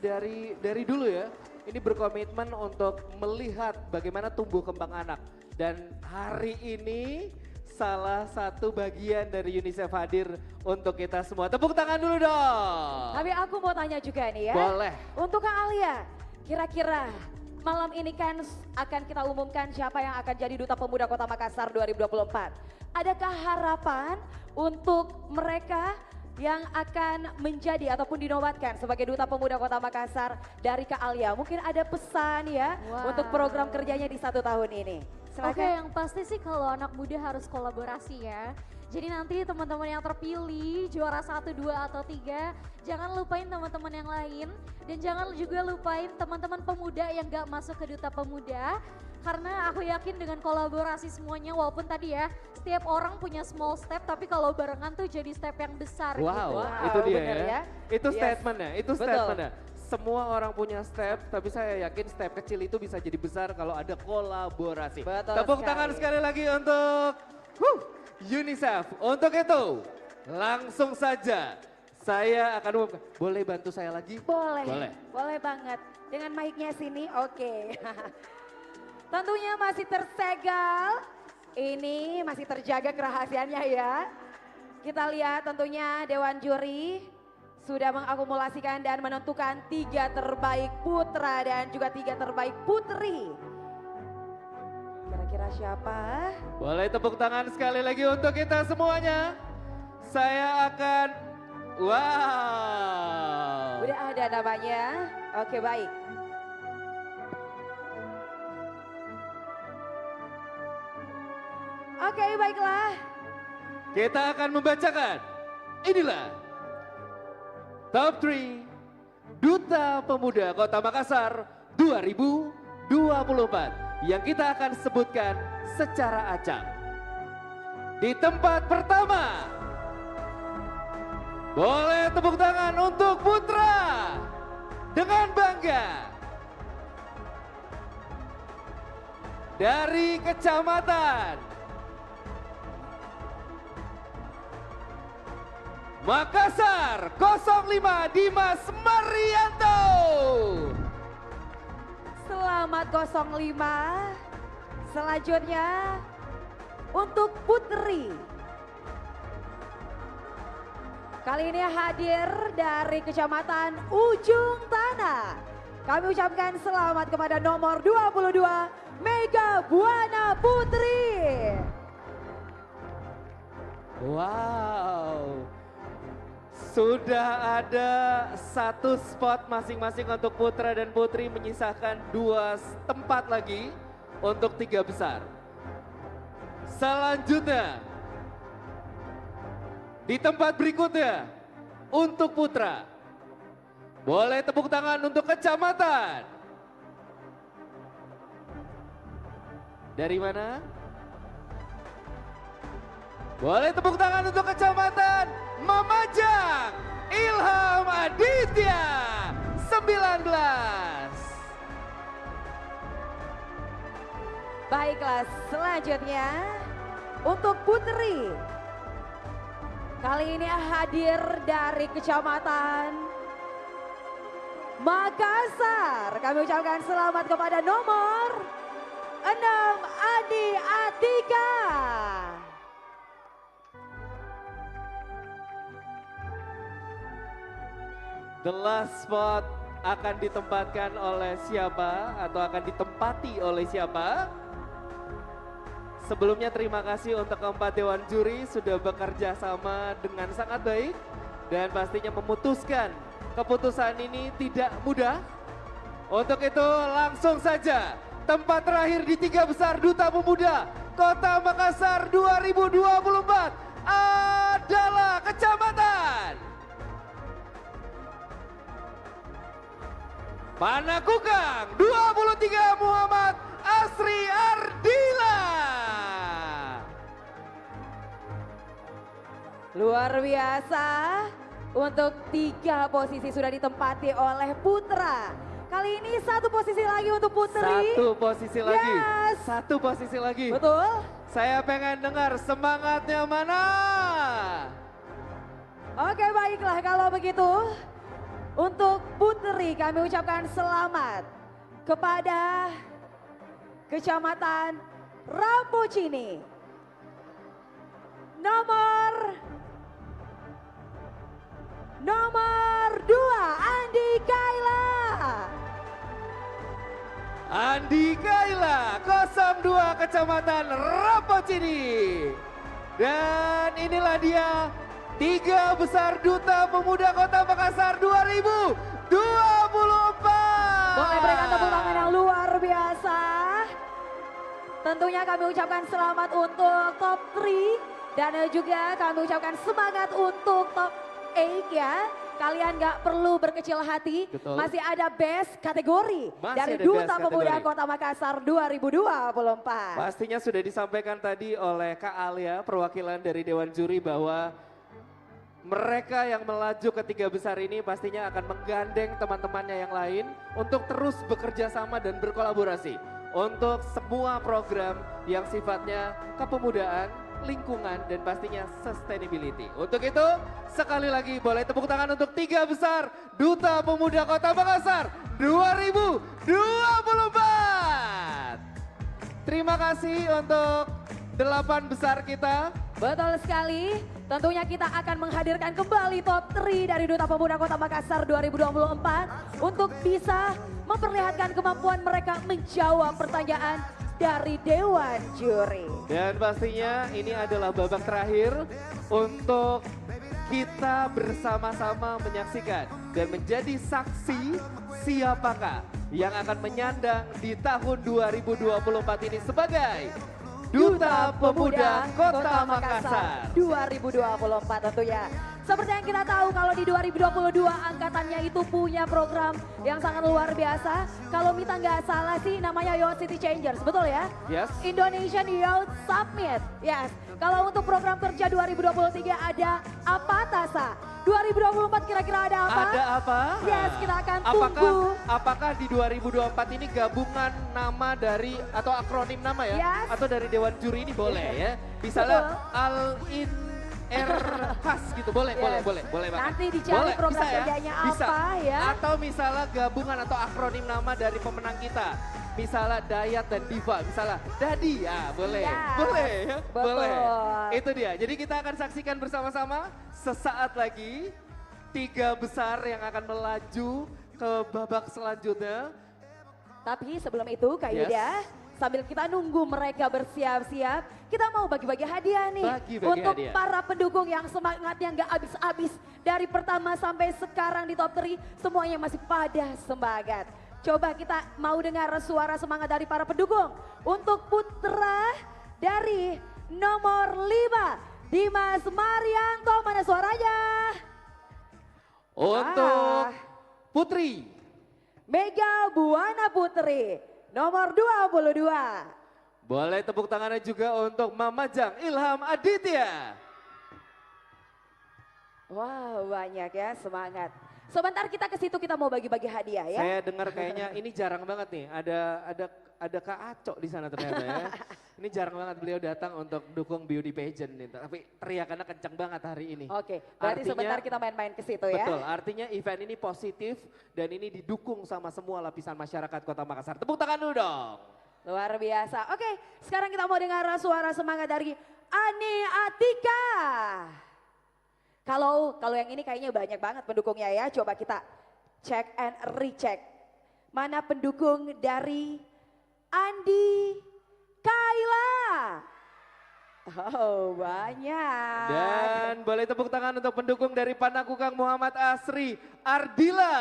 dari dulu ya, ini berkomitmen untuk melihat bagaimana tumbuh kembang anak. Dan hari ini salah satu bagian dari UNICEF hadir untuk kita semua. Tepuk tangan dulu dong. Tapi aku mau tanya juga nih ya. Boleh. Untuk Kak Alia, kira-kira malam ini kan akan kita umumkan siapa yang akan jadi Duta Pemuda Kota Makassar 2024. Adakah harapan untuk mereka yang akan menjadi ataupun dinobatkan sebagai Duta Pemuda Kota Makassar dari Kak Alia? Mungkin ada pesan ya untuk program kerjanya di 1 tahun ini. Oke, yang pasti sih kalau anak muda harus kolaborasi ya. Jadi nanti teman-teman yang terpilih juara 1, 2 atau 3, jangan lupain teman-teman yang lain. Dan jangan juga lupain teman-teman pemuda yang gak masuk ke Duta Pemuda. Karena aku yakin dengan kolaborasi semuanya, walaupun tadi ya setiap orang punya small step, tapi kalau barengan tuh jadi step yang besar gitu. Wow, itu dia bener ya. Itu Yes. statementnya, itu Betul. statementnya. Semua orang punya step, tapi saya yakin step kecil itu bisa jadi besar kalau ada kolaborasi. Betul Tepuk sekali. tangan sekali lagi untuk UNICEF. Untuk itu, langsung saja saya akan umumkan. Boleh bantu saya lagi? Boleh. Boleh. Boleh banget. Dengan mic-nya sini, oke. Tentunya masih tersegel. Ini masih terjaga kerahasiaannya ya. Kita lihat tentunya Dewan Juri sudah mengakumulasikan dan menentukan 3 terbaik putra dan juga 3 terbaik putri. Kira-kira siapa? Boleh tepuk tangan sekali lagi untuk kita semuanya. Saya akan, wow. Udah ada namanya. Oke, baik. Oke, baiklah. Kita akan membacakan, inilah Top 3 Duta Pemuda Kota Makassar 2024 yang kita akan sebutkan secara acak. Di tempat pertama, boleh tepuk tangan untuk putra dengan bangga dari Kecamatan Makassar 05 Dimas Marianto. Selamat 05. Selanjutnya untuk Putri. Kali ini hadir dari Kecamatan Ujung Tanah. Kami ucapkan selamat kepada nomor 22 Mega Buana Putri. Wow. Sudah ada satu spot masing-masing untuk putra dan putri, menyisakan 2 tempat lagi untuk 3 besar. Selanjutnya, di tempat berikutnya untuk putra. Boleh tepuk tangan untuk kecamatan. Dari mana? Boleh tepuk tangan untuk kecamatan Mamajang. Ilham Aditya 19. Baiklah, selanjutnya untuk Putri. Kali ini hadir dari Kecamatan Makassar. Kami ucapkan selamat kepada nomor 6 Andi Atika. The last spot akan ditempatkan oleh siapa atau akan ditempati oleh siapa? Sebelumnya terima kasih untuk keempat dewan juri sudah bekerja sama dengan sangat baik dan pastinya memutuskan keputusan ini tidak mudah. Untuk itu langsung saja tempat terakhir di 3 besar Duta Pemuda Kota Makassar 2024 adalah Kecamatan Panakukang 23 Muhammad Asri Ardila. Luar biasa, untuk 3 posisi sudah ditempati oleh putra. Kali ini 1 posisi lagi untuk putri. 1 posisi lagi. Yes. 1 posisi lagi. Betul. Saya pengen dengar semangatnya mana. Oke, baiklah kalau begitu. Untuk putri kami ucapkan selamat kepada Kecamatan Rampocini. Nomor 2 Andi Kaila. Andi Kaila 02 Kecamatan Rampocini. Dan inilah dia 3 besar Duta Pemuda Kota Makassar 2024. Boleh berikan tepuk tangan yang luar biasa. Tentunya kami ucapkan selamat untuk top 3 dan juga kami ucapkan semangat untuk top 8 ya. Kalian gak perlu berkecil hati, Betul. masih ada best kategori Masih dari ada Duta best Pemuda kategori. Kota Makassar 2024. Pastinya sudah disampaikan tadi oleh Kak Alia, perwakilan dari Dewan Juri, bahwa mereka yang melaju ke 3 besar ini pastinya akan menggandeng teman-temannya yang lain untuk terus bekerja sama dan berkolaborasi untuk semua program yang sifatnya kepemudaan, lingkungan, dan pastinya sustainability. Untuk itu, sekali lagi boleh tepuk tangan untuk 3 besar Duta Pemuda Kota Makassar 2024. Terima kasih untuk 8 besar kita. Betul sekali, tentunya kita akan menghadirkan kembali top 3 dari Duta Pemuda Kota Makassar 2024 untuk bisa memperlihatkan kemampuan mereka menjawab pertanyaan dari Dewan Juri. Dan pastinya ini adalah babak terakhir untuk kita bersama-sama menyaksikan dan menjadi saksi siapakah yang akan menyandang di tahun 2024 ini sebagai Duta Pemuda Kota Makassar 2024 tentunya. Seperti yang kita tahu kalau di 2022 angkatannya itu punya program yang sangat luar biasa. Kalau Mita nggak salah sih namanya Youth City Changers, betul ya? Yes. Indonesian Youth Summit, yes. Kalau untuk program kerja 2023 ada apa Tasa? 2024 kira-kira ada apa? Ada apa? Yes, kita akan tunggu. Apakah di 2024 ini gabungan nama dari atau akronim nama ya? Yes. Atau dari Dewan Juri ini boleh ya? Misalnya R khas gitu, boleh, Yes. boleh banget. Nanti dicari program bisa kerjanya Bisa. apa ya. Atau misalnya gabungan atau akronim nama dari pemenang kita. Misalnya Dayat dan Diva, misalnya Dadi, ya boleh, Yes, boleh, ya, betul. boleh. Itu dia, jadi kita akan saksikan bersama-sama sesaat lagi 3 besar yang akan melaju ke babak selanjutnya. Tapi sebelum itu Kak Yes. Yuda, sambil kita nunggu mereka bersiap-siap, kita mau bagi-bagi hadiah nih. Bagi-bagi untuk hadiah. para pendukung yang semangatnya nggak habis-habis. Dari pertama sampai sekarang di top 3, semuanya masih pada semangat. Coba kita mau dengar suara semangat dari para pendukung. Untuk putra dari nomor 5, Dimas Marianto, mana suaranya? Untuk Putri, Mega Buana Putri, nomor 22. boleh tepuk tangannya juga untuk Mamajang Ilham Aditya. Wow, banyak ya, semangat. Sebentar kita ke situ, kita mau bagi-bagi hadiah ya. Saya dengar kayaknya ini jarang banget nih, ada Kak Aco di sana ternyata ya. Ini jarang banget beliau datang untuk dukung beauty pageant nih, tapi teriakannya kencang banget hari ini. Oke, berarti sebentar kita main-main ke situ ya. Betul, artinya event ini positif dan ini didukung sama semua lapisan masyarakat Kota Makassar. Tepuk tangan dulu dong. Luar biasa. Oke, sekarang kita mau dengar suara semangat dari Ani Atika. Kalau yang ini kayaknya banyak banget pendukungnya ya. Coba kita check and recheck. Mana pendukung dari Andi Kaila? Oh, banyak. Dan boleh tepuk tangan untuk pendukung dari Panakukang Muhammad Asri Ardila.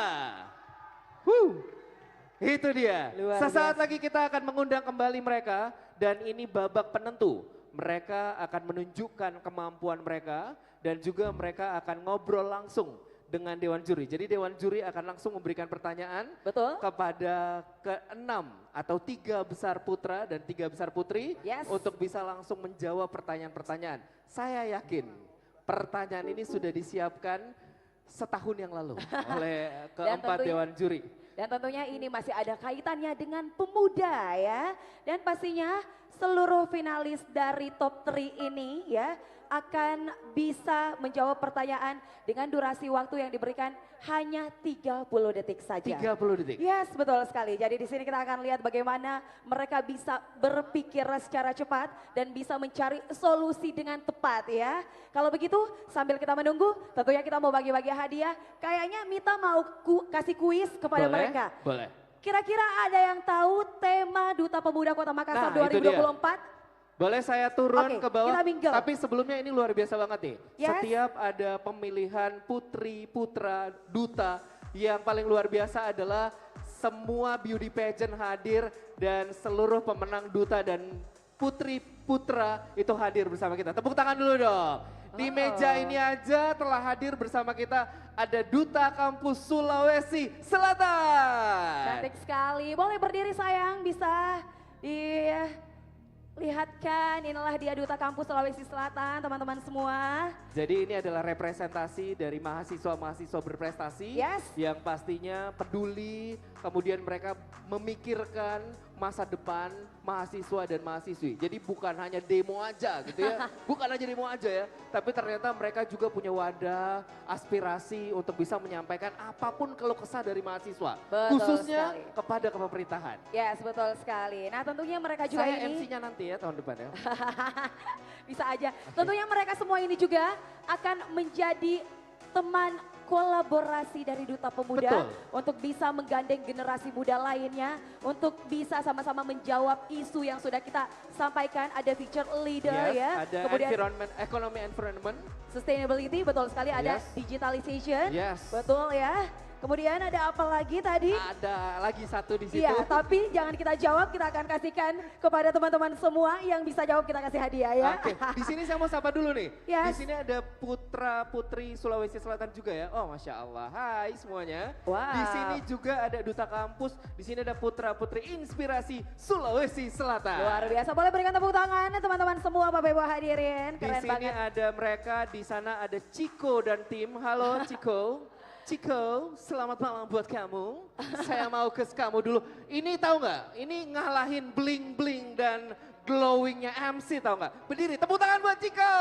Itu dia. Luar Sesaat biasa. lagi kita akan mengundang kembali mereka dan ini babak penentu. Mereka akan menunjukkan kemampuan mereka dan juga mereka akan ngobrol langsung dengan Dewan Juri. Jadi Dewan Juri akan langsung memberikan pertanyaan kepada ke-6 atau 3 besar putra dan 3 besar putri untuk bisa langsung menjawab pertanyaan-pertanyaan. Saya yakin pertanyaan ini sudah disiapkan setahun yang lalu oleh keempat Dewan Juri. Dan tentunya ini masih ada kaitannya dengan pemuda ya. Dan pastinya seluruh finalis dari top 3 ini ya akan bisa menjawab pertanyaan dengan durasi waktu yang diberikan hanya 30 detik saja. 30 detik. Yes, betul sekali. Jadi di sini kita akan lihat bagaimana mereka bisa berpikir secara cepat dan bisa mencari solusi dengan tepat ya. Kalau begitu sambil kita menunggu tentunya kita mau bagi-bagi hadiah. Kayaknya Mita mau kasih kuis kepada mereka. Boleh. Kira-kira ada yang tahu tema Duta Pemuda Kota Makassar 2024? Boleh saya turun Oke, ke bawah, kita mingle. tapi sebelumnya ini luar biasa banget nih. Yes. Setiap ada pemilihan putri, putra, duta, yang paling luar biasa adalah semua beauty pageant hadir dan seluruh pemenang duta dan putri, putra itu hadir bersama kita. Tepuk tangan dulu dong. Di meja ini aja telah hadir bersama kita ada Duta Kampus Sulawesi Selatan. Cantik sekali. Boleh berdiri sayang, bisa dilihatkan. Inilah dia Duta Kampus Sulawesi Selatan, teman-teman semua. Jadi ini adalah representasi dari mahasiswa-mahasiswa berprestasi yang pastinya peduli, kemudian mereka memikirkan masa depan mahasiswa dan mahasiswi. Jadi bukan hanya demo aja gitu ya, bukan aja demo aja ya, tapi ternyata mereka juga punya wadah, aspirasi untuk bisa menyampaikan apapun keluh kesah dari mahasiswa, Betul khususnya sekali. kepada kepemerintahan. Yes, betul sekali. Nah tentunya mereka juga Saya ini. MC-nya nanti ya tahun depan ya. Bisa aja. Tentunya mereka semua ini juga akan menjadi teman kolaborasi dari Duta Pemuda Betul. untuk bisa menggandeng generasi muda lainnya untuk bisa sama-sama menjawab isu yang sudah kita sampaikan. Ada feature leader Yes, ya, ada kemudian economy environment. sustainability, betul sekali ada Yes. digitalization, Yes. betul ya. Kemudian ada apa lagi tadi? Ada lagi satu di situ. Iya, tapi jangan kita jawab, kita akan kasihkan kepada teman-teman semua yang bisa jawab, kita kasih hadiah ya. Oke, di sini saya mau sapa dulu nih. Yes. Di sini ada putra putri Sulawesi Selatan juga ya. Oh, Masya Allah. Hai semuanya. Wow. Di sini juga ada duta kampus. Di sini ada putra putri inspirasi Sulawesi Selatan. Luar biasa, boleh berikan tepuk tangan teman-teman semua Bapak Ibu hadirin, Di keren sini banget. ada mereka, di sana ada Ciko dan tim. Halo Ciko. Ciko, selamat malam buat kamu. Saya mau ke kamu dulu. Ini tahu nggak? Ini ngalahin bling bling dan glowingnya MC tahu nggak? Berdiri, tepuk tangan buat Ciko.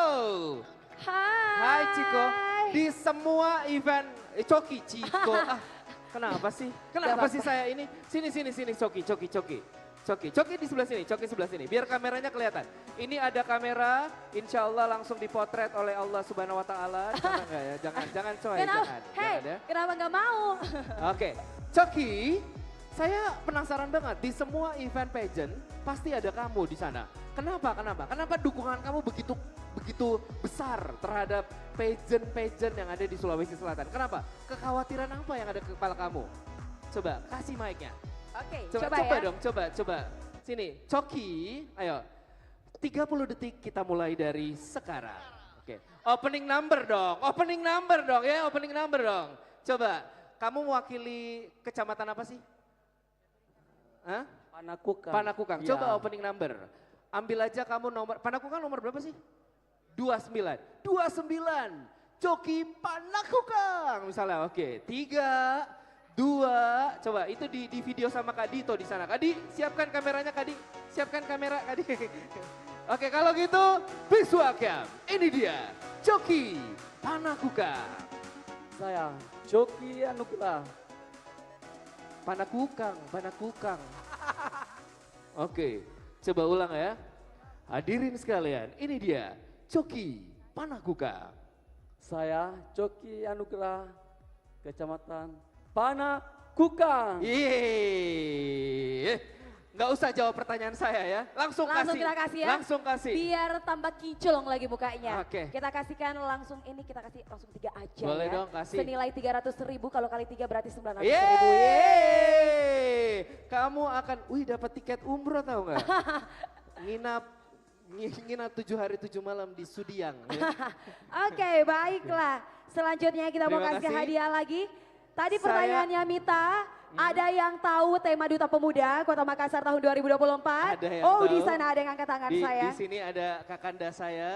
Hai Ciko. Di semua event, Coki, Ciko. Kenapa sih? Kenapa sih saya ini? Sini, Coki. Coki di sebelah sini, Coki sebelah sini. Biar kameranya kelihatan. Ini ada kamera, insya Allah langsung dipotret oleh Allah Subhanahu Wa Taala. Jangan nggak ya? Jangan coy, jangan. Hei, Ya. kenapa nggak mau? Oke, Coki, saya penasaran banget. Di semua event pageant pasti ada kamu di sana. Kenapa dukungan kamu begitu besar terhadap pageant yang ada di Sulawesi Selatan? Kenapa? Kekhawatiran apa yang ada di kepala kamu? Coba kasih mic-nya. Oke, Coba ya. dong, coba. Sini, Coki, ayo. 30 detik kita mulai dari sekarang. Oke, opening number dong ya, opening number dong. Coba, kamu mewakili kecamatan apa sih? Hah? Panakukang. Iya. Coba opening number. Ambil aja kamu nomor, Panakukang nomor berapa sih? 29. Coki Panakukang misalnya. Oke, 3, 2, coba itu di video sama Kak Dito di sana. Kak Di, siapkan kameranya Kak Di. Siapkan kamera Kak Di. Oke, kalau gitu please welcome. Ini dia Coki Panakukang. Saya Coki Anugrah. Panakukang. Oke, coba ulang ya. Hadirin sekalian, ini dia Coki Panakukang. Saya Coki Anugrah, Kecamatan Panakukang. Nggak usah jawab pertanyaan saya ya. Langsung kita kasih ya. Langsung kasih. Biar tambah kinclong lagi mukanya. Oke. Kita kasihkan langsung ini, kita kasih langsung 3 aja Boleh ya. dong, kasih. Senilai 300.000, kalau kali 3 berarti 900.000. Yeay! Kamu akan, dapat tiket umroh tahu nggak? Nginap 7 hari 7 malam di Sudiang. Ya. Oke, baiklah. Selanjutnya kita mau Terima kasih kasih. hadiah lagi. Tadi Saya- pertanyaannya Mita, ada yang tahu tema Duta Pemuda Kota Makassar tahun 2024? Ada yang Di tahu. sana ada yang angkat tangan saya. Di sini ada kakanda saya,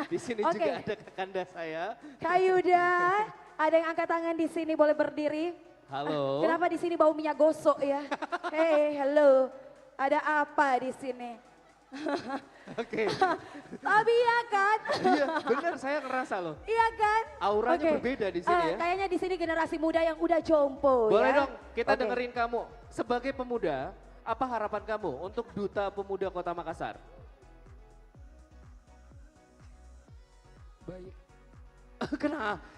di sini Oke. juga ada kakanda saya. Kak Yuda, ada yang angkat tangan di sini, boleh berdiri. Halo. Kenapa di sini bau minyak gosok ya? Hey, hello. Ada apa di sini? Oke. Tapi ya kan? Iya, benar saya ngerasa loh. Iya kan? Auranya Oke. berbeda di sini ya. Kayaknya di sini generasi muda yang udah jompo Boleh ya. dong, kita Oke. dengerin kamu. Sebagai pemuda, apa harapan kamu untuk Duta Pemuda Kota Makassar? Baik.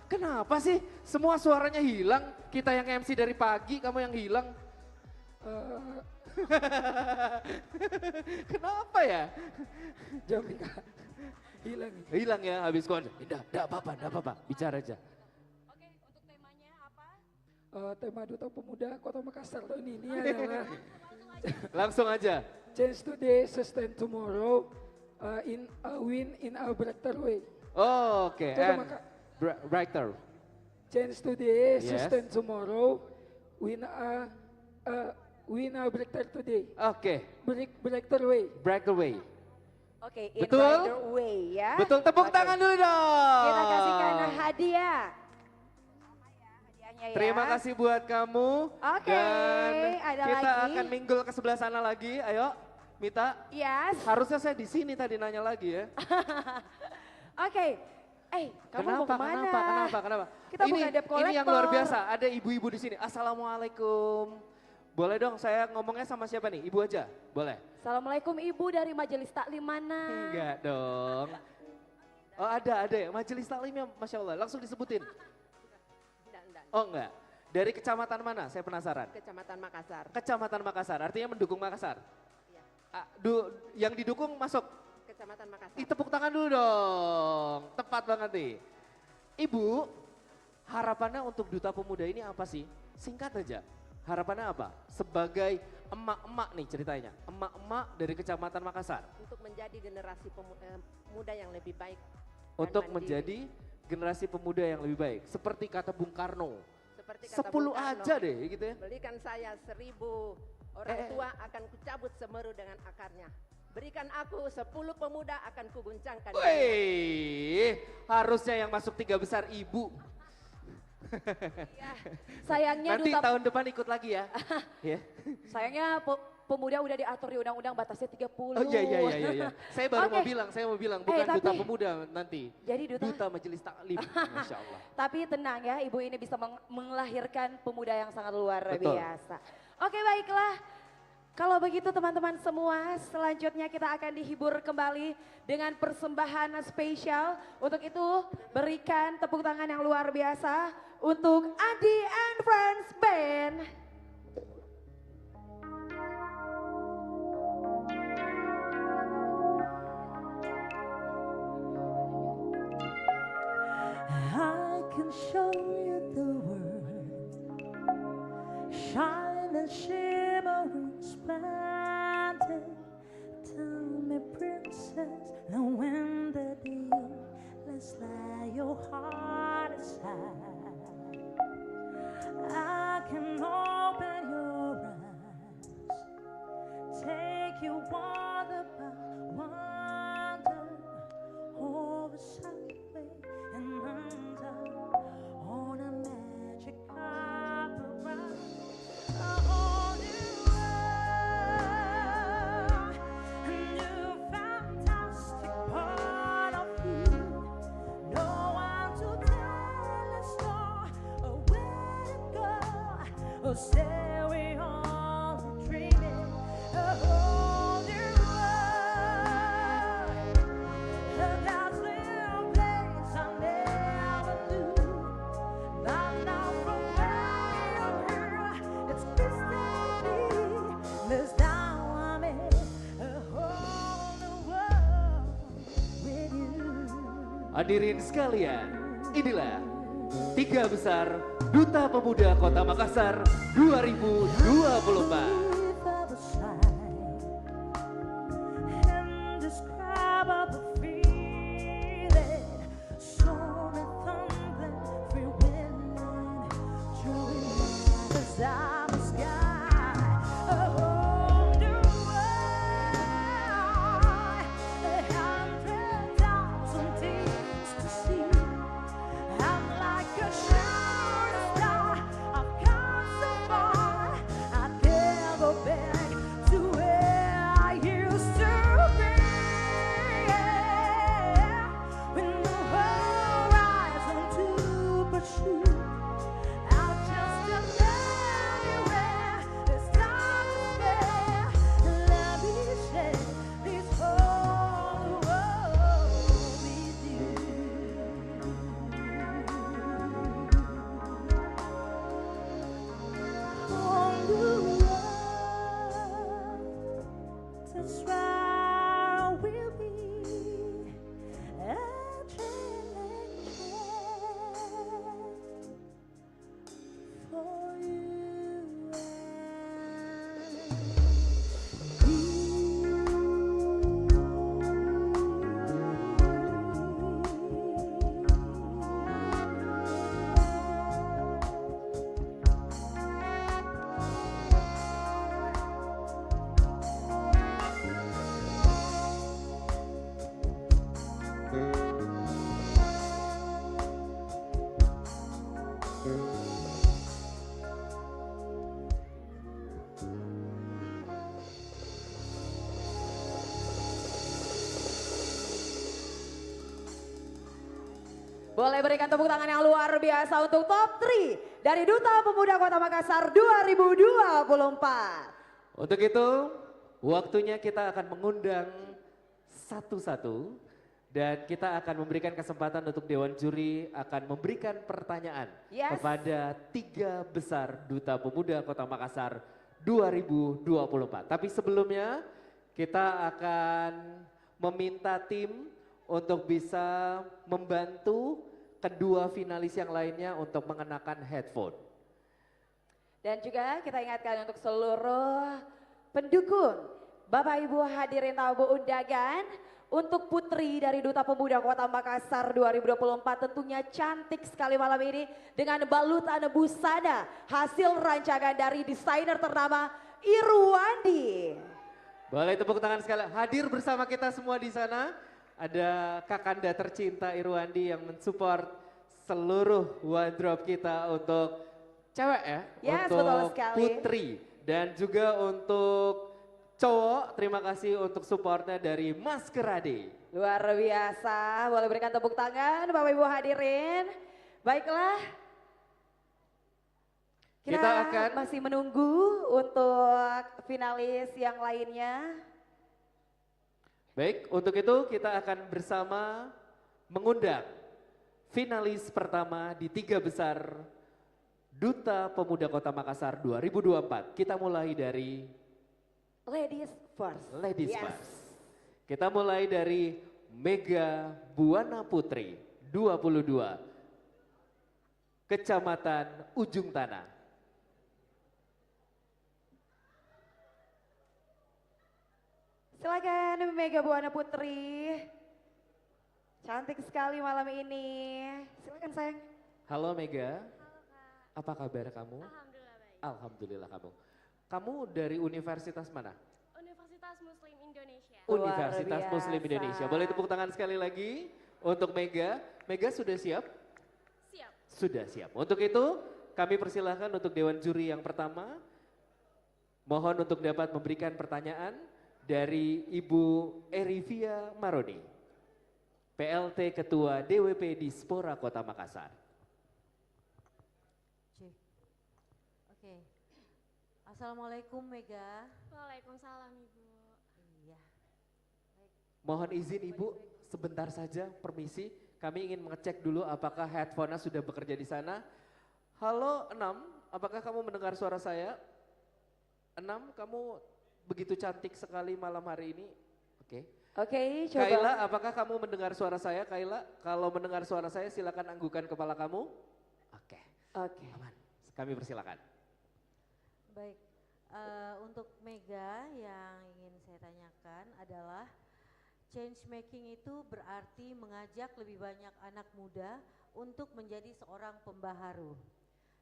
Kenapa sih semua suaranya hilang? Kita yang MC dari pagi, kamu yang hilang. Kenapa ya? Jamika. Hilang. Hilang ya habis konser. Enggak apa-apa, bicara aja. Tema Duta Pemuda Kota Makassar tahun ini adalah Langsung aja. Change Today, Sustain Tomorrow, in a win in a brighter way. Oh, oke. Coba And Brighter. Change Today, Yes. Sustain Tomorrow, win a brighter today. Oke. Brighter way. Brighter way. Oke, in Betul? brighter way ya. Betul, tepuk Oke. tangan dulu dong. Kita kasihkan hadiah. Hadiahnya ya. Terima kasih buat kamu. Oke, Dan ada kita lagi. akan minggul ke sebelah sana lagi. Ayo, Mita. Yes. Harusnya saya di sini tadi nanya lagi ya. Oke. Kamu mau kemana? Kenapa? Kita bukan debt ini yang luar collector. biasa. Ada ibu-ibu di sini. Assalamualaikum. Boleh dong saya ngomongnya sama siapa nih? Ibu aja? Boleh? Assalamualaikum Ibu dari Majelis Taklim mana? Enggak dong. Oh ada ya. Majelis Taklimnya Masya Allah. Langsung disebutin. Oh enggak. Dari kecamatan mana? Saya penasaran. Kecamatan Makassar. Kecamatan Makassar. Artinya mendukung Makassar. Yang didukung masuk. Kecamatan Makassar. Tepuk tangan dulu dong. Tepat banget nih. Ibu, harapannya untuk Duta Pemuda ini apa sih? Singkat aja. Harapannya apa? Sebagai emak-emak nih ceritanya. Emak-emak dari Kecamatan Makassar. Untuk menjadi generasi muda yang lebih baik. dan Untuk mandiri. menjadi generasi pemuda yang lebih baik. Seperti kata Bung Karno. Seperti kata 10 Bung Karno, aja deh gitu ya. Berikan saya 1000 orang tua akan kucabut semeru dengan akarnya. Berikan aku 10 pemuda akan kuguncangkan. Wih, harusnya yang masuk 3 besar ibu. Sayangnya Nanti Duta tahun depan ikut lagi ya. Ya. Sayangnya pemuda udah diatur di undang-undang batasnya 30. Oh iya. Saya baru Oke. mau bilang bukan tapi- duta pemuda nanti. Jadi duta majelis taklim. Masya Allah. Tapi tenang ya, ibu ini bisa melahirkan pemuda yang sangat luar Betul. biasa. Oke, baiklah. Kalau begitu teman-teman semua, selanjutnya kita akan dihibur kembali dengan persembahan spesial. Untuk itu berikan tepuk tangan yang luar biasa untuk Adi and Friends Band. I can show you the world, shine and shimmering splendid. Tell me, princess, and when the day, let's lay your heart aside. I can open your eyes, take you wonder by wonder, over sideway and under, on a magic carpet ride, a whole new world, a new fantastic part of you. No one to tell a story or where to go, or say we all dreaming a whole new world, a dazzling place I never knew. But now from where you're here, it's crystal clear. This now I'm in a whole new world with you. Hadirin sekalian, inilah 3 besar Duta Pemuda Kota Makassar 2024. Indescribable feeling, stormy thunder, free wind, true as the sky, a whole new world, 100,000 things to see. I'm like a shooting star, I've come so far, I'd never back to where I used to be. With no horizon to pursue, I'll just anywhere there's time to spare. Let me share this whole world with you. Whole new world, that's where we'll be. A challenge for you Boleh berikan tepuk tangan yang luar biasa untuk top 3 dari Duta Pemuda Kota Makassar 2024. Untuk itu, waktunya kita akan mengundang satu-satu dan kita akan memberikan kesempatan untuk Dewan Juri akan memberikan pertanyaan Yes. kepada 3 besar Duta Pemuda Kota Makassar 2024. Tapi sebelumnya kita akan meminta tim untuk bisa membantu kedua finalis yang lainnya untuk mengenakan headphone. Dan juga kita ingatkan untuk seluruh pendukung, Bapak Ibu hadirin tamu undangan, untuk putri dari Duta Pemuda Kota Makassar 2024 tentunya cantik sekali malam ini dengan balutan busana hasil rancangan dari desainer ternama Irwandi. Boleh tepuk tangan sekali. Hadir bersama kita semua di sana. Ada Kakanda tercinta Irwandi yang mensupport seluruh wardrobe kita untuk cewek ya. Yes, untuk betul sekali. putri dan juga untuk cowok, terima kasih untuk supportnya dari Mas Kerade. Luar biasa, boleh berikan tepuk tangan Bapak Ibu hadirin. Baiklah, kita akan masih menunggu untuk finalis yang lainnya. Baik, untuk itu kita akan bersama mengundang finalis pertama di 3 besar Duta Pemuda Kota Makassar 2024. Kita mulai dari Ladies first. Ladies Yes. first. Kita mulai dari Mega Buana Putri 22, Kecamatan Ujung Tanah. Silakan Mega Buana Putri. Cantik sekali malam ini. Silakan sayang. Halo Mega. Apa kabar kamu? Alhamdulillah baik. Alhamdulillah kamu. Kamu dari universitas mana? Universitas Muslim Indonesia. Universitas Muslim Indonesia. Boleh tepuk tangan sekali lagi untuk Mega. Mega sudah siap? Siap. Sudah siap. Untuk itu kami persilahkan untuk Dewan Juri yang pertama. Mohon untuk dapat memberikan pertanyaan dari Ibu Erivia Maroni, PLT Ketua DWP Dispora Kota Makassar. Oke. Assalamualaikum Mega. Waalaikumsalam Ibu. Iya. Mohon izin Ibu, sebentar saja permisi. Kami ingin mengecek dulu apakah headphone-nya sudah bekerja di sana. Halo Enam, apakah kamu mendengar suara saya? Enam, kamu begitu cantik sekali malam hari ini. Oke. Oke, coba. Kaila, apakah kamu mendengar suara saya? Kaila, kalau mendengar suara saya silakan anggukan kepala kamu. Oke. Oke. Aman. Kami persilakan. Baik. Untuk Mega yang ingin saya tanyakan adalah change making itu berarti mengajak lebih banyak anak muda untuk menjadi seorang pembaharu.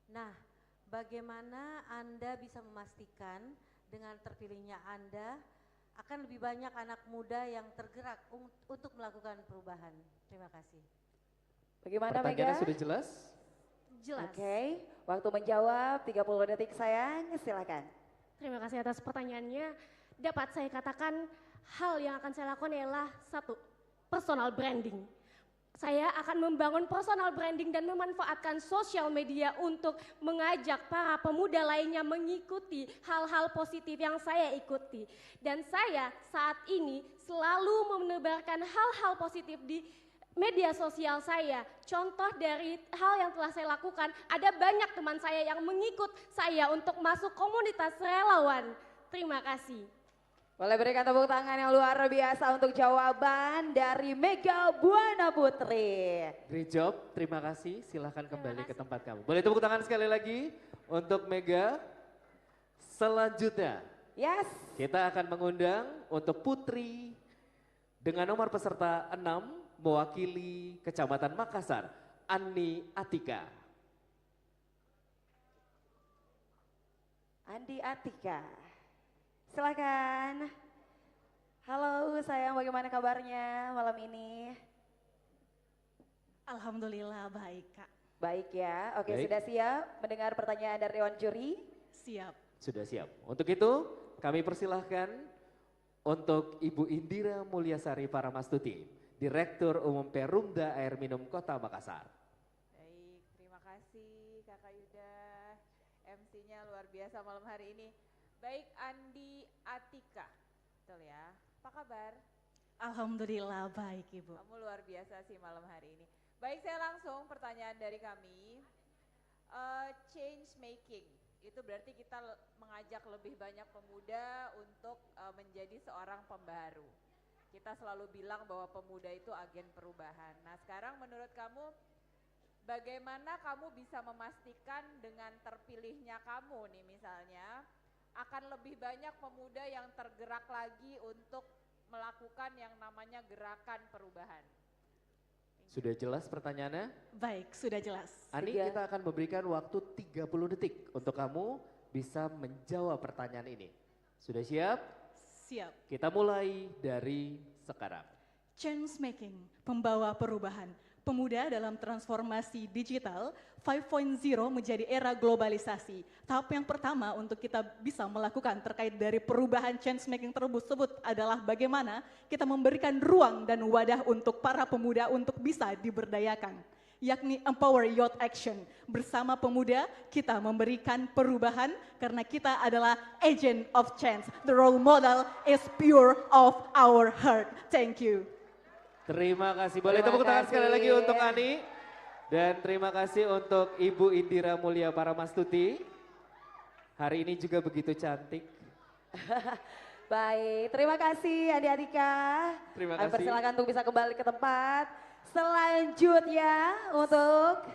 Nah, bagaimana Anda bisa memastikan dengan terpilihnya Anda akan lebih banyak anak muda yang tergerak untuk melakukan perubahan? Terima kasih. Bagaimana Pertanyaannya Mega? sudah jelas? Jelas. Oke, waktu menjawab 30 detik sayang, silakan. Terima kasih atas pertanyaannya. Dapat saya katakan hal yang akan saya lakukan ialah 1, personal branding. Saya akan membangun personal branding dan memanfaatkan sosial media untuk mengajak para pemuda lainnya mengikuti hal-hal positif yang saya ikuti. Dan saya saat ini selalu menebarkan hal-hal positif di media sosial saya. Contoh dari hal yang telah saya lakukan, ada banyak teman saya yang mengikut saya untuk masuk komunitas relawan. Terima kasih. Boleh berikan tepuk tangan yang luar biasa untuk jawaban dari Mega Buana Putri. Great job, terima kasih. Silahkan kembali ke tempat kamu. Boleh tepuk tangan sekali lagi untuk Mega. Selanjutnya, yes, kita akan mengundang untuk Putri dengan nomor peserta 6 mewakili Kecamatan Makassar, Ani Atika. Andi Atika. Silakan. Halo sayang, bagaimana kabarnya malam ini? Alhamdulillah baik Kak. Baik ya, oke Baik. sudah siap mendengar pertanyaan dari Dewan Juri? Siap. Sudah siap. Untuk itu kami persilahkan untuk Ibu Indira Mulyasari Paramastuti, Direktur Umum Perumda Air Minum Kota Makassar. Baik, terima kasih Kakak Yuda. MC-nya luar biasa malam hari ini. Baik, Andi Atika. Betul ya. Apa kabar? Alhamdulillah baik Ibu. Kamu luar biasa sih malam hari ini. Baik, saya langsung pertanyaan dari kami. Change making. Itu berarti kita mengajak lebih banyak pemuda untuk menjadi seorang pembaharu. Kita selalu bilang bahwa pemuda itu agen perubahan. Nah, sekarang menurut kamu bagaimana kamu bisa memastikan dengan terpilihnya kamu nih misalnya akan lebih banyak pemuda yang tergerak lagi untuk melakukan yang namanya gerakan perubahan? Sudah jelas pertanyaannya? Baik, sudah jelas. Ani, kita akan memberikan waktu 30 detik untuk kamu bisa menjawab pertanyaan ini. Sudah siap? Siap. Kita mulai dari sekarang. Change making, pembawa perubahan. pemuda dalam transformasi digital 5.0 menjadi era globalisasi. Tahap yang pertama untuk kita bisa melakukan terkait dari perubahan change making tersebut adalah bagaimana kita memberikan ruang dan wadah untuk para pemuda untuk bisa diberdayakan, yakni Empower Youth Action. Bersama pemuda kita memberikan perubahan karena kita adalah agent of change. The role model is pure of our heart. Thank you. Terima kasih. Boleh Terima tepuk tangan sekali kasih. lagi untuk Ani. Dan terima kasih untuk Ibu Indira Mulia Paramastuti. Hari ini juga begitu cantik. Baik, terima kasih Andi Atika. Terima Kami kasih. persilakan untuk bisa kembali ke tempat. Selanjutnya untuk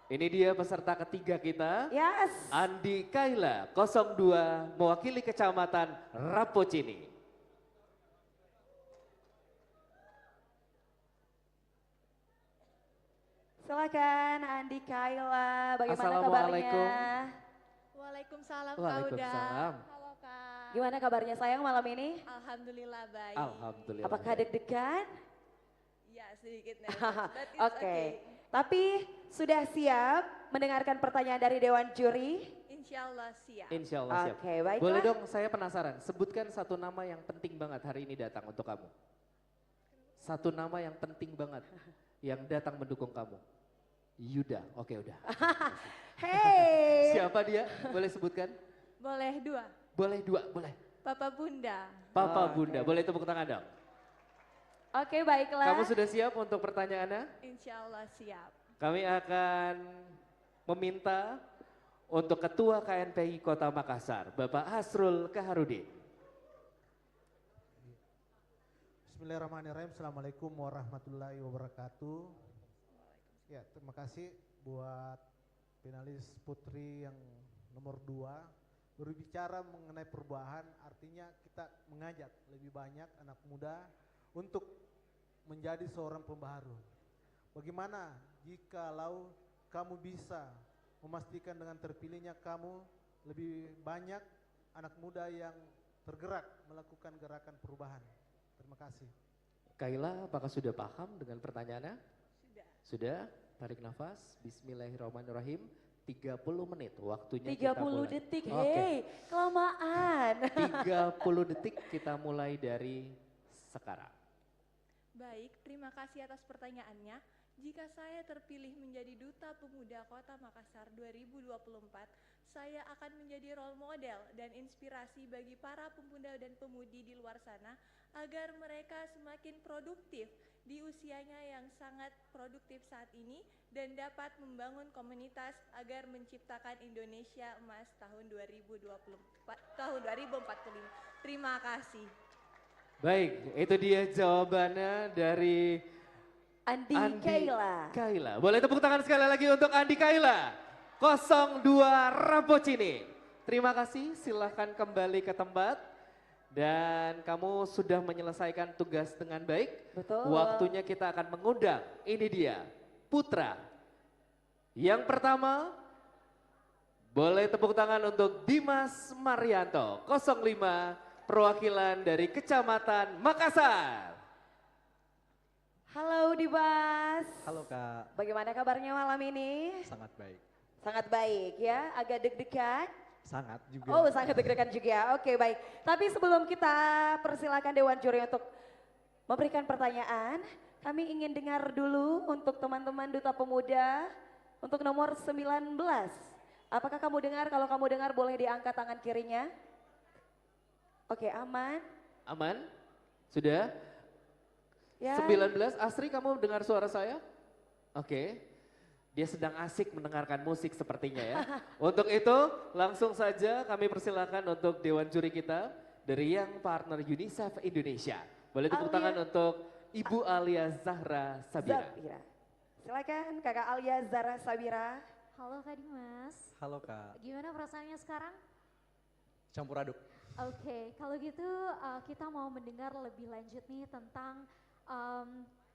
Ini dia peserta ketiga kita. Yes. Andi Kaila 02 mewakili Kecamatan Rapocini. silakan Andi Kaila, bagaimana Assalamualaikum. kabarnya? Waalaikumsalam Kak Waalaikumsalam. Uda. Halo Kak. Gimana kabarnya sayang malam ini? Alhamdulillah baik. Alhamdulillah. Apakah deg-degan? Ya sedikit nervous, but it's Oke. Tapi sudah siap mendengarkan pertanyaan dari Dewan Juri? Insya Allah siap. Insya Allah siap. Oke, baiklah. Boleh dong, saya penasaran. Sebutkan satu nama yang penting banget hari ini datang untuk kamu. Satu nama yang penting banget yang datang mendukung kamu. Yuda, oke udah. Hey. Siapa dia? Boleh sebutkan? Boleh dua. Boleh dua, boleh. Papa Bunda. Papa Bunda, boleh tepuk tangan dong. Oke, baiklah. Kamu sudah siap untuk pertanyaannya? Insya Allah siap. Kami akan meminta untuk Ketua KNPI Kota Makassar, Bapak Hasrul Kaharudin. Bismillahirrahmanirrahim. Assalamualaikum warahmatullahi wabarakatuh. Ya, terima kasih buat finalis putri yang nomor 2. Berbicara mengenai perubahan, artinya kita mengajak lebih banyak anak muda untuk menjadi seorang pembaharu. Bagaimana jikalau kamu bisa memastikan dengan terpilihnya kamu lebih banyak anak muda yang tergerak melakukan gerakan perubahan. Terima kasih. Kaila, apakah sudah paham dengan pertanyaannya? Sudah. Sudah? Tarik nafas. Bismillahirrahmanirrahim. 30 menit waktunya 30 kita mulai. detik, Oke. hey, kelamaan. 30 detik kita mulai dari sekarang. Baik, terima kasih atas pertanyaannya. Jika saya terpilih menjadi Duta Pemuda Kota Makassar 2024, saya akan menjadi role model dan inspirasi bagi para pemuda dan pemudi di luar sana agar mereka semakin produktif di usianya yang sangat produktif saat ini dan dapat membangun komunitas agar menciptakan Indonesia Emas tahun 2045. Terima kasih. Baik, itu dia jawabannya dari Andi Kaila. Kaila. Boleh tepuk tangan sekali lagi untuk Andi Kaila. 02 Rapocini. Terima kasih, silahkan kembali ke tempat. Dan kamu sudah menyelesaikan tugas dengan baik. Betul. Waktunya kita akan mengundang, ini dia, putra. Yang pertama, boleh tepuk tangan untuk Dimas Marianto, 05, perwakilan dari Kecamatan Makassar. Halo Dimas. Halo Kak, Bagaimana kabarnya malam ini? sangat baik. Sangat baik ya, agak deg-degan. Sangat juga. Oh, sangat deg-degan juga. Oke, baik. Tapi sebelum kita persilakan Dewan Juri untuk memberikan pertanyaan, kami ingin dengar dulu untuk teman-teman Duta Pemuda untuk nomor 19. Apakah kamu dengar? Kalau kamu dengar boleh diangkat tangan kirinya. Oke, aman. Aman? Sudah? Ya. 19, Asri kamu dengar suara saya? Oke. Dia sedang asik mendengarkan musik sepertinya ya. Untuk itu langsung saja kami persilakan untuk Dewan Juri kita dari yang partner UNICEF Indonesia. Boleh tepuk Alia. tangan untuk Ibu Alia Zahra Sabira. Zabira. Silakan Kakak Alia Zahra Sabira. Halo Kak Dimas. Halo Kak, Gimana perasaannya sekarang? campur aduk. Oke, kalau gitu kita mau mendengar lebih lanjut nih tentang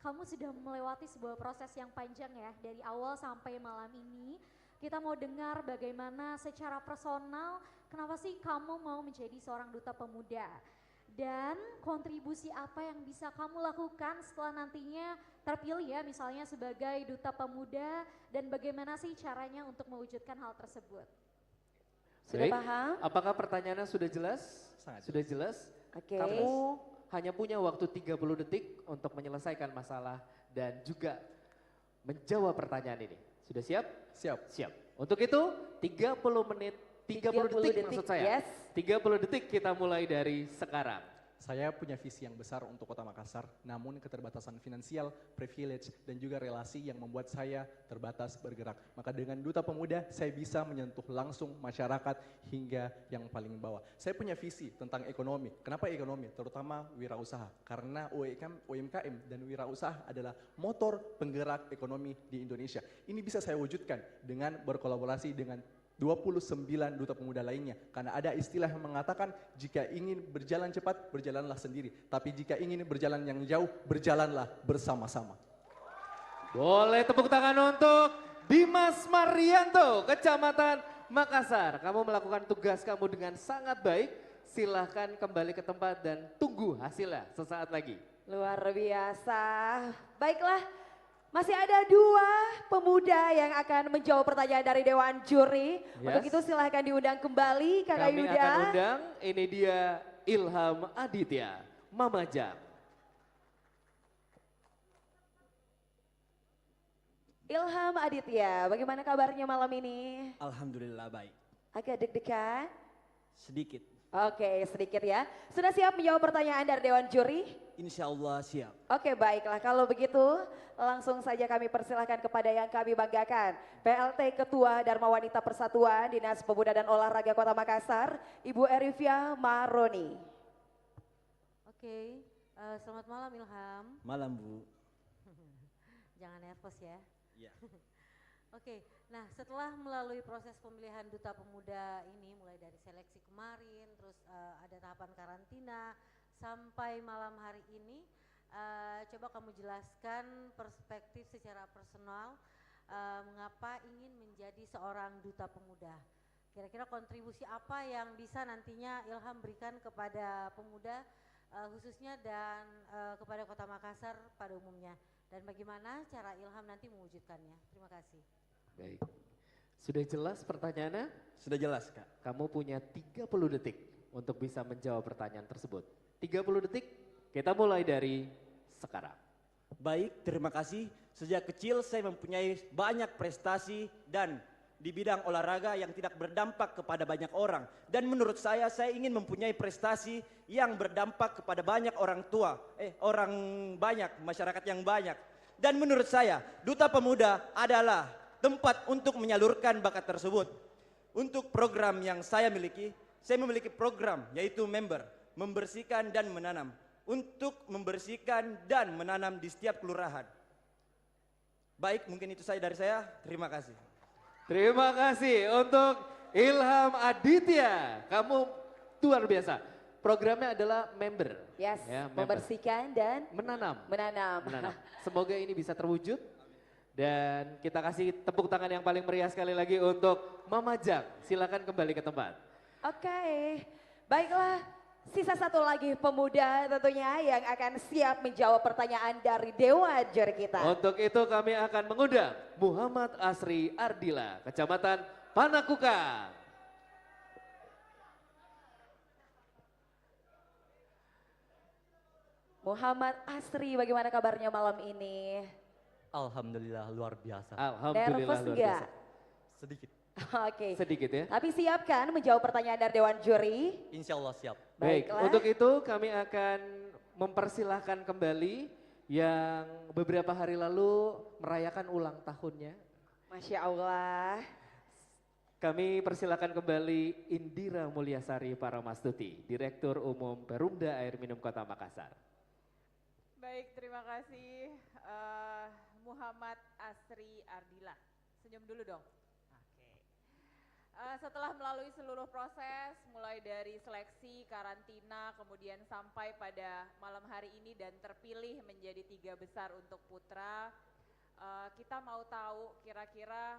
kamu sudah melewati sebuah proses yang panjang ya dari awal sampai malam ini. Kita mau dengar bagaimana secara personal kenapa sih kamu mau menjadi seorang duta pemuda. dan kontribusi apa yang bisa kamu lakukan setelah nantinya terpilih ya, misalnya sebagai Duta Pemuda, dan bagaimana sih caranya untuk mewujudkan hal tersebut? Sudah Baik. paham? Apakah pertanyaannya sudah jelas? Sudah jelas? Oke. Kamu hanya punya waktu 30 detik untuk menyelesaikan masalah dan juga menjawab pertanyaan ini. Sudah siap? Siap. Siap. Untuk itu 30 menit, 30 detik maksud saya. yes. 30 detik kita mulai dari sekarang. Saya punya visi yang besar untuk Kota Makassar, namun keterbatasan finansial, privilege, dan juga relasi yang membuat saya terbatas bergerak. Maka dengan Duta Pemuda, saya bisa menyentuh langsung masyarakat hingga yang paling bawah. Saya punya visi tentang ekonomi. Kenapa ekonomi? Terutama wirausaha. Karena UMKM dan wirausaha adalah motor penggerak ekonomi di Indonesia. Ini bisa saya wujudkan dengan berkolaborasi dengan 29 Duta Pemuda lainnya. Karena ada istilah yang mengatakan jika ingin berjalan cepat, berjalanlah sendiri. Tapi jika ingin berjalan yang jauh, berjalanlah bersama-sama. Boleh tepuk tangan untuk Dimas Marianto, Kecamatan Makassar. Kamu melakukan tugas kamu dengan sangat baik. Silahkan kembali ke tempat dan tunggu hasilnya sesaat lagi. Luar biasa. Baiklah. Masih ada 2 pemuda yang akan menjawab pertanyaan dari Dewan Juri. Untuk itu silahkan diundang kembali Kakak Kami Yuda. akan undang, ini dia Ilham Aditya, Mamajang. Ilham Aditya, bagaimana kabarnya malam ini? Alhamdulillah baik. Agak deg-degan? Sedikit. Oke, sedikit ya. Sudah siap menjawab pertanyaan dari Dewan Juri? Insya Allah siap. Oke, baiklah. Kalau begitu, langsung saja kami persilahkan kepada yang kami banggakan. PLT Ketua Dharma Wanita Persatuan Dinas Pemuda dan Olahraga Kota Makassar, Ibu Erivia Maroni. Oke, selamat malam Ilham. Malam Bu. Jangan nervous ya. Iya. Oke, nah setelah melalui proses pemilihan Duta Pemuda ini mulai dari seleksi kemarin, terus ada tahapan karantina, sampai malam hari ini, coba kamu jelaskan perspektif secara personal, mengapa ingin menjadi seorang Duta Pemuda. Kira-kira kontribusi apa yang bisa nantinya Ilham berikan kepada pemuda, khususnya dan kepada Kota Makassar pada umumnya. Dan bagaimana cara Ilham nanti mewujudkannya. Terima kasih. Baik. Sudah jelas pertanyaannya? Sudah jelas Kak. Kamu punya 30 detik untuk bisa menjawab pertanyaan tersebut. 30 detik, kita mulai dari sekarang. Baik, terima kasih. Sejak kecil saya mempunyai banyak prestasi dan di bidang olahraga yang tidak berdampak kepada banyak orang. Dan menurut saya ingin mempunyai prestasi yang berdampak kepada banyak orang tua, masyarakat yang banyak. Dan menurut saya, Duta Pemuda adalah tempat untuk menyalurkan bakat tersebut. Untuk program yang saya memiliki program yaitu member, membersihkan dan menanam. Untuk membersihkan dan menanam di setiap kelurahan. Baik, mungkin itu saja dari saya. Terima kasih. Terima kasih untuk Ilham Aditya. Kamu luar biasa. Programnya adalah member. Yes, ya, member. membersihkan dan menanam. Menanam. Semoga ini bisa terwujud. Dan kita kasih tepuk tangan yang paling meriah sekali lagi untuk Mama Jang. Silakan kembali ke tempat. Oke, baiklah. Sisa satu lagi pemuda tentunya yang akan siap menjawab pertanyaan dari Dewan Juri kita. Untuk itu kami akan mengundang Muhammad Asri Ardila, Kecamatan Panakukang. Muhammad Asri, bagaimana kabarnya malam ini? Alhamdulillah luar biasa. Alhamdulillah Nervous luar nggak? biasa. Sedikit. Oke. Sedikit ya. Tapi siap kan menjawab pertanyaan dari Dewan Juri? Insya Allah siap. Baik, Baiklah. untuk itu kami akan mempersilahkan kembali yang beberapa hari lalu merayakan ulang tahunnya. Masya Allah. Kami persilakan kembali Indira Mulyasari Paramastuti, Direktur Umum Perumda Air Minum Kota Makassar. Baik, terima kasih Muhammad Asri Ardila. Senyum dulu dong. Setelah melalui seluruh proses, mulai dari seleksi, karantina, kemudian sampai pada malam hari ini dan terpilih menjadi 3 besar untuk putra, kita mau tahu kira-kira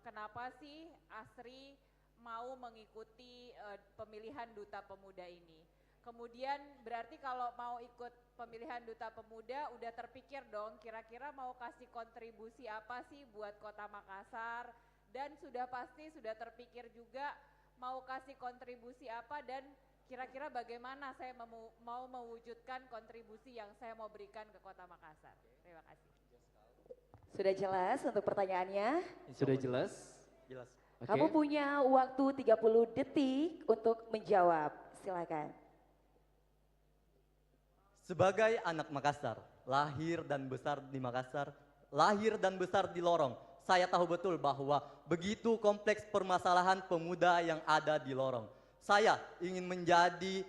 kenapa sih Asri mau mengikuti pemilihan Duta Pemuda ini. Kemudian berarti kalau mau ikut pemilihan Duta Pemuda udah terpikir dong kira-kira mau kasih kontribusi apa sih buat Kota Makassar, dan sudah pasti sudah terpikir juga mau kasih kontribusi apa dan kira-kira bagaimana saya mau mewujudkan kontribusi yang saya mau berikan ke Kota Makassar. Terima kasih. Sudah jelas untuk pertanyaannya? Sudah jelas? Jelas. Kamu punya waktu 30 detik untuk menjawab. Silakan. Sebagai anak Makassar, lahir dan besar di Makassar, lahir dan besar di Lorong, saya tahu betul bahwa begitu kompleks permasalahan pemuda yang ada di Lorong. Saya ingin menjadi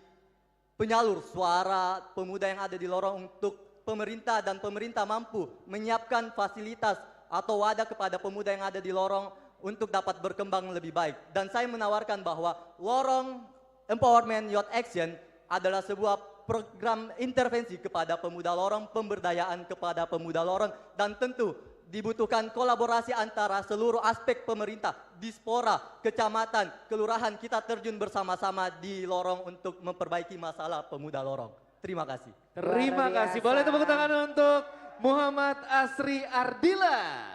penyalur suara pemuda yang ada di Lorong untuk pemerintah, dan pemerintah mampu menyiapkan fasilitas atau wadah kepada pemuda yang ada di Lorong untuk dapat berkembang lebih baik. Dan saya menawarkan bahwa Lorong Empowerment Youth Action adalah sebuah program intervensi kepada pemuda Lorong, pemberdayaan kepada pemuda Lorong, dan tentu dibutuhkan kolaborasi antara seluruh aspek pemerintah, dispora, kecamatan, kelurahan, kita terjun bersama-sama di Lorong untuk memperbaiki masalah pemuda Lorong. Terima kasih. Terima kasih. Boleh tepuk tangan untuk Muhammad Asri Ardila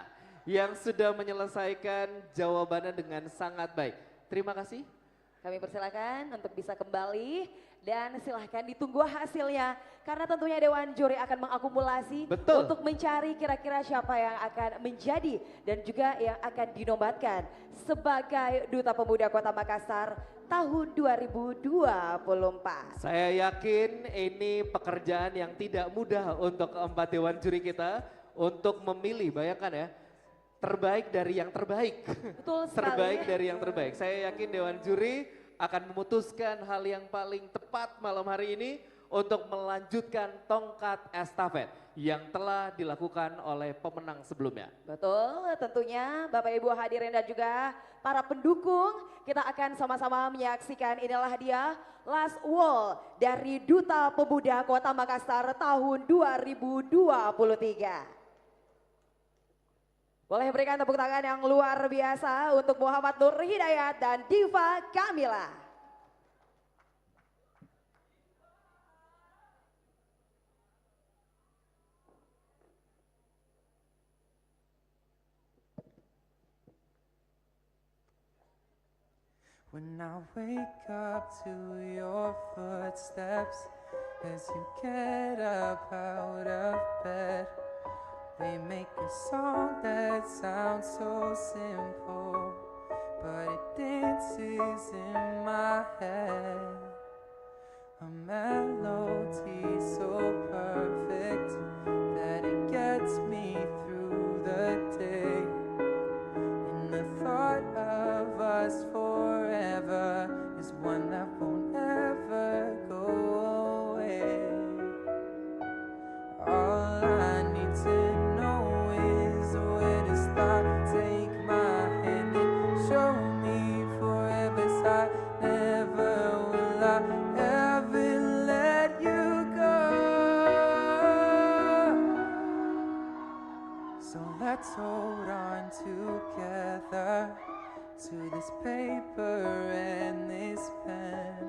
yang sudah menyelesaikan jawabannya dengan sangat baik. Terima kasih. Kami persilakan untuk bisa kembali dan silahkan ditunggu hasilnya. Karena tentunya Dewan Juri akan mengakumulasi untuk mencari kira-kira siapa yang akan menjadi dan juga yang akan dinobatkan sebagai Duta Pemuda Kota Makassar tahun 2024. Saya yakin ini pekerjaan yang tidak mudah untuk keempat Dewan Juri kita untuk memilih, bayangkan ya, terbaik dari yang terbaik. Betul sekali. Terbaik dari yang terbaik. Saya yakin Dewan Juri akan memutuskan hal yang paling tepat malam hari ini untuk melanjutkan tongkat estafet yang telah dilakukan oleh pemenang sebelumnya. Betul, tentunya Bapak Ibu hadirin dan juga para pendukung, kita akan sama-sama menyaksikan inilah dia Last Wall dari Duta Pemuda Kota Makassar tahun 2023. Boleh berikan tepuk tangan yang luar biasa untuk Muhammad Nur Hidayat dan Diva Kamila. When I wake up to your footsteps as you get up out of bed, they make a song that sounds so simple, but it dances in my head. A melody so perfect that it gets me through the day. And the thought of us forever is one that won't ever go away. All I need to know is where to start. Take my hand and show me forever. I never will I ever let you go. So let's hold on together to this paper and this pen,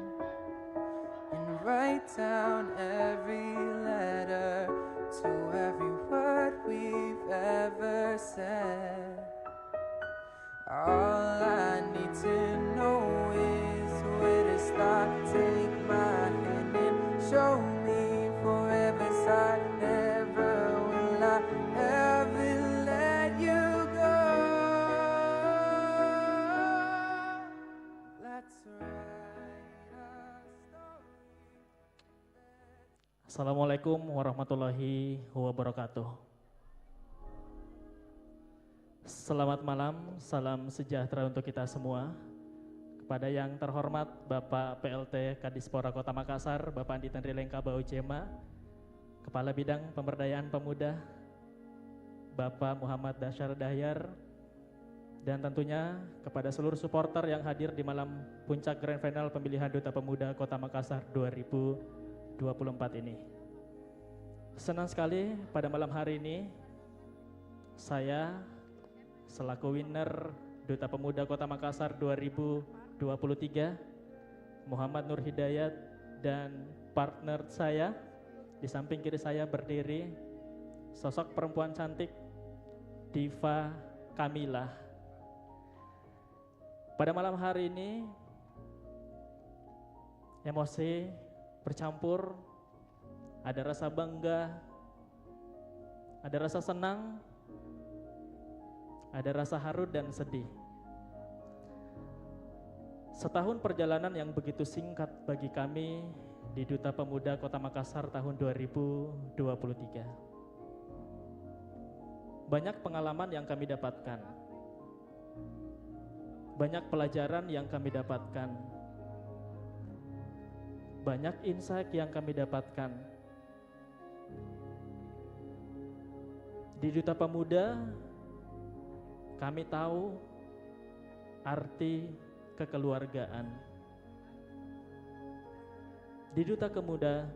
and write down every letter to every word we've ever said. All I need to know is where to start. Take my hand and show me forever. I never will I ever let you go. Let's write a story. Assalamualaikum warahmatullahi wabarakatuh. Selamat malam, salam sejahtera untuk kita semua. Kepada yang terhormat Bapak PLT Kadispora Kota Makassar, Bapak Andi Tendrilengka Baujema, Kepala Bidang Pemberdayaan Pemuda, Bapak Muhammad Dasyar Dahyar, dan tentunya kepada seluruh supporter yang hadir di malam puncak Grand Final pemilihan Duta Pemuda Kota Makassar 2024 ini. Senang sekali pada malam hari ini saya selaku winner Duta Pemuda Kota Makassar 2023 Muhammad Nur Hidayat dan partner saya. Di samping kiri saya berdiri sosok perempuan cantik Diva Kamila. Pada malam hari ini emosi bercampur, ada rasa bangga, ada rasa senang, ada rasa haru dan sedih. Setahun perjalanan yang begitu singkat bagi kami di Duta Pemuda Kota Makassar tahun 2023. Banyak pengalaman yang kami dapatkan. Banyak pelajaran yang kami dapatkan. Banyak insight yang kami dapatkan. Di Duta Pemuda kami tahu arti kekeluargaan. Di Duta Pemuda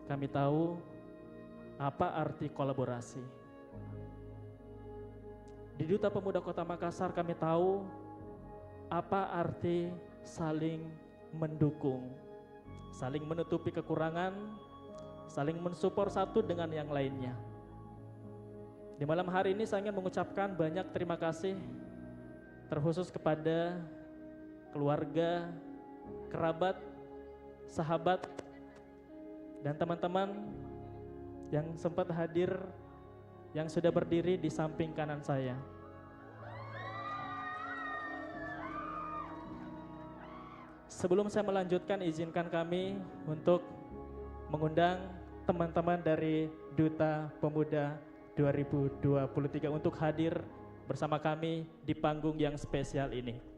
kami tahu apa arti kolaborasi. Di Duta Pemuda Kota Makassar kami tahu apa arti saling mendukung, saling menutupi kekurangan, saling mensupport satu dengan yang lainnya. Di malam hari ini saya ingin mengucapkan banyak terima kasih terkhusus kepada keluarga, kerabat, sahabat, dan teman-teman yang sempat hadir, yang sudah berdiri di samping kanan saya. Sebelum saya melanjutkan, izinkan kami untuk mengundang teman-teman dari Duta Pemuda 2023 untuk hadir bersama kami di panggung yang spesial ini.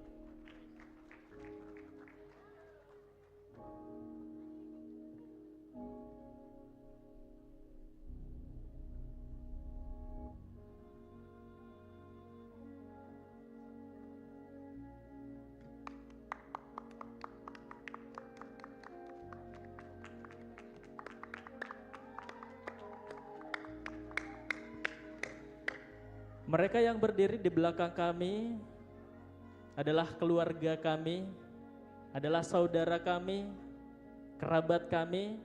Mereka yang berdiri di belakang kami adalah keluarga kami, adalah saudara kami, kerabat kami.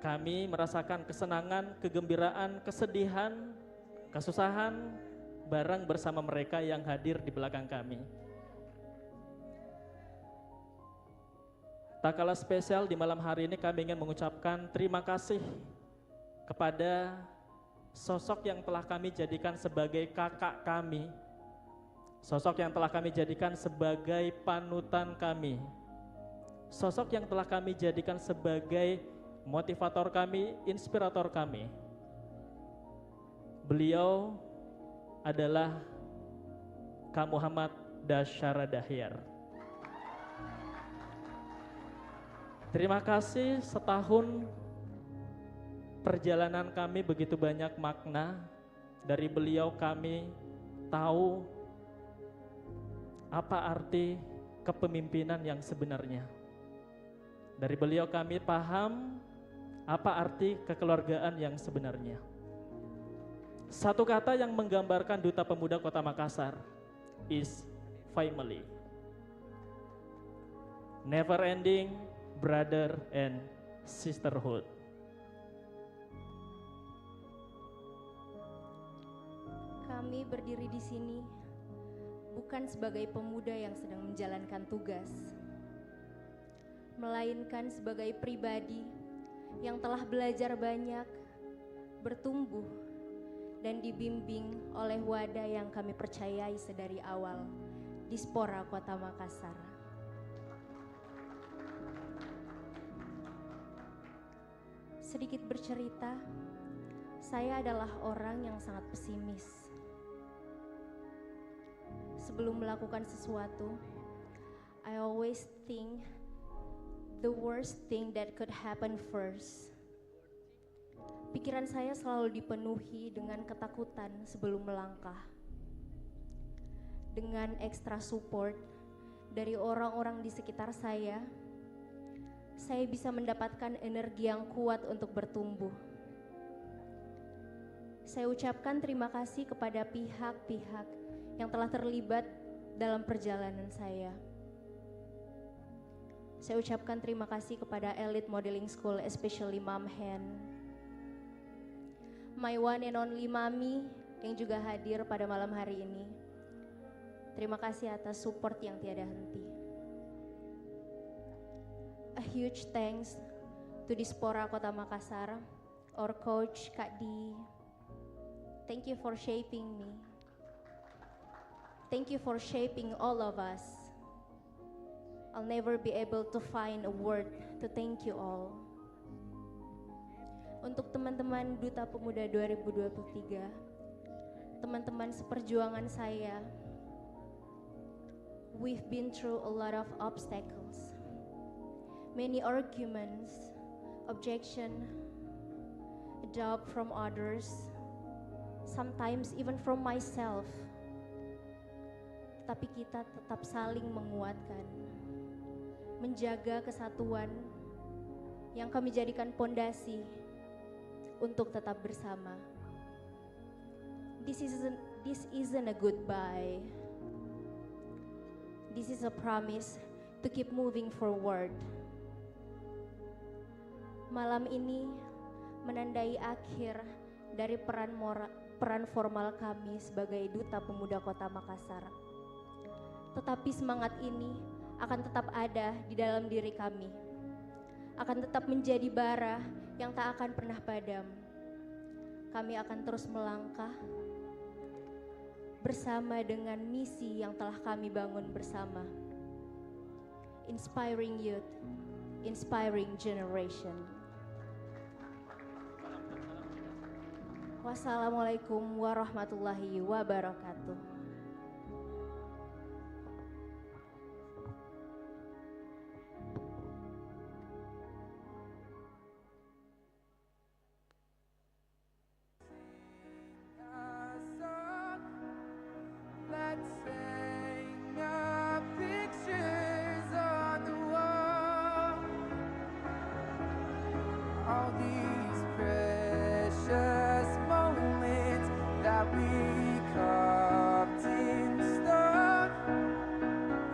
Kami merasakan kesenangan, kegembiraan, kesedihan, kesusahan bareng bersama mereka yang hadir di belakang kami. Tak kalah spesial di malam hari ini kami ingin mengucapkan terima kasih kepada sosok yang telah kami jadikan sebagai kakak kami, sosok yang telah kami jadikan sebagai panutan kami, sosok yang telah kami jadikan sebagai motivator kami, inspirator kami. Beliau adalah Kak Muhammad Dasyara Dahyar. Terima kasih, setahun perjalanan kami begitu banyak makna. Dari beliau kami tahu apa arti kepemimpinan yang sebenarnya. Dari beliau kami paham apa arti kekeluargaan yang sebenarnya. Satu kata yang menggambarkan Duta Pemuda Kota Makassar is family. Never ending brother and sisterhood. Kami berdiri di sini bukan sebagai pemuda yang sedang menjalankan tugas, melainkan sebagai pribadi yang telah belajar banyak, bertumbuh, dan dibimbing oleh wadah yang kami percayai sedari awal, Dispora Kota Makassar. Sedikit bercerita, saya adalah orang yang sangat pesimis. Sebelum melakukan sesuatu, I always think the worst thing that could happen first. Pikiran saya selalu dipenuhi dengan ketakutan sebelum melangkah. Dengan ekstra support dari orang-orang di sekitar saya bisa mendapatkan energi yang kuat untuk bertumbuh. Saya ucapkan terima kasih kepada pihak-pihak yang telah terlibat dalam perjalanan saya. Saya ucapkan terima kasih kepada Elite Modeling School, especially Mom Hen. My one and only Mami yang juga hadir pada malam hari ini. Terima kasih atas support yang tiada henti. A huge thanks to Dispora Kota Makassar, our coach Kak Di. Thank you for shaping me. Thank you for shaping all of us. I'll never be able to find a word to thank you all. Untuk teman-teman Duta Pemuda 2023, teman-teman seperjuangan saya, we've been through a lot of obstacles, many arguments, objection, doubt from others, sometimes even from myself. Tapi kita tetap saling menguatkan, menjaga kesatuan yang kami jadikan pondasi untuk tetap bersama. This isn't a goodbye. This is a promise to keep moving forward. Malam ini menandai akhir dari peran formal kami sebagai Duta Pemuda Kota Makassar. Tetapi semangat ini akan tetap ada di dalam diri kami. Akan tetap menjadi bara yang tak akan pernah padam. Kami akan terus melangkah bersama dengan misi yang telah kami bangun bersama. Inspiring youth, inspiring generation. Wassalamualaikum warahmatullahi wabarakatuh. Let's hang up pictures on the wall. All these precious moments that we carved in stone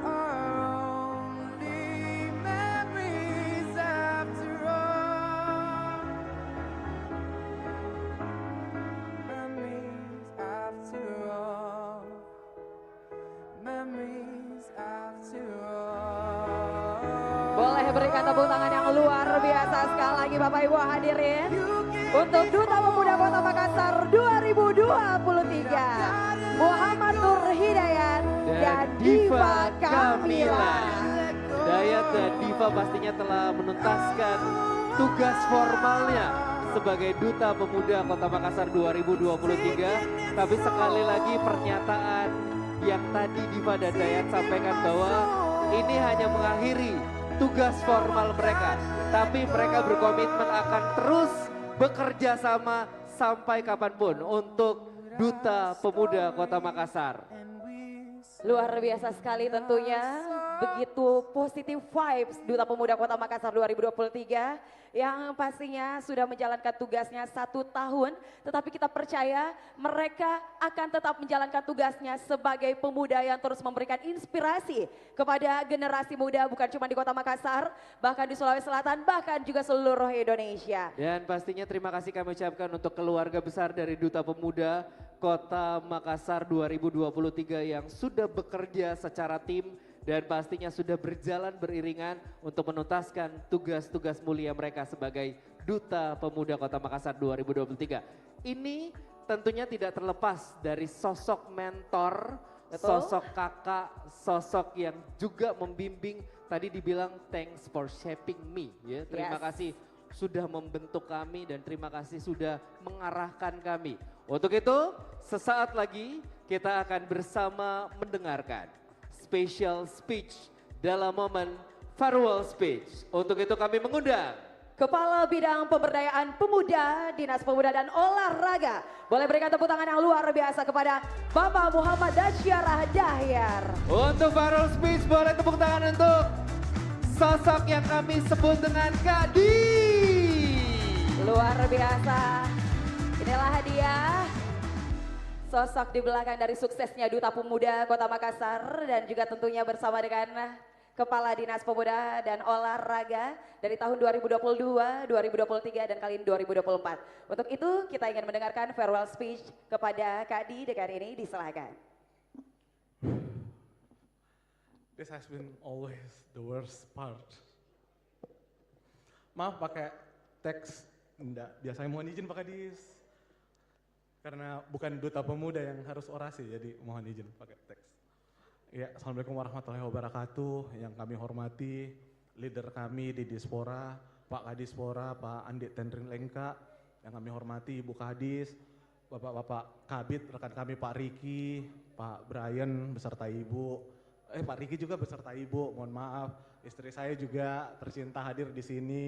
are only memories after all. Memories after all. Memories after all. Boleh berikan tepuk tangan yang luar biasa sekali lagi Bapak Ibu hadirin untuk Duta Pemuda Kota Makassar 2023 Muhammad Nur Hidayat dan Diva Kamila. Dayat dan Diva pastinya telah menuntaskan tugas formalnya sebagai Duta Pemuda Kota Makassar 2023. Tapi sekali lagi pernyataan yang tadi Diva dan Dayat sampaikan bahwa ini hanya mengakhiri tugas formal mereka. Tapi mereka berkomitmen akan terus bekerja sama sampai kapanpun untuk Duta Pemuda Kota Makassar. Luar biasa sekali tentunya, begitu positif vibes Duta Pemuda Kota Makassar 2023 yang pastinya sudah menjalankan tugasnya 1 tahun, tetapi kita percaya mereka akan tetap menjalankan tugasnya sebagai pemuda yang terus memberikan inspirasi kepada generasi muda bukan cuma di Kota Makassar, bahkan di Sulawesi Selatan, bahkan juga seluruh Indonesia. Dan pastinya terima kasih kami ucapkan untuk keluarga besar dari Duta Pemuda Kota Makassar 2023 yang sudah bekerja secara tim dan pastinya sudah berjalan beriringan untuk menuntaskan tugas-tugas mulia mereka sebagai Duta Pemuda Kota Makassar 2023. Ini tentunya tidak terlepas dari sosok mentor, sosok kakak, sosok yang juga membimbing. Tadi dibilang thanks for shaping me, ya. Terima kasih sudah membentuk kami dan terima kasih sudah mengarahkan kami. Untuk itu, sesaat lagi kita akan bersama mendengarkan special speech dalam momen farewell speech. Untuk itu kami mengundang Kepala Bidang Pemberdayaan Pemuda, Dinas Pemuda dan Olahraga. Boleh berikan tepuk tangan yang luar biasa kepada Bapak Muhammad Dasyarah Dahyar. Untuk farewell speech boleh tepuk tangan untuk sosok yang kami sebut dengan Kak Di. Luar biasa. Inilah dia sosok di belakang dari suksesnya Duta Pemuda Kota Makassar dan juga tentunya bersama dengan Kepala Dinas Pemuda dan Olahraga dari tahun 2022, 2023 dan kali ini 2024. Untuk itu kita ingin mendengarkan farewell speech kepada Kak Di dengan ini disilahkan. This has been always the worst part. Maaf pakai teks, enggak. Biasanya mohon izin pakai dis. Karena bukan duta pemuda yang harus orasi, jadi mohon izin pakai teks. Ya, Assalamualaikum warahmatullahi wabarakatuh. Yang kami hormati, leader kami di Dispora, Pak Kadispora, Pak Andi Tenrin Lengka. Yang kami hormati Ibu Kadis, Bapak-Bapak Kabit, rekan kami Pak Riki, Pak Brian beserta Ibu. Pak Riki juga beserta Ibu, mohon maaf. Istri saya juga tercinta hadir di sini.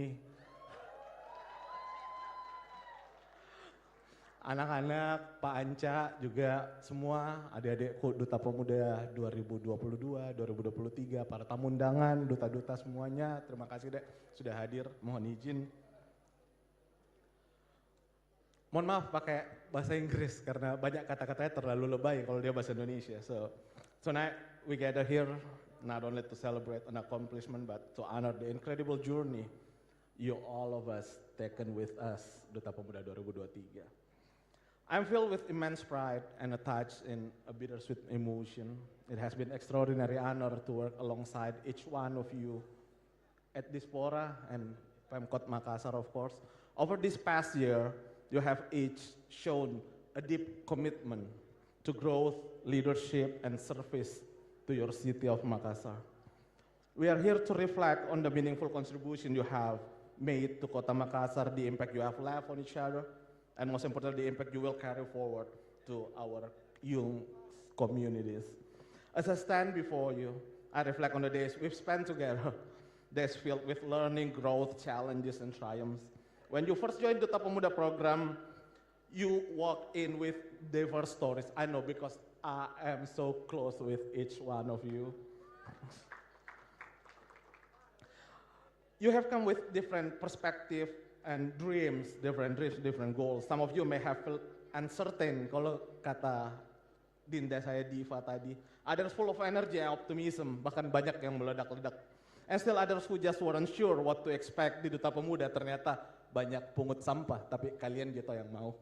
Anak-anak, Pak Anca juga semua, adik-adikku Duta Pemuda 2022, 2023, para tamu undangan, duta-duta semuanya, terima kasih dek sudah hadir, mohon izin. Mohon maaf pakai bahasa Inggris karena banyak kata-katanya terlalu lebay kalau dia bahasa Indonesia. So tonight we gather here not only to celebrate an accomplishment but to honor the incredible journey you all of us taken with us, Duta Pemuda 2023. I'm filled with immense pride and attached in a bittersweet emotion. It has been extraordinary honor to work alongside each one of you at Dispora and Pemkot Makassar, of course. Over this past year, you have each shown a deep commitment to growth, leadership, and service to your city of Makassar. We are here to reflect on the meaningful contribution you have made to Kota Makassar, the impact you have left on each other, and most importantly, the impact you will carry forward to our young communities. As I stand before you, I reflect on the days we've spent together, days filled with learning, growth, challenges, and triumphs. When you first joined the Duta Pemuda program, you walked in with diverse stories. I know because I am so close with each one of you. You have come with different perspective and dreams, different goals. Some of you may have felt uncertain, kalau kata Dinda saya Diva tadi. Others full of energy and optimism, bahkan banyak yang meledak-ledak. And still others who just weren't sure what to expect di Duta Pemuda, ternyata banyak pungut sampah, tapi kalian gitu yang mau.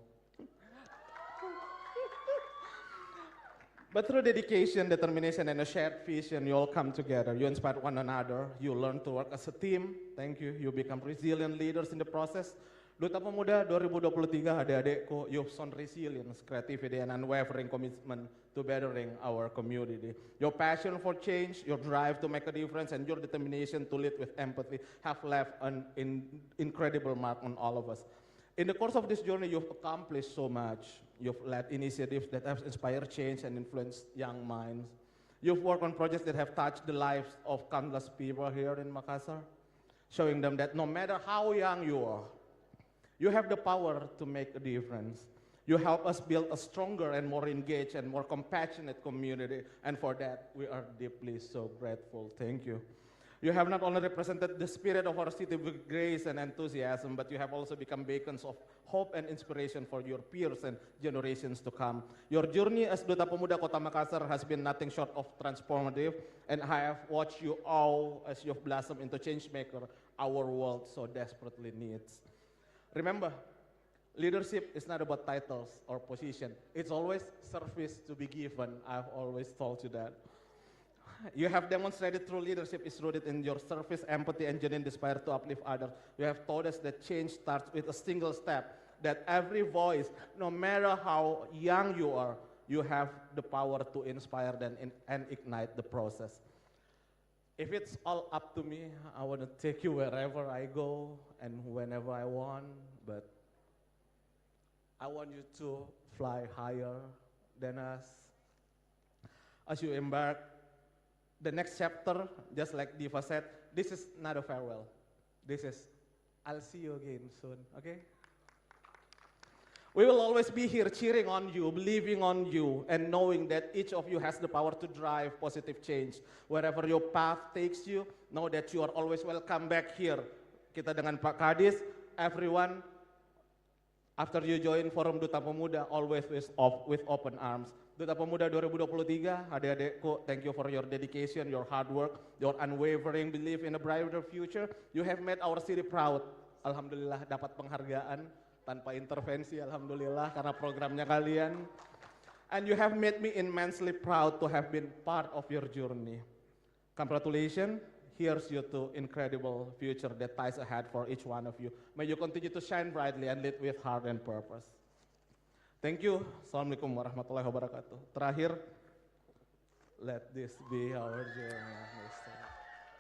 But through dedication, determination, and a shared vision, you all come together. You inspire one another. You learn to work as a team. Thank you. You become resilient leaders in the process. Duta Pemuda 2023, adik-adikku, you've shown resilience, creativity, and unwavering commitment to bettering our community. Your passion for change, your drive to make a difference, and your determination to lead with empathy have left an incredible mark on all of us. In the course of this journey, you've accomplished so much. You've led initiatives that have inspired change and influenced young minds. You've worked on projects that have touched the lives of countless people here in Makassar, showing them that no matter how young you are, you have the power to make a difference. You help us build a stronger and more engaged and more compassionate community, and for that, we are deeply so grateful. Thank you. You have not only represented the spirit of our city with grace and enthusiasm, but you have also become beacons of hope and inspiration for your peers and generations to come. Your journey as Duta Pemuda Kota Makassar has been nothing short of transformative, and I have watched you all as you've blossomed into change maker our world so desperately needs. Remember, leadership is not about titles or position. It's always service to be given. I've always told you that. You have demonstrated true leadership is rooted in your service, empathy, and genuine desire to uplift others. You have taught us that change starts with a single step, that every voice, no matter how young you are, you have the power to inspire them and ignite the process. If it's all up to me, I want to take you wherever I go and whenever I want, but I want you to fly higher than us. As you embark the next chapter, just like Diva said, this is not a farewell. This is, I'll see you again soon, okay? We will always be here cheering on you, believing on you, and knowing that each of you has the power to drive positive change. Wherever your path takes you, know that you are always welcome back here. Kita dengan Pak Kadis, everyone After you join Forum Duta Pemuda, always with open arms. Duta Pemuda 2023, adik-adikku, thank you for your dedication, your hard work, your unwavering belief in a brighter future. You have made our city proud. Alhamdulillah dapat penghargaan tanpa intervensi, alhamdulillah karena programnya kalian. And you have made me immensely proud to have been part of your journey. Congratulations. Here's you to incredible future that lies ahead for each one of you. May you continue to shine brightly and lead with heart and purpose. Thank you. Assalamualaikum warahmatullahi wabarakatuh. Terakhir, let this be our journey.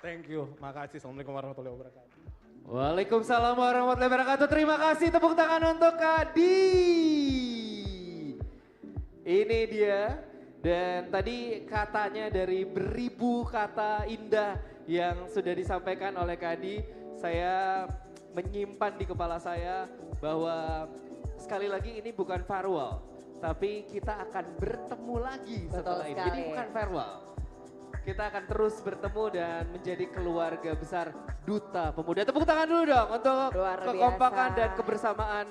Thank you. Makasih. Assalamualaikum warahmatullahi wabarakatuh. Waalaikumsalam warahmatullahi wabarakatuh. Terima kasih, tepuk tangan untuk Kadi. Ini dia. Dan tadi katanya dari beribu kata indah yang sudah disampaikan oleh Kadi, saya menyimpan di kepala saya bahwa sekali lagi ini bukan farewell, tapi kita akan bertemu lagi setelah ini. Jadi bukan farewell, kita akan terus bertemu dan menjadi keluarga besar Duta Pemuda. Tepuk tangan dulu dong untuk kekompakan dan kebersamaan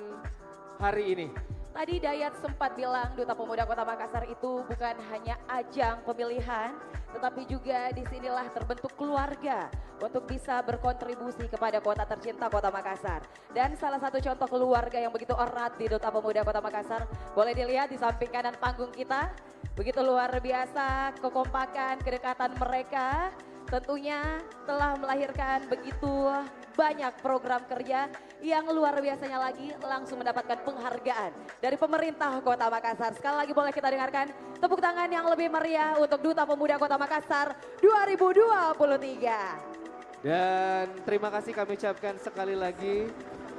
hari ini. Tadi Dayat sempat bilang Duta Pemuda Kota Makassar itu bukan hanya ajang pemilihan, tetapi juga disinilah terbentuk keluarga untuk bisa berkontribusi kepada kota tercinta Kota Makassar. Dan salah satu contoh keluarga yang begitu erat di Duta Pemuda Kota Makassar, boleh dilihat di samping kanan panggung kita. Begitu luar biasa kekompakan, kedekatan mereka. Tentunya telah melahirkan begitu banyak program kerja yang luar biasanya lagi langsung mendapatkan penghargaan dari pemerintah Kota Makassar. Sekali lagi boleh kita dengarkan tepuk tangan yang lebih meriah untuk Duta Pemuda Kota Makassar 2023. Dan terima kasih kami ucapkan sekali lagi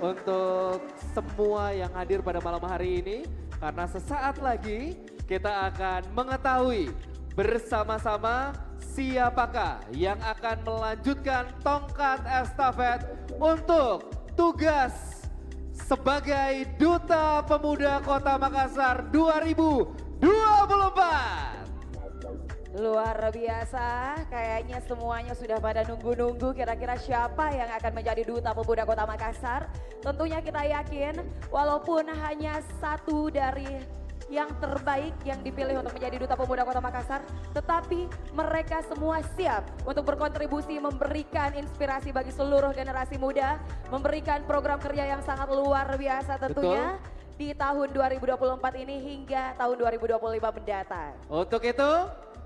untuk semua yang hadir pada malam hari ini. Karena sesaat lagi kita akan mengetahui bersama-sama siapakah yang akan melanjutkan tongkat estafet untuk tugas sebagai Duta Pemuda Kota Makassar 2024. Luar biasa, kayaknya semuanya sudah pada nunggu-nunggu kira-kira siapa yang akan menjadi Duta Pemuda Kota Makassar. Tentunya kita yakin walaupun hanya satu dari yang terbaik yang dipilih untuk menjadi Duta Pemuda Kota Makassar, tetapi mereka semua siap untuk berkontribusi memberikan inspirasi bagi seluruh generasi muda, memberikan program kerja yang sangat luar biasa tentunya. Betul. Di tahun 2024 ini hingga tahun 2025 mendatang. Untuk itu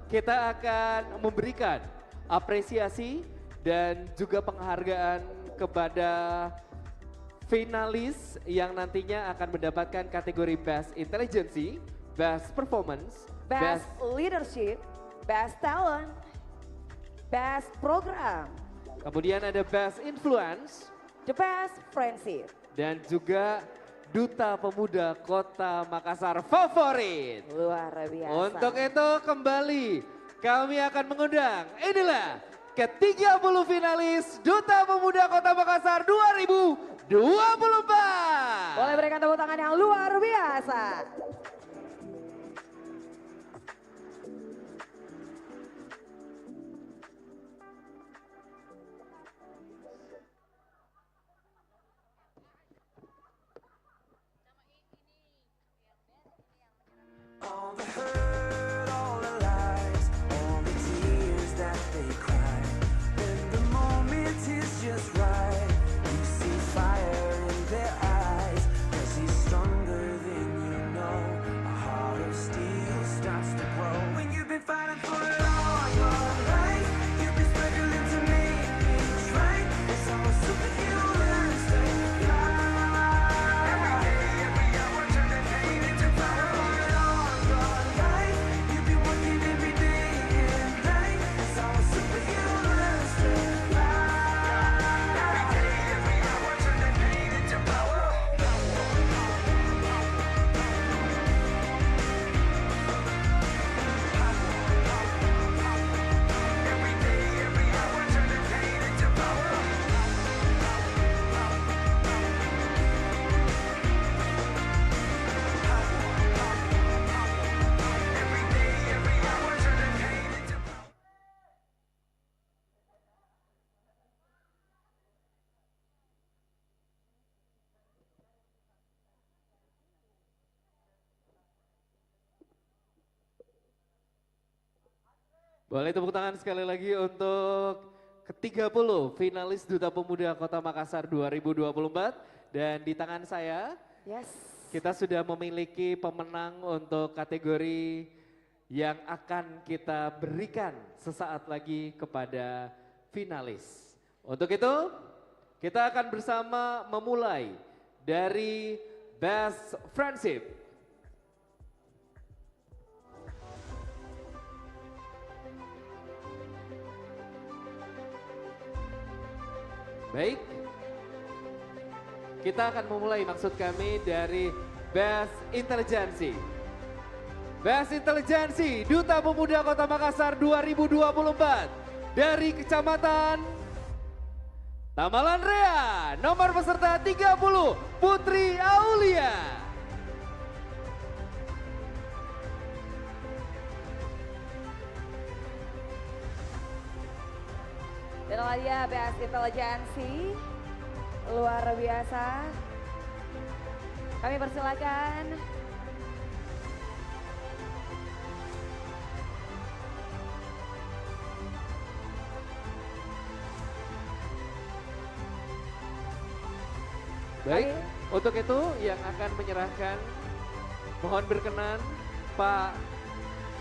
kita akan memberikan apresiasi dan juga penghargaan kepada finalis yang nantinya akan mendapatkan kategori Best Intelligence, Best Performance, Best Leadership, Best Talent, Best Program. Kemudian ada Best Influence, The Best Friendship. Dan juga Duta Pemuda Kota Makassar Favorit. Luar biasa. Untuk itu kembali kami akan mengundang, inilah ke-30 finalis Duta Pemuda Kota Makassar 2024. Boleh berikan tepuk tangan yang luar biasa. All the hurt, all the lies, all the tears that they cry. When the moment is just right, you see fire in their eyes. 'Cause he's stronger than you know. Boleh tepuk tangan sekali lagi untuk ke-30 finalis Duta Pemuda Kota Makassar 2024. Dan di tangan saya, kita sudah memiliki pemenang untuk kategori yang akan kita berikan sesaat lagi kepada finalis. Untuk itu, kita akan bersama memulai dari Best Friendship. Baik, kita akan memulai maksud kami dari Best Intelligency. Best Intelligency Duta Pemuda Kota Makassar 2024 dari Kecamatan Tamalan Rea, nomor peserta 30, Putri Aulia. Dan inilah dia Best Intelligency, luar biasa. Kami persilakan. Baik, untuk itu yang akan menyerahkan, mohon berkenan Pak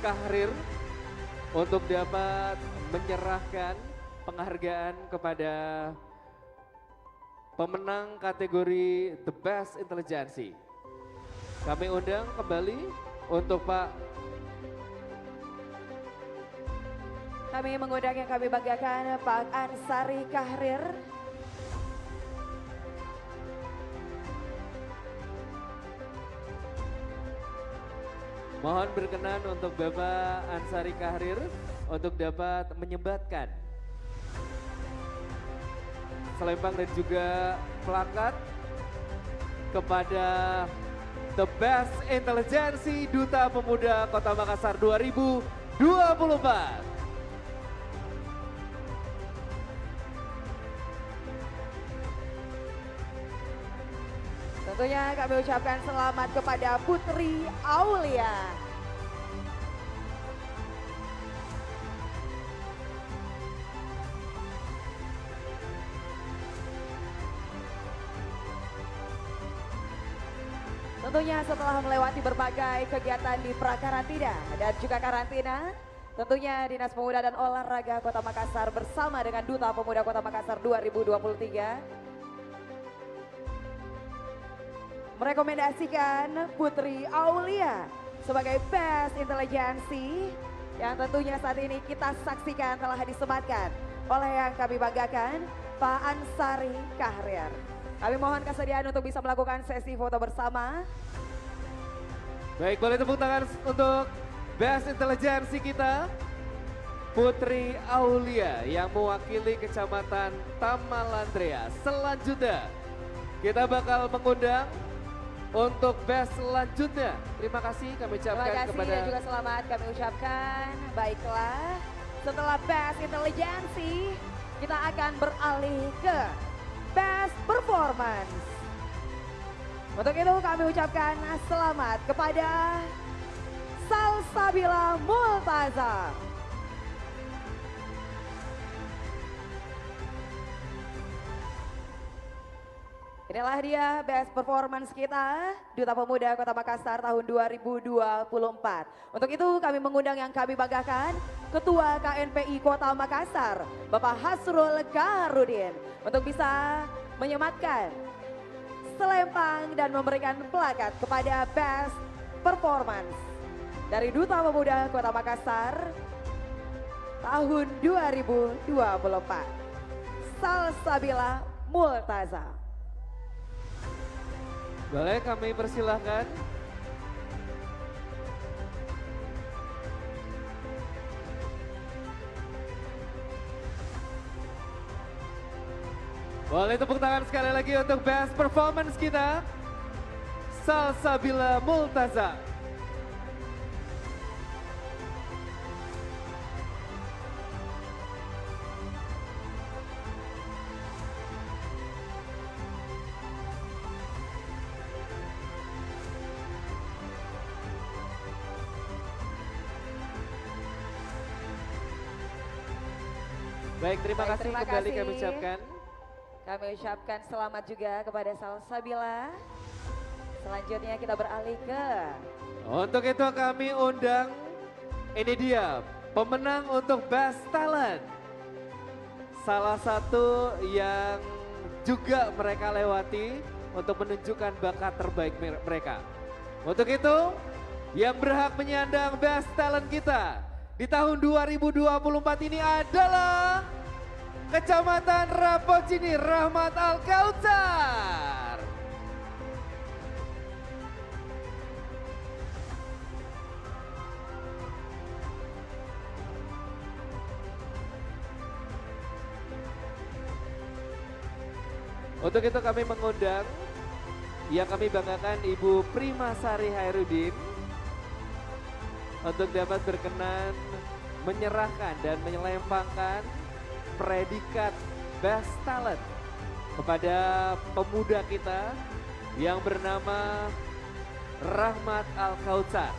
Kahrir untuk dapat menyerahkan penghargaan kepada pemenang kategori The Best Intelligency. Kami undang kembali untuk Pak. Kami mengundang yang kami banggakan Pak Ansari Kahrir. Mohon berkenan untuk Bapak Ansari Kahrir untuk dapat menyembatkan selempang dan juga plakat kepada The Best Intelligency Duta Pemuda Kota Makassar 2024. Tentunya kami ucapkan selamat kepada Putri Aulia. Tentunya setelah melewati berbagai kegiatan di prakarantina dan juga karantina, tentunya Dinas Pemuda dan Olahraga Kota Makassar bersama dengan Duta Pemuda Kota Makassar 2023 merekomendasikan Putri Aulia sebagai Best Intelligency yang tentunya saat ini kita saksikan telah disematkan oleh yang kami banggakan Pak Ansari Kahrir. Kami mohon kesediaan untuk bisa melakukan sesi foto bersama. Baik, boleh tepuk tangan untuk Best Intelligency kita, Putri Aulia yang mewakili Kecamatan Tamalandrea. Selanjutnya, kita bakal mengundang untuk best selanjutnya. Terima kasih kami ucapkan Terima kasih kepada dan juga selamat kami ucapkan. Baiklah, setelah Best Intelligency, kita akan beralih ke Best Performance. Untuk itu kami ucapkan selamat kepada Salsabila Multaza. Inilah dia Best Performance kita, Duta Pemuda Kota Makassar tahun 2024. Untuk itu kami mengundang yang kami banggakan, Ketua KNPI Kota Makassar, Bapak Hasrul Karudin, untuk bisa menyematkan selempang dan memberikan plakat kepada Best Performance dari Duta Pemuda Kota Makassar tahun 2024. Salsabila Multaza. Boleh kami persilahkan. Boleh tepuk tangan sekali lagi untuk Best Performance kita, Salsabila Multaza. Baik, terima Baik, kasih terima kembali kasih. kami ucapkan. Kami ucapkan selamat juga kepada Salsabila. Selanjutnya kita beralih ke Untuk itu kami undang, ini dia pemenang untuk Best Talent. Salah satu yang juga mereka lewati untuk menunjukkan bakat terbaik mereka. Untuk itu, yang berhak menyandang Best Talent kita di tahun 2024 ini adalah Kecamatan Rapocini Rahmat Al-Kautsar. Untuk itu kami mengundang yang kami banggakan Ibu Primasari Hairudin untuk dapat berkenan menyerahkan dan menyelempangkan predikat Best Talent kepada pemuda kita yang bernama Rahmat Al-Kautsar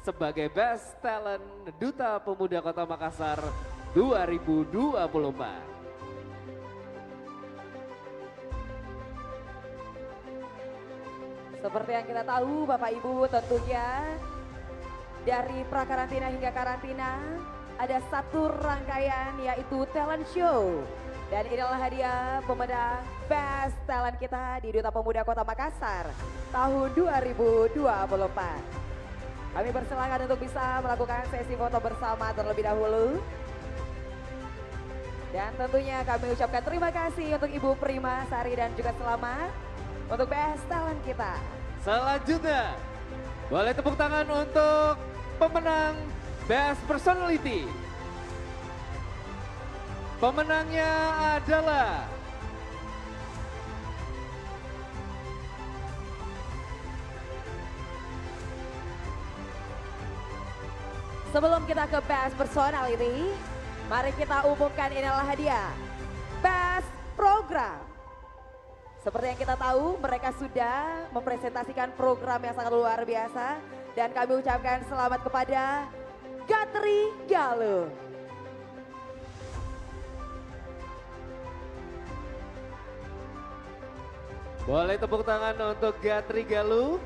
sebagai Best Talent Duta Pemuda Kota Makassar 2024. seperti yang kita tahu Bapak Ibu tentunya dari prakarantina hingga karantina ada satu rangkaian yaitu talent show. Dan inilah hadiah pemenang Best Talent kita di Duta Pemuda Kota Makassar tahun 2024. Kami persilakan untuk bisa melakukan sesi foto bersama terlebih dahulu. Dan tentunya kami ucapkan terima kasih untuk Ibu Prima Sari dan juga selamat untuk Best Talent kita. Selanjutnya, boleh tepuk tangan untuk pemenang Best Personality. Pemenangnya adalah Sebelum kita ke Best Personality, mari kita umumkan inilah hadiah Best Program. Seperti yang kita tahu, mereka sudah mempresentasikan program yang sangat luar biasa. Dan kami ucapkan selamat kepada Gatri Galuh. boleh tepuk tangan untuk Gatri Galuh,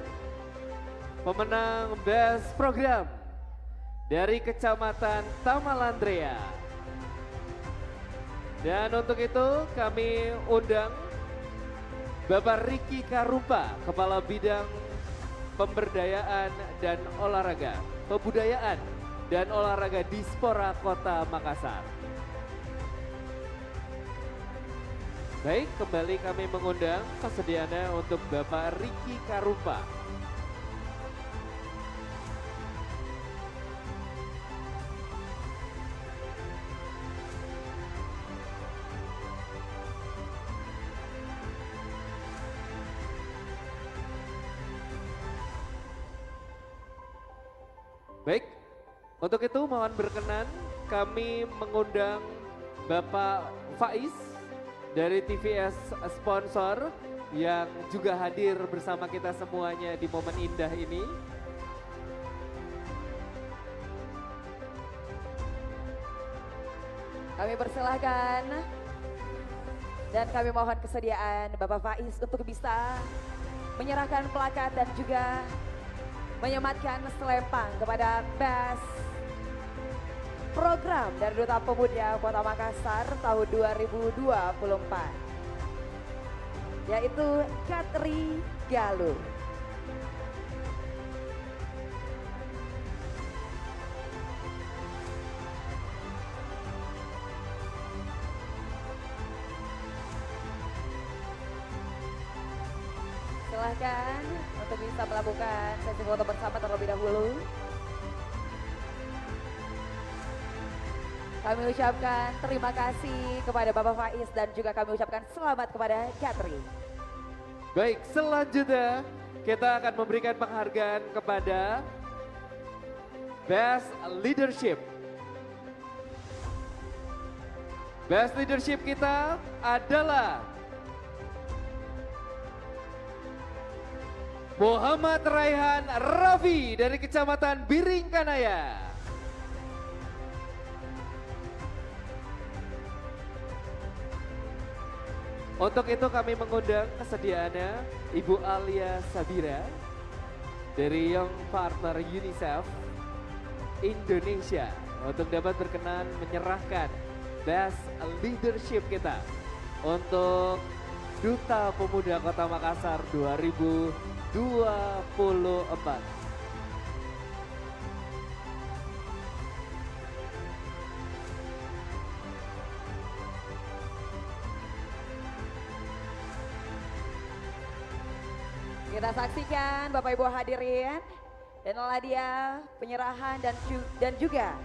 pemenang Best Program dari Kecamatan Tamalandrea. Dan untuk itu kami undang Bapak Riki Karumpa, Kepala Bidang Pemberdayaan dan Olahraga, Pembudayaan dan Olahraga Dispora Kota Makassar. Baik, kembali kami mengundang kesediaannya untuk Bapak Riki Karumpa. Baik, untuk itu mohon berkenan kami mengundang Bapak Faiz dari TVS Sponsor yang juga hadir bersama kita semuanya di momen indah ini. Kami persilahkan dan kami mohon kesediaan Bapak Faiz untuk bisa menyerahkan plakat dan juga menyematkan selempang kepada Best Program dari Duta Pemuda Kota Makassar tahun 2024, yaitu Gatri Galuh. Silahkan untuk bisa melakukan sesi foto bersama terlebih dahulu. Kami ucapkan terima kasih kepada Bapak Faiz dan juga kami ucapkan selamat kepada Gatri. Baik, selanjutnya kita akan memberikan penghargaan kepada Best Leadership. Best Leadership kita adalah Muhammad Raihan Raffi dari Kecamatan Biringkanaya. Untuk itu kami mengundang kesediaannya Ibu Alia Sabira dari Young Partner UNICEF Indonesia untuk dapat berkenan menyerahkan Best Leadership kita untuk Duta Pemuda Kota Makassar 2024. Kita saksikan Bapak Ibu hadirin, dan inilah dia penyerahan dan juga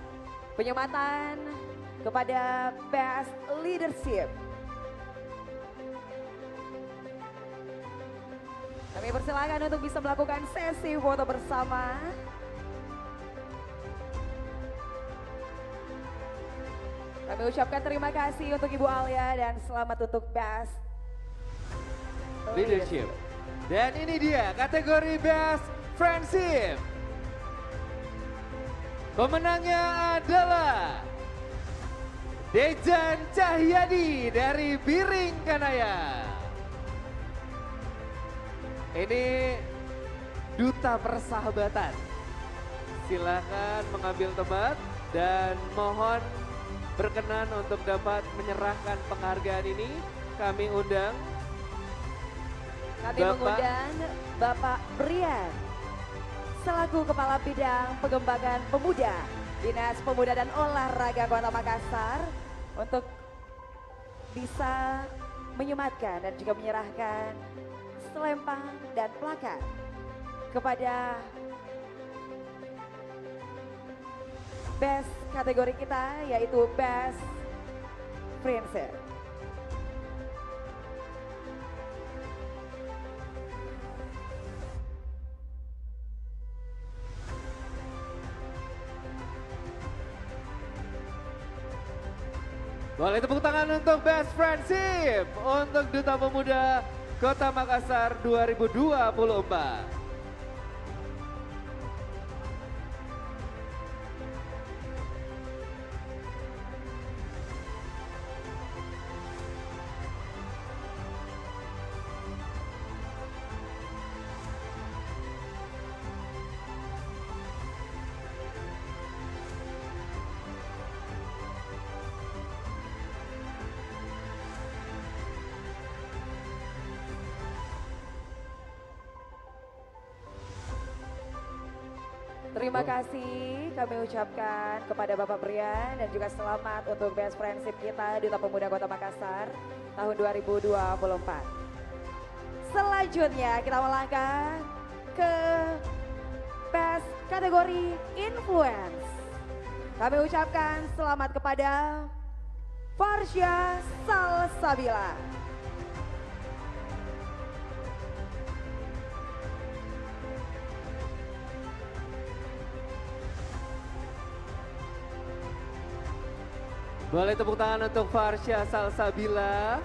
penyematan kepada Best Leadership. Kami persilakan untuk bisa melakukan sesi foto bersama. Kami ucapkan terima kasih untuk Ibu Alia dan selamat untuk Best Leadership. Dan ini dia kategori Best Friendship. Pemenangnya adalah Dejan Cahyadi dari Biring Kanaya. Ini Duta Persahabatan. Silakan mengambil tempat dan mohon berkenan untuk dapat menyerahkan penghargaan ini. Kami undang mengundang Bapak Brian selaku Kepala Bidang Pengembangan Pemuda Dinas Pemuda dan Olahraga Kota Makassar untuk bisa menyematkan dan juga menyerahkan selempang dan plakat kepada best kategori kita, yaitu Best Friendship. Boleh tepuk tangan untuk Best Friendship untuk Duta Pemuda Kota Makassar 2024. Terima kasih kami ucapkan kepada Bapak Brian dan juga selamat untuk Best Friendship kita Duta Pemuda Kota Makassar tahun 2024. Selanjutnya kita melangkah ke Best kategori Influence. Kami ucapkan selamat kepada Farsha Salsabila. Boleh tepuk tangan untuk Farsha Salsabila.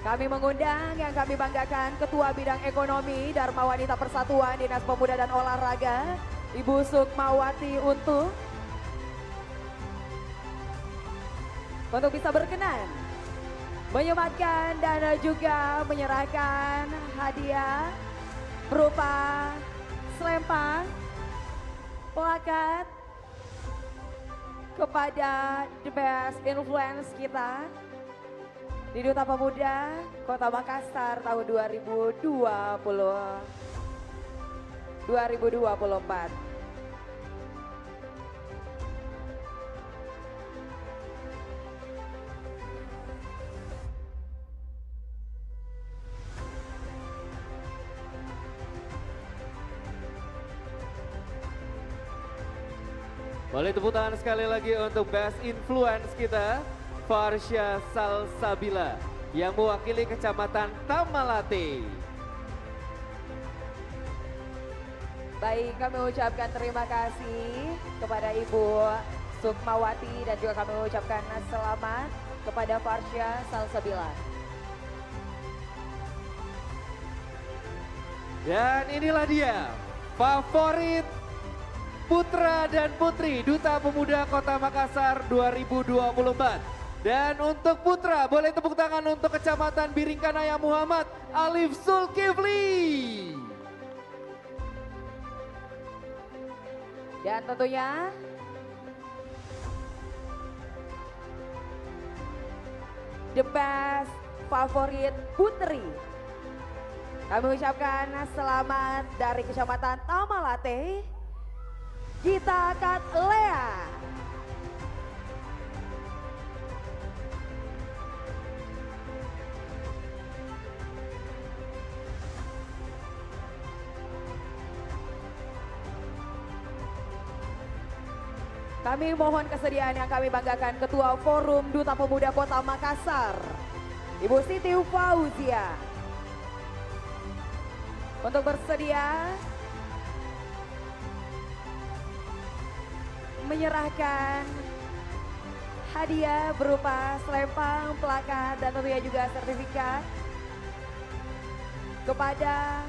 Kami mengundang yang kami banggakan Ketua Bidang Ekonomi Dharma Wanita Persatuan Dinas Pemuda dan Olahraga, Ibu Sukmawati untuk bisa berkenan menyematkan dan juga menyerahkan hadiah berupa selempang, plakat kepada The Best Influence kita di Duta Pemuda Kota Makassar tahun 2024. Boleh tepuk tangan sekali lagi untuk Best Influence kita, Farsha Salsabila yang mewakili Kecamatan Tamalate. Baik, kami ucapkan terima kasih kepada Ibu Sukmawati dan juga kami ucapkan selamat kepada Farsha Salsabila. Dan inilah dia, favorit Putra dan Putri Duta Pemuda Kota Makassar 2024. Dan untuk putra, boleh tepuk tangan untuk Kecamatan Biringkanaya Muhammad Alif Zulkifli. Dan tentunya the best favorit putri. Kami ucapkan selamat dari Kecamatan Tamalate, Gita Katlea. Kami mohon kesediaan yang kami banggakan Ketua Forum Duta Pemuda Kota Makassar, Ibu Siti Fauzia. Untuk bersedia menyerahkan hadiah berupa selempang, plakat, dan tentunya juga sertifikat kepada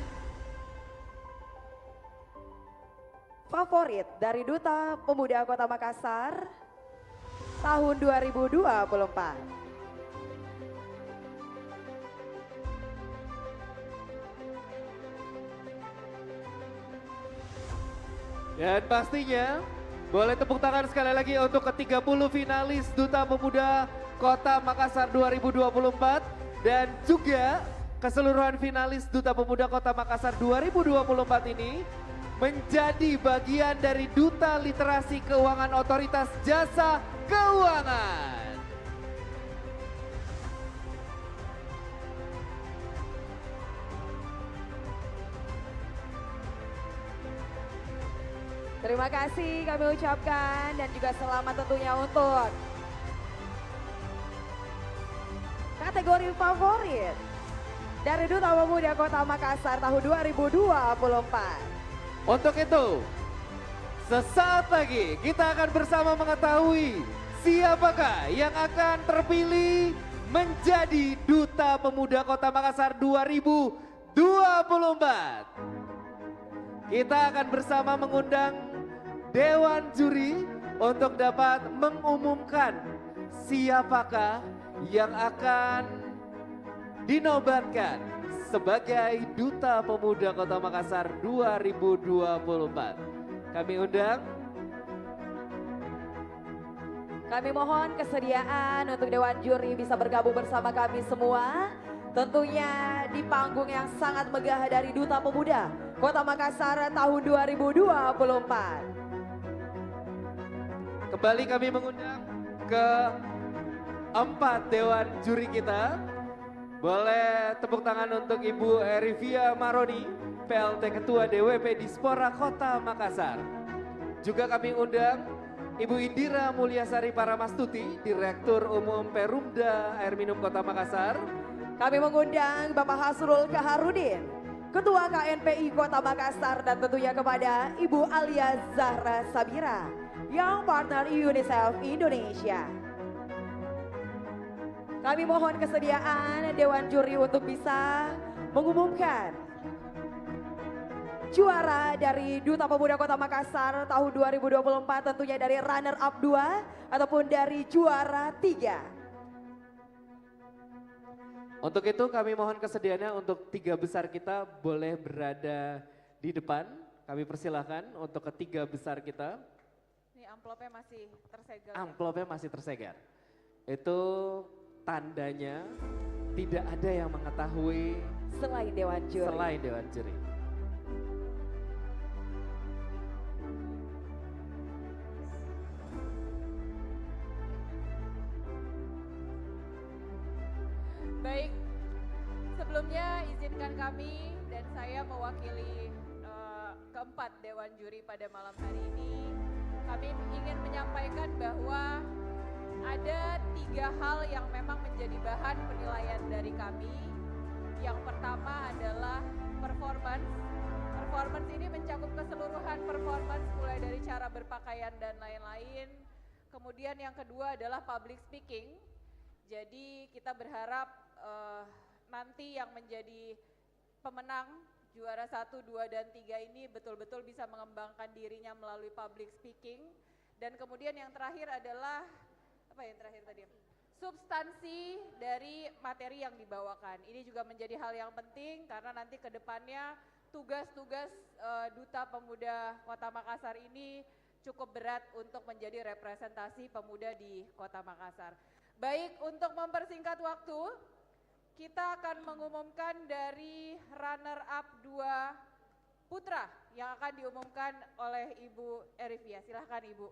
favorit dari Duta Pemuda Kota Makassar tahun 2024. Dan pastinya boleh tepuk tangan sekali lagi untuk ke-30 finalis Duta Pemuda Kota Makassar 2024 dan juga keseluruhan finalis Duta Pemuda Kota Makassar 2024 ini menjadi bagian dari Duta Literasi Keuangan Otoritas Jasa Keuangan. Terima kasih kami ucapkan dan juga selamat tentunya untuk kategori favorit dari Duta Pemuda Kota Makassar tahun 2024. Untuk itu, sesaat lagi kita akan bersama mengetahui siapakah yang akan terpilih menjadi Duta Pemuda Kota Makassar 2024. Kita akan bersama mengundang Dewan Juri untuk dapat mengumumkan siapakah yang akan dinobatkan sebagai Duta Pemuda Kota Makassar 2024. Kami undang. Kami mohon kesediaan untuk Dewan Juri bisa bergabung bersama kami semua. Tentunya di panggung yang sangat megah dari Duta Pemuda Kota Makassar tahun 2024. Kembali kami mengundang ke-4 Dewan Juri kita. Boleh tepuk tangan untuk Ibu Erivia Maroni, PLT Ketua DWP Dispora Kota Makassar. Juga kami undang Ibu Indira Mulyasari Paramastuti, Direktur Umum Perumda Air Minum Kota Makassar. Kami mengundang Bapak Hasrul Kaharudin, Ketua KNPI Kota Makassar, dan tentunya kepada Ibu Alia Zahra Sabira, Young Partner UNICEF Indonesia. Kami mohon kesediaan Dewan Juri untuk bisa mengumumkan juara dari Duta Pemuda Kota Makassar tahun 2024, tentunya dari runner up 2 ataupun dari juara 3. Untuk itu kami mohon kesediaannya untuk 3 besar kita boleh berada di depan. Kami persilahkan untuk ke-3 besar kita. Ini amplopnya masih tersegel. Amplopnya masih tersegar. Itu tandanya tidak ada yang mengetahui selain Dewan Juri. Selain Dewan Juri. Baik, sebelumnya izinkan kami dan saya mewakili keempat Dewan Juri pada malam hari ini. Kami ingin menyampaikan bahwa ada 3 hal yang memang menjadi bahan penilaian dari kami. Yang pertama adalah performance. Performance ini mencakup keseluruhan performance mulai dari cara berpakaian dan lain-lain. Kemudian yang kedua adalah public speaking. Jadi kita berharap nanti yang menjadi pemenang juara 1, 2, dan 3 ini betul-betul bisa mengembangkan dirinya melalui public speaking. Dan kemudian yang terakhir adalah apa yang terakhir tadi? substansi dari materi yang dibawakan. Ini juga menjadi hal yang penting karena nanti ke depannya tugas-tugas Duta Pemuda Kota Makassar ini cukup berat untuk menjadi representasi pemuda di Kota Makassar. Baik, untuk mempersingkat waktu, kita akan mengumumkan dari runner-up 2 putra yang akan diumumkan oleh Ibu Erivia. Silahkan Ibu.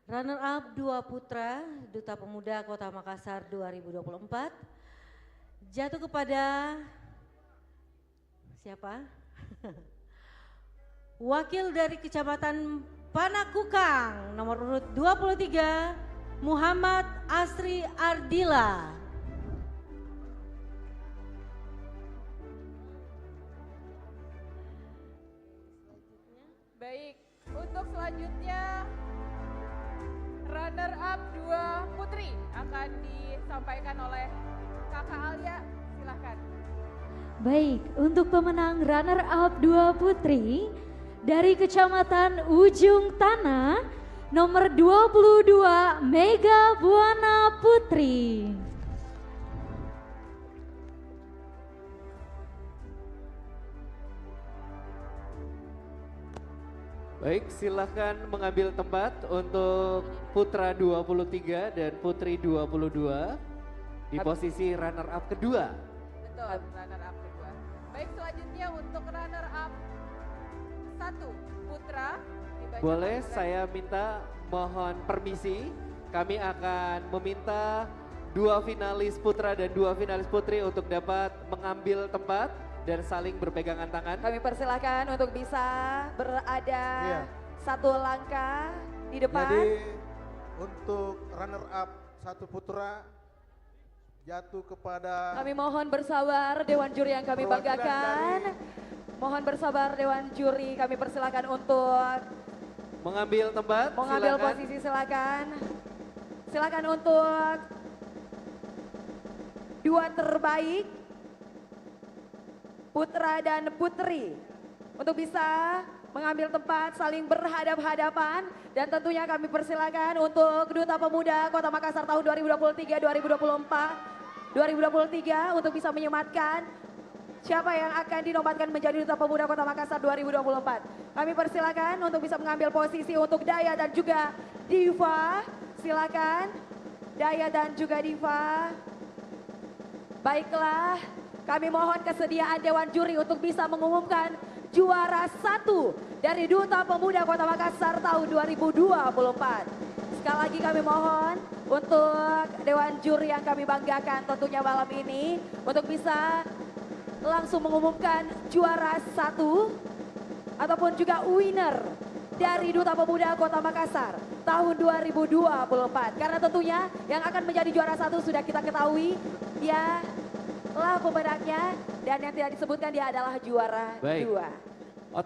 Runner-up 2 putra Duta Pemuda Kota Makassar 2024 jatuh kepada siapa? Wakil dari Kecamatan Panakukang nomor urut 23 Muhammad Asri Ardila. Baik, untuk selanjutnya runner-up 2 putri akan disampaikan oleh Kakak Alia, silahkan. Baik, untuk pemenang runner-up 2 putri dari Kecamatan Ujung Tanah nomor 22 Mega Buana Putri. Baik, silakan mengambil tempat untuk Putra 23 dan Putri 22 di posisi runner-up kedua. Betul, runner-up kedua. Baik, selanjutnya untuk runner-up 1 putra. Boleh saya minta mohon permisi, kami akan meminta 2 finalis putra dan 2 finalis putri untuk dapat mengambil tempat dan saling berpegangan tangan. Kami persilahkan untuk bisa berada satu langkah di depan. Jadi untuk runner up 1 putra jatuh kepada Kami mohon bersabar Dewan Juri yang kami banggakan. Mohon bersabar Dewan Juri, kami persilahkan untuk mengambil tempat. mengambil silakan. posisi, silakan. Silakan untuk 2 terbaik putra dan putri untuk bisa mengambil tempat saling berhadap-hadapan dan tentunya kami persilakan untuk Duta Pemuda Kota Makassar tahun 2023 untuk bisa menyematkan siapa yang akan dinobatkan menjadi Duta Pemuda Kota Makassar 2024. Kami persilakan untuk bisa mengambil posisi untuk Daya dan juga Diva. Silakan Daya dan juga Diva. Baiklah, kami mohon kesediaan Dewan Juri untuk bisa mengumumkan juara 1 dari Duta Pemuda Kota Makassar tahun 2024. Sekali lagi kami mohon untuk Dewan Juri yang kami banggakan tentunya malam ini untuk bisa langsung mengumumkan juara 1 ataupun juga winner dari Duta Pemuda Kota Makassar tahun 2024. Karena tentunya yang akan menjadi juara 1 sudah kita ketahui, dia lah pemenangnya dan yang tidak disebutkan dia adalah juara 2.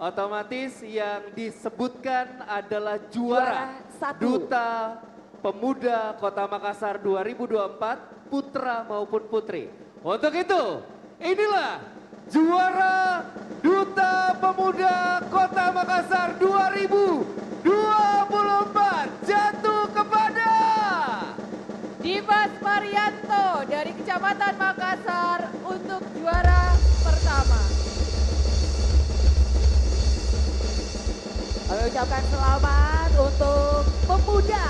Otomatis yang disebutkan adalah juara 1 Duta Pemuda Kota Makassar 2024 putra maupun putri. Untuk itu, inilah juara Duta Pemuda Kota Makassar 2024 jatuh kepada Dimas Marianto dari Kecamatan Makassar untuk juara pertama. Kami ucapkan selamat untuk pemuda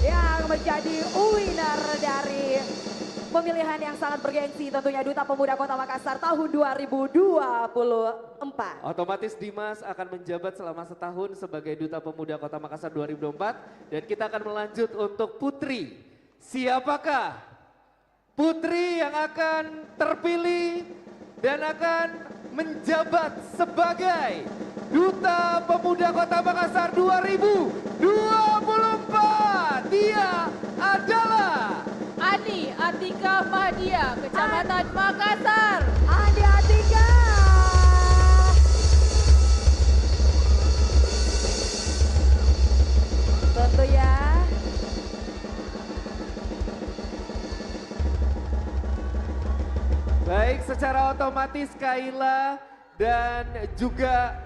yang menjadi winner dari pemilihan yang sangat bergengsi tentunya Duta Pemuda Kota Makassar tahun 2024. Otomatis Dimas akan menjabat selama setahun sebagai Duta Pemuda Kota Makassar 2024 dan kita akan melanjut untuk putri. Siapakah putri yang akan terpilih dan akan menjabat sebagai Duta Pemuda Kota Makassar 2024? Dia adalah Ani Atika Mahdia, Kecamatan Makassar. Ani Atika. Tentunya baik, secara otomatis Kaila dan juga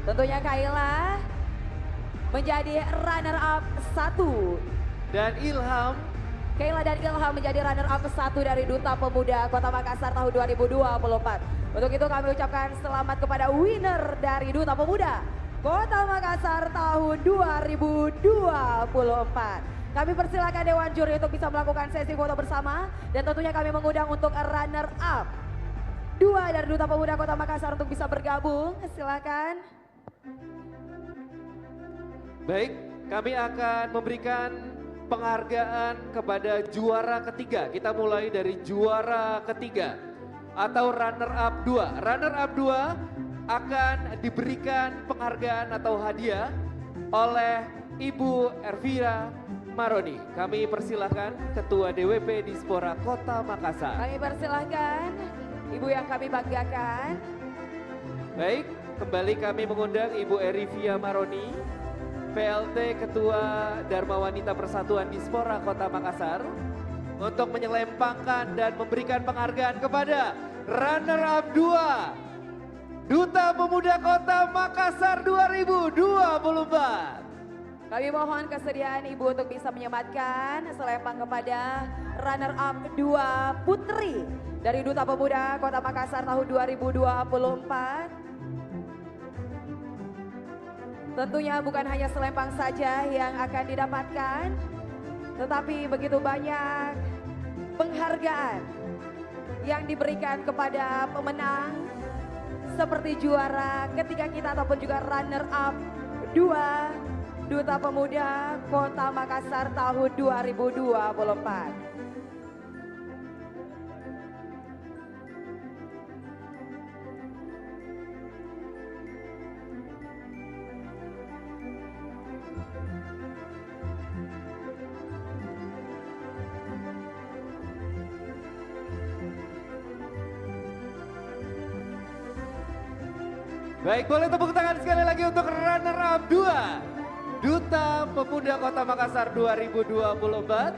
Tentunya Kaila menjadi runner up 1. Dan Ilham. Kaila dan Ilham menjadi runner up 1 dari Duta Pemuda Kota Makassar tahun 2024. Untuk itu kami ucapkan selamat kepada winner dari Duta Pemuda Kota Makassar tahun 2024. Kami persilakan Dewan Juri untuk bisa melakukan sesi foto bersama. Dan tentunya kami mengundang untuk runner up 2 dari Duta Pemuda Kota Makassar untuk bisa bergabung. Silakan. Baik, kami akan memberikan penghargaan kepada juara ketiga. Kita mulai dari juara ketiga atau runner up 2. Runner up 2 akan diberikan penghargaan atau hadiah oleh Ibu Ervira Maroni. Kami persilahkan Ketua DWP Dispora Kota Makassar. Kami persilahkan Ibu yang kami banggakan. Baik, kembali kami mengundang Ibu Erivia Maroni, PLT Ketua Dharma Wanita Persatuan Dispora Kota Makassar, untuk menyelempangkan dan memberikan penghargaan kepada runner up 2 Duta Pemuda Kota Makassar 2024. Kami mohon kesediaan Ibu untuk bisa menyematkan selempang kepada runner up 2 Putri dari Duta Pemuda Kota Makassar tahun 2024. Tentunya bukan hanya selempang saja yang akan didapatkan, tetapi begitu banyak penghargaan yang diberikan kepada pemenang seperti juara ketiga kita ataupun juga runner up 2 Duta Pemuda Kota Makassar tahun 2024. Baik, boleh tepuk tangan sekali lagi untuk runner up 2 Duta Pemuda Kota Makassar 2024.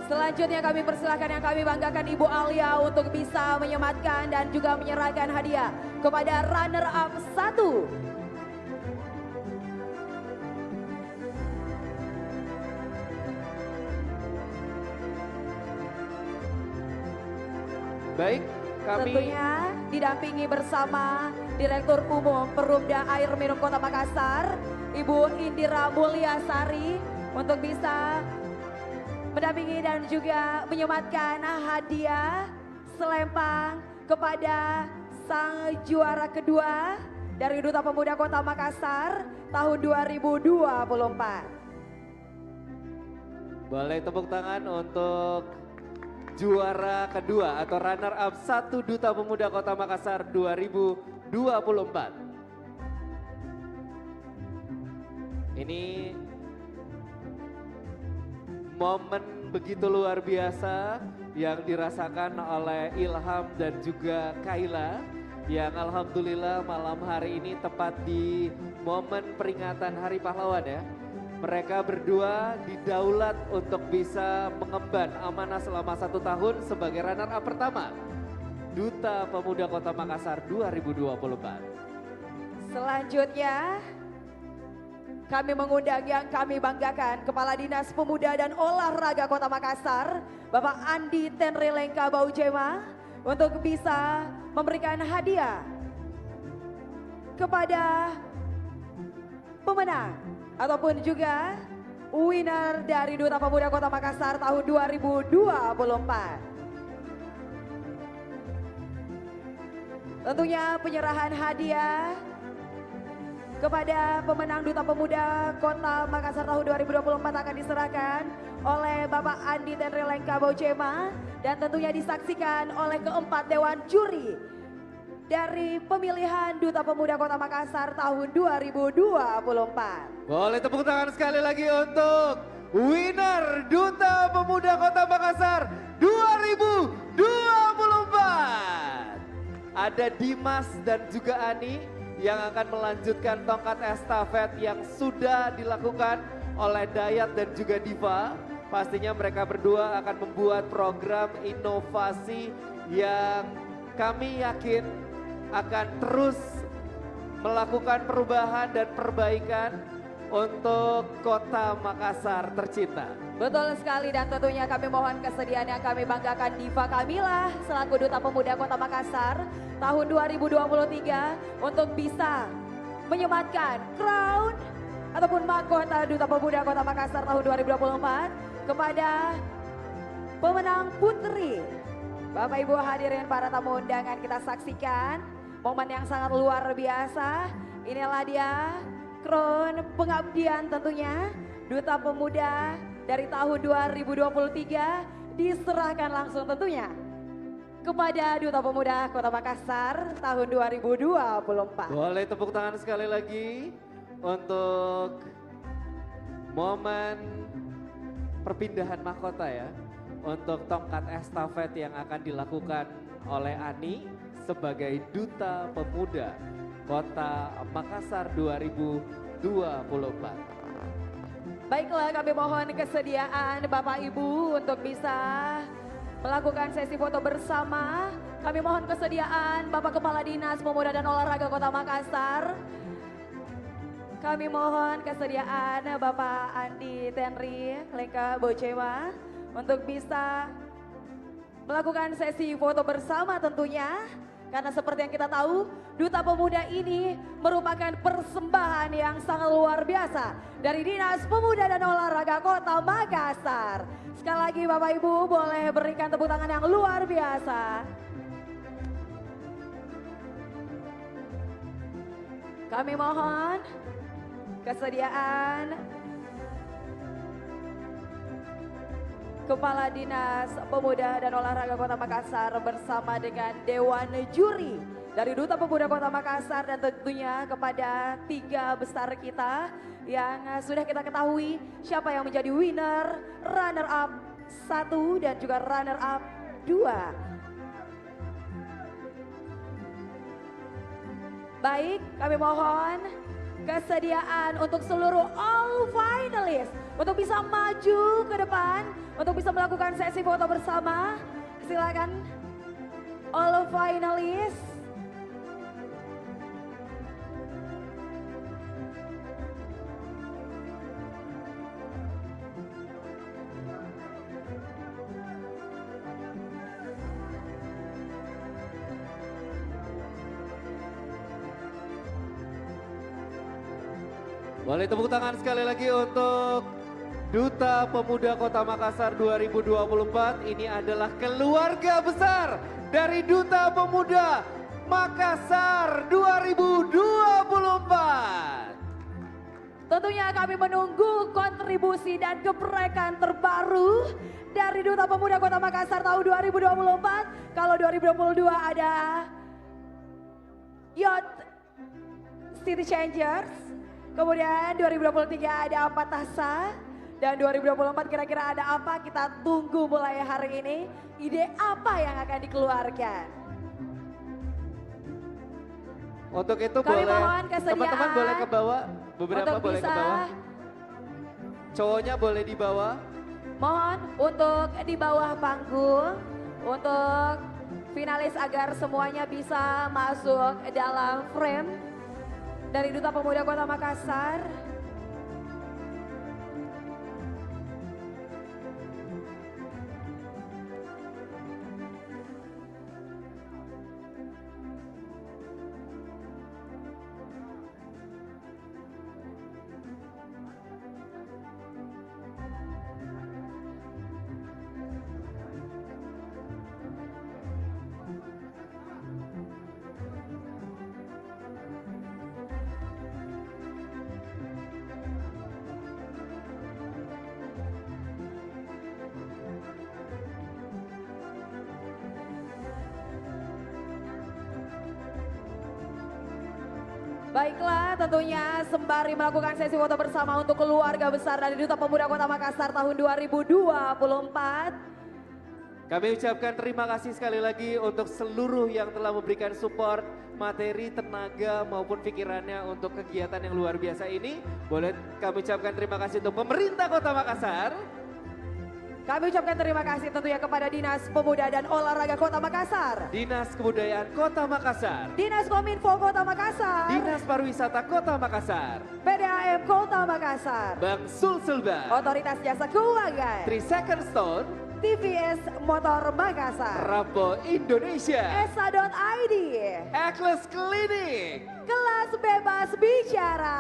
Selanjutnya kami persilakan yang kami banggakan Ibu Alia untuk bisa menyematkan dan juga menyerahkan hadiah kepada runner up 1. Baik, kami tentunya didampingi bersama Direktur Umum Perumda Air Minum Kota Makassar, Ibu Indira Mulyasari, untuk bisa mendampingi dan juga menyematkan hadiah selempang kepada sang juara kedua dari Duta Pemuda Kota Makassar tahun 2024. boleh tepuk tangan untuk juara kedua atau runner up 1 Duta Pemuda Kota Makassar 2024. Ini momen begitu luar biasa yang dirasakan oleh Ilham dan juga Kaila, yang alhamdulillah malam hari ini tepat di momen peringatan Hari Pahlawan ya. Mereka berdua didaulat untuk bisa mengemban amanah selama 1 tahun sebagai runner up pertama Duta Pemuda Kota Makassar 2024. Selanjutnya kami mengundang yang kami banggakan Kepala Dinas Pemuda dan Olahraga Kota Makassar, Bapak Andi Tenrilengka Baujema, untuk bisa memberikan hadiah kepada pemenang ataupun juga winner dari Duta Pemuda Kota Makassar tahun 2024. Tentunya penyerahan hadiah kepada pemenang Duta Pemuda Kota Makassar tahun 2024 akan diserahkan oleh Bapak Andi Tenrilengka Baujema dan tentunya disaksikan oleh keempat Dewan Juri dari pemilihan Duta Pemuda Kota Makassar tahun 2024. Boleh tepuk tangan sekali lagi untuk winner Duta Pemuda Kota Makassar 2024. Ada Dimas dan juga Ani yang akan melanjutkan tongkat estafet yang sudah dilakukan oleh Dayat dan juga Diva. Pastinya mereka berdua akan membuat program inovasi yang kami yakin akan terus melakukan perubahan dan perbaikan untuk Kota Makassar tercinta. Betul sekali dan tentunya kami mohon kesediaan yang kami banggakan Diva Kamila selaku Duta Pemuda Kota Makassar tahun 2023 untuk bisa menyematkan crown ataupun mahkota Duta Pemuda Kota Makassar tahun 2024 kepada pemenang putri. Bapak Ibu hadirin para tamu undangan, kita saksikan momen yang sangat luar biasa. Inilah dia crown pengabdian tentunya Duta Pemuda dari tahun 2023 diserahkan langsung tentunya kepada Duta Pemuda Kota Makassar tahun 2024. Boleh tepuk tangan sekali lagi untuk momen perpindahan mahkota ya. Untuk tongkat estafet yang akan dilakukan oleh Ani sebagai Duta Pemuda Kota Makassar 2024. Baiklah, kami mohon kesediaan Bapak Ibu untuk bisa melakukan sesi foto bersama. Kami mohon kesediaan Bapak Kepala Dinas Pemuda dan Olahraga Kota Makassar. Kami mohon kesediaan Bapak Andi Tenri Lengka Bocewa untuk bisa melakukan sesi foto bersama tentunya. Karena seperti yang kita tahu, Duta Pemuda ini merupakan persembahan yang sangat luar biasa dari Dinas Pemuda dan Olahraga Kota Makassar. Sekali lagi Bapak Ibu boleh berikan tepuk tangan yang luar biasa. Kami mohon kesediaan Kepala Dinas Pemuda dan Olahraga Kota Makassar bersama dengan Dewan Juri dari Duta Pemuda Kota Makassar dan tentunya kepada 3 besar kita yang sudah kita ketahui siapa yang menjadi winner, runner up 1 dan juga runner up 2. Baik, kami mohon kesediaan untuk seluruh all finalists untuk bisa maju ke depan, untuk bisa melakukan sesi foto bersama. Silakan all finalists. Boleh tepuk tangan sekali lagi untuk Duta Pemuda Kota Makassar 2024. Ini adalah keluarga besar dari Duta Pemuda Makassar 2024. Tentunya kami menunggu kontribusi dan gebrakan terbaru dari Duta Pemuda Kota Makassar tahun 2024. Kalau 2022 ada Youth City Changers. Kemudian 2023 ada apa Tasa, dan 2024 kira-kira ada apa, kita tunggu mulai hari ini. Ide apa yang akan dikeluarkan? Untuk itu Kami boleh, mohon kesediaan teman-teman boleh ke bawah, beberapa untuk boleh ke bisa- bawah. Cowoknya boleh di bawah. Mohon untuk di bawah panggung, untuk finalis agar semuanya bisa masuk dalam frame dari Duta Pemuda Kota Makassar. Baiklah, tentunya sembari melakukan sesi foto bersama untuk keluarga besar dari Duta Pemuda Kota Makassar tahun 2024. Kami ucapkan terima kasih sekali lagi untuk seluruh yang telah memberikan support materi, tenaga maupun pikirannya untuk kegiatan yang luar biasa ini. Boleh kami ucapkan terima kasih untuk pemerintah Kota Makassar. Kami ucapkan terima kasih tentunya kepada Dinas Pemuda dan Olahraga Kota Makassar, Dinas Kebudayaan Kota Makassar, Dinas Kominfo Kota Makassar, Dinas Pariwisata Kota Makassar, PDAM Kota Makassar, Bank Sulselbar, Otoritas Jasa Keuangan, 3 Second Stone, TVS Motor Makassar, Rambo Indonesia, Esa.id, Ekles Klinik, Kelas Bebas Bicara,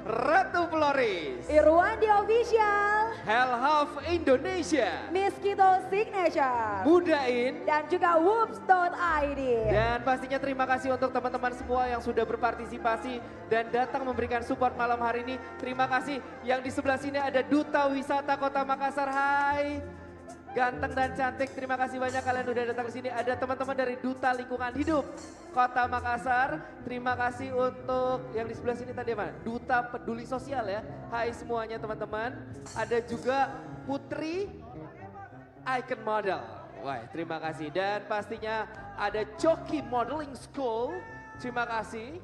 Ratu Floris, Irwandi Official, Hellhalf Indonesia, Miskito Signature, Mudain, dan juga Whoops.id. Dan pastinya terima kasih untuk teman-teman semua yang sudah berpartisipasi dan datang memberikan support malam hari ini. Terima kasih. Yang di sebelah sini ada Duta Wisata Kota Makassar. Hai. Ganteng dan cantik, terima kasih banyak kalian udah datang ke sini. Ada teman-teman dari Duta Lingkungan Hidup Kota Makassar. Terima kasih untuk yang di sebelah sini tadi mana? Duta Peduli Sosial ya. Hai semuanya teman-teman. Ada juga Putri Icon Model. Wah, terima kasih. Dan pastinya ada Coki Modeling School. Terima kasih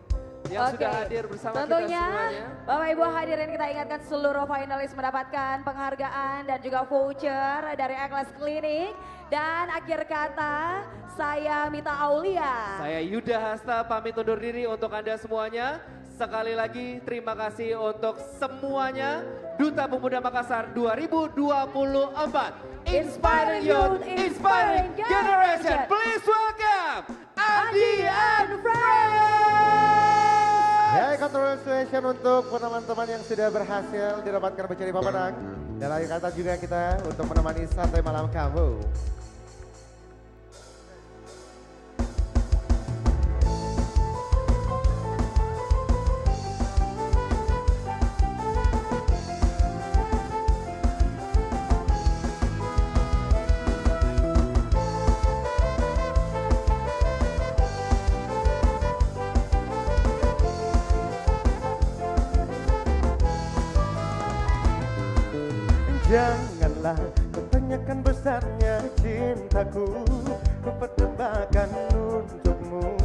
yang sudah hadir bersama tentunya, kita semuanya. Bapak Ibu hadirin kita ingatkan seluruh finalis mendapatkan penghargaan dan juga voucher dari Ekles Klinik. Dan akhir kata, saya Mita Aulia. Saya Yuda Hasta pamit undur diri untuk Anda semuanya. Sekali lagi terima kasih untuk semuanya. Duta Pemuda Makassar 2024. Inspiring Youth, Inspiring Generation. Please welcome Andi and Friends. Ya, congratulations untuk teman-teman yang sudah berhasil didapatkan mencari pemenang. Dan akhir kata juga kita untuk menemani santai malam kamu. Janganlah kau tanyakan besarnya cintaku, ku persembahkan untukmu,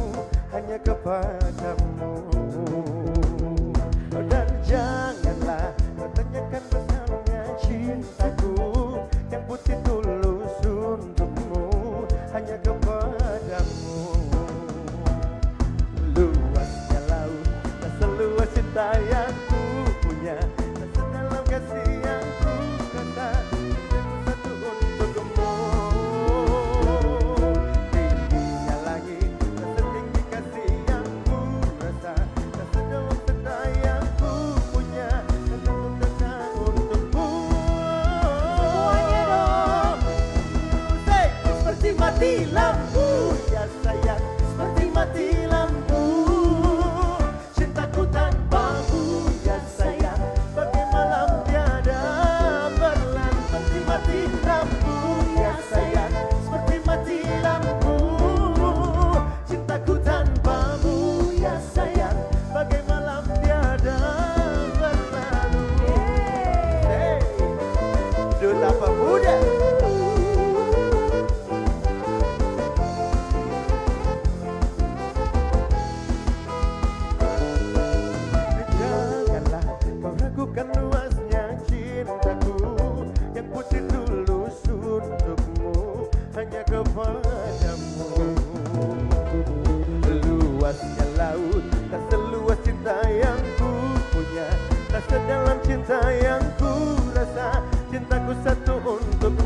hanya kepadamu. Dan janganlah kau tanyakan besarnya cintaku, yang putih tulus untukmu, hanya kepadamu. Luasnya laut, tak seluas cinta yang ku punya, tak sedalam kasih yang ku rasa, satu untukmu. Tingginya langit, tak setinggi kasih yang ku rasa, tak sedalam cinta yang ku punya, satu tentang untukmu. Semuanya dong, say, seperti mati lampu, ya sayang, seperti mati lampu. Cintaku tanpamu, ya sayang, bagai malam tiada berlan. Seperti mati lampu, ya sayang, seperti mati lampu. Cintaku tanpamu, ya sayang, bagai malam tiada berlalu. Hey, Duta Pemuda. Janganlah kau ragukan luasnya cintaku, yang putih tulus untukmu, hanya kepadamu. Luasnya laut, tak seluas cinta yang ku punya, tak sedalam cinta yang ku rasa, cintaku satu untukmu.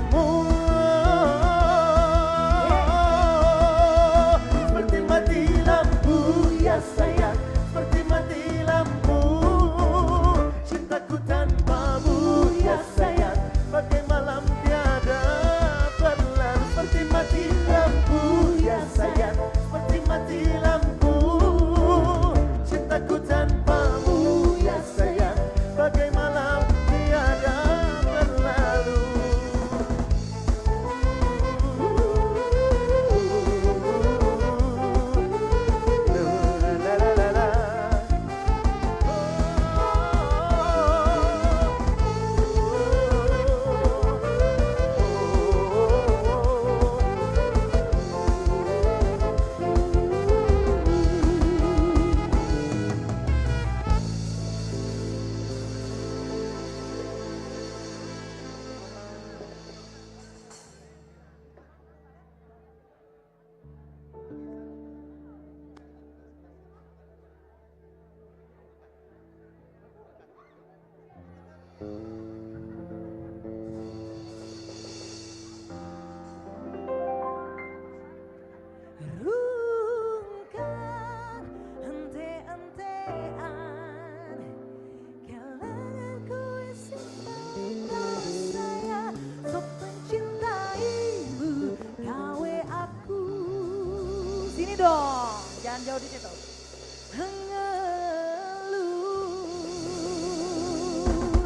Jangan jauh di situ.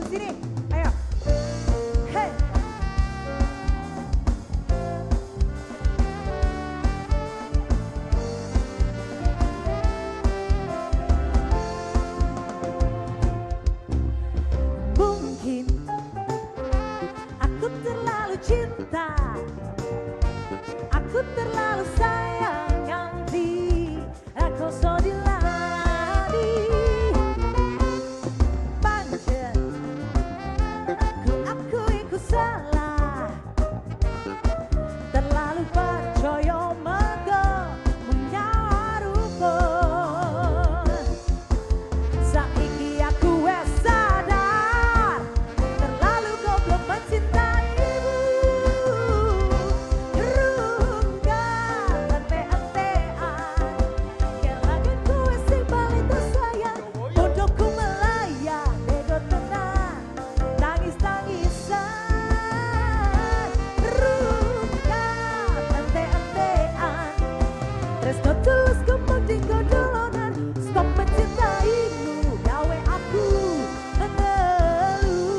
Sini, ayo. Hey. Mungkin aku terlalu cinta, aku terlalu sayang nanti aku sodiladi pancen ku akui ku salah terlalu percaya mego menyarupo saiki aku wes sadar terlalu goblok mencintaimu rungkat ante-antean kelanganku wes sing paling tersayang bodohku melayang bego tenang tangis-tangisan rungkat ante-antean tresno tulus kembang dolonan stop mencintaimu gawe aku ngeluh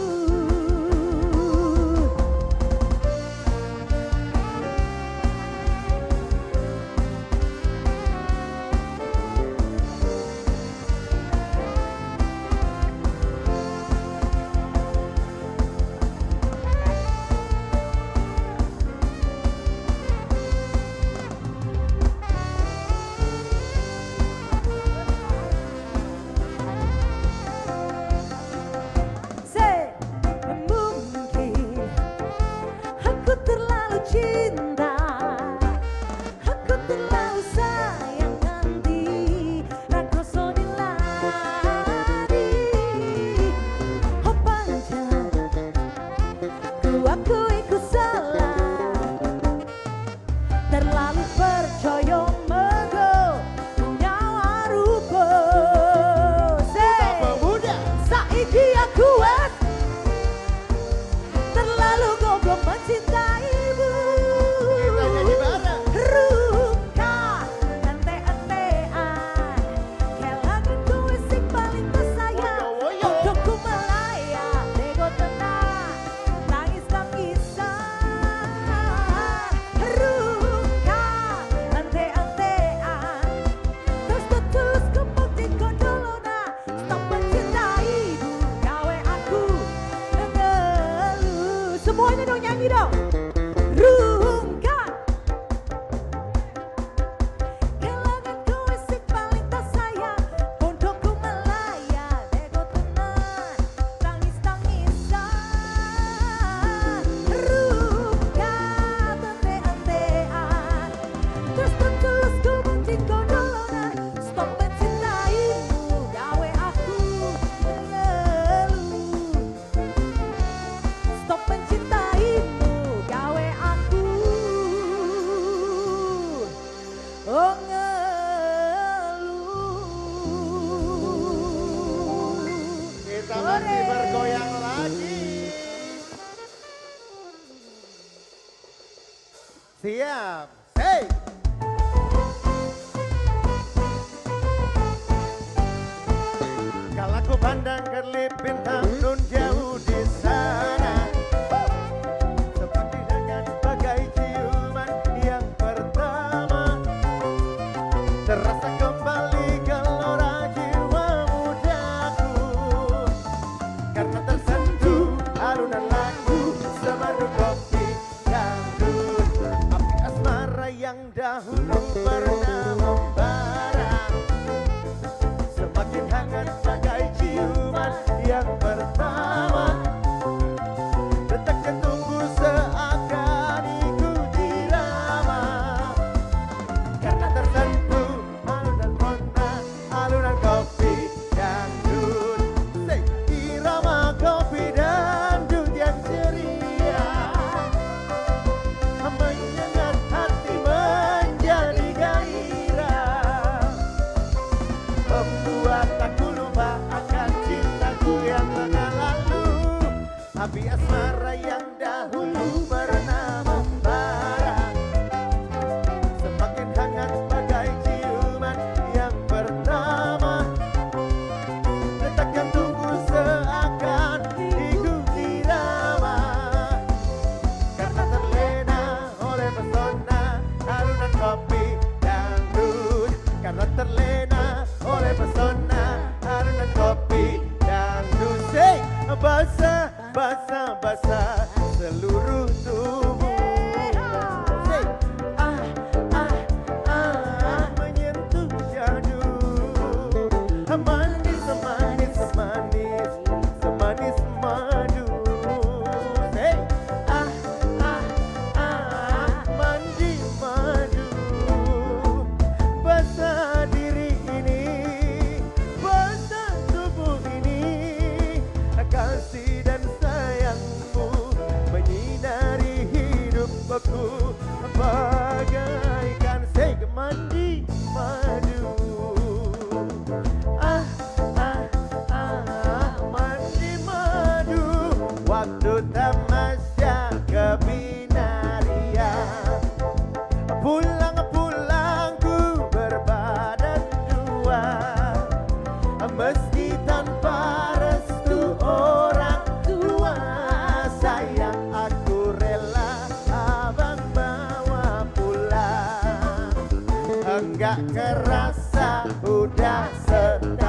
Say, mungkin aku terlalu cinta, aku terlalu sayang nanti aku sodiladi oh pancen ku akui ku salah terlalu percaya mego nyawa rupa saiki aku wes terlalu goblok mencintaimu rungkat ante-antean kelanganku wes sing paling tersayang bodohku melayang bego tenang tangis-tangisan rungkat ante-antean terus tulus kembang dikondolona stop mencintaimu gawe aku ngeluh semuanya dong nyanyi dong rungkat kelanganku wes sing paling tersayang bodohku melayang bego tenang tangis-tangisan rungkat ante-antean terus tulus kembang dikondolona stop mencintaimu gawe aku ngeluh stop mencintaimu gawe aku oh ngeluh Kita masih bergoyang lagi. Siap. Hey. Kalau ku pandang kerlip bintang nun jauh di sana, seperti dengan bagai ciuman yang pertama, terasa kembali gelora jiwa mudaku, karena tersentuh alunan lagu semadu kopi dangdut, api asmara yang dahulu pernah membara, semakin hangat bagai ciuman yang jiwaku bagaikan seg mandi madu. Mandi madu waktu tamasya ke Binaria. Pulang ku berbadan dua, meski tanpa restu orang tua. Sayang aku rela abang bawa pulang. Enggak kerasa udah setahun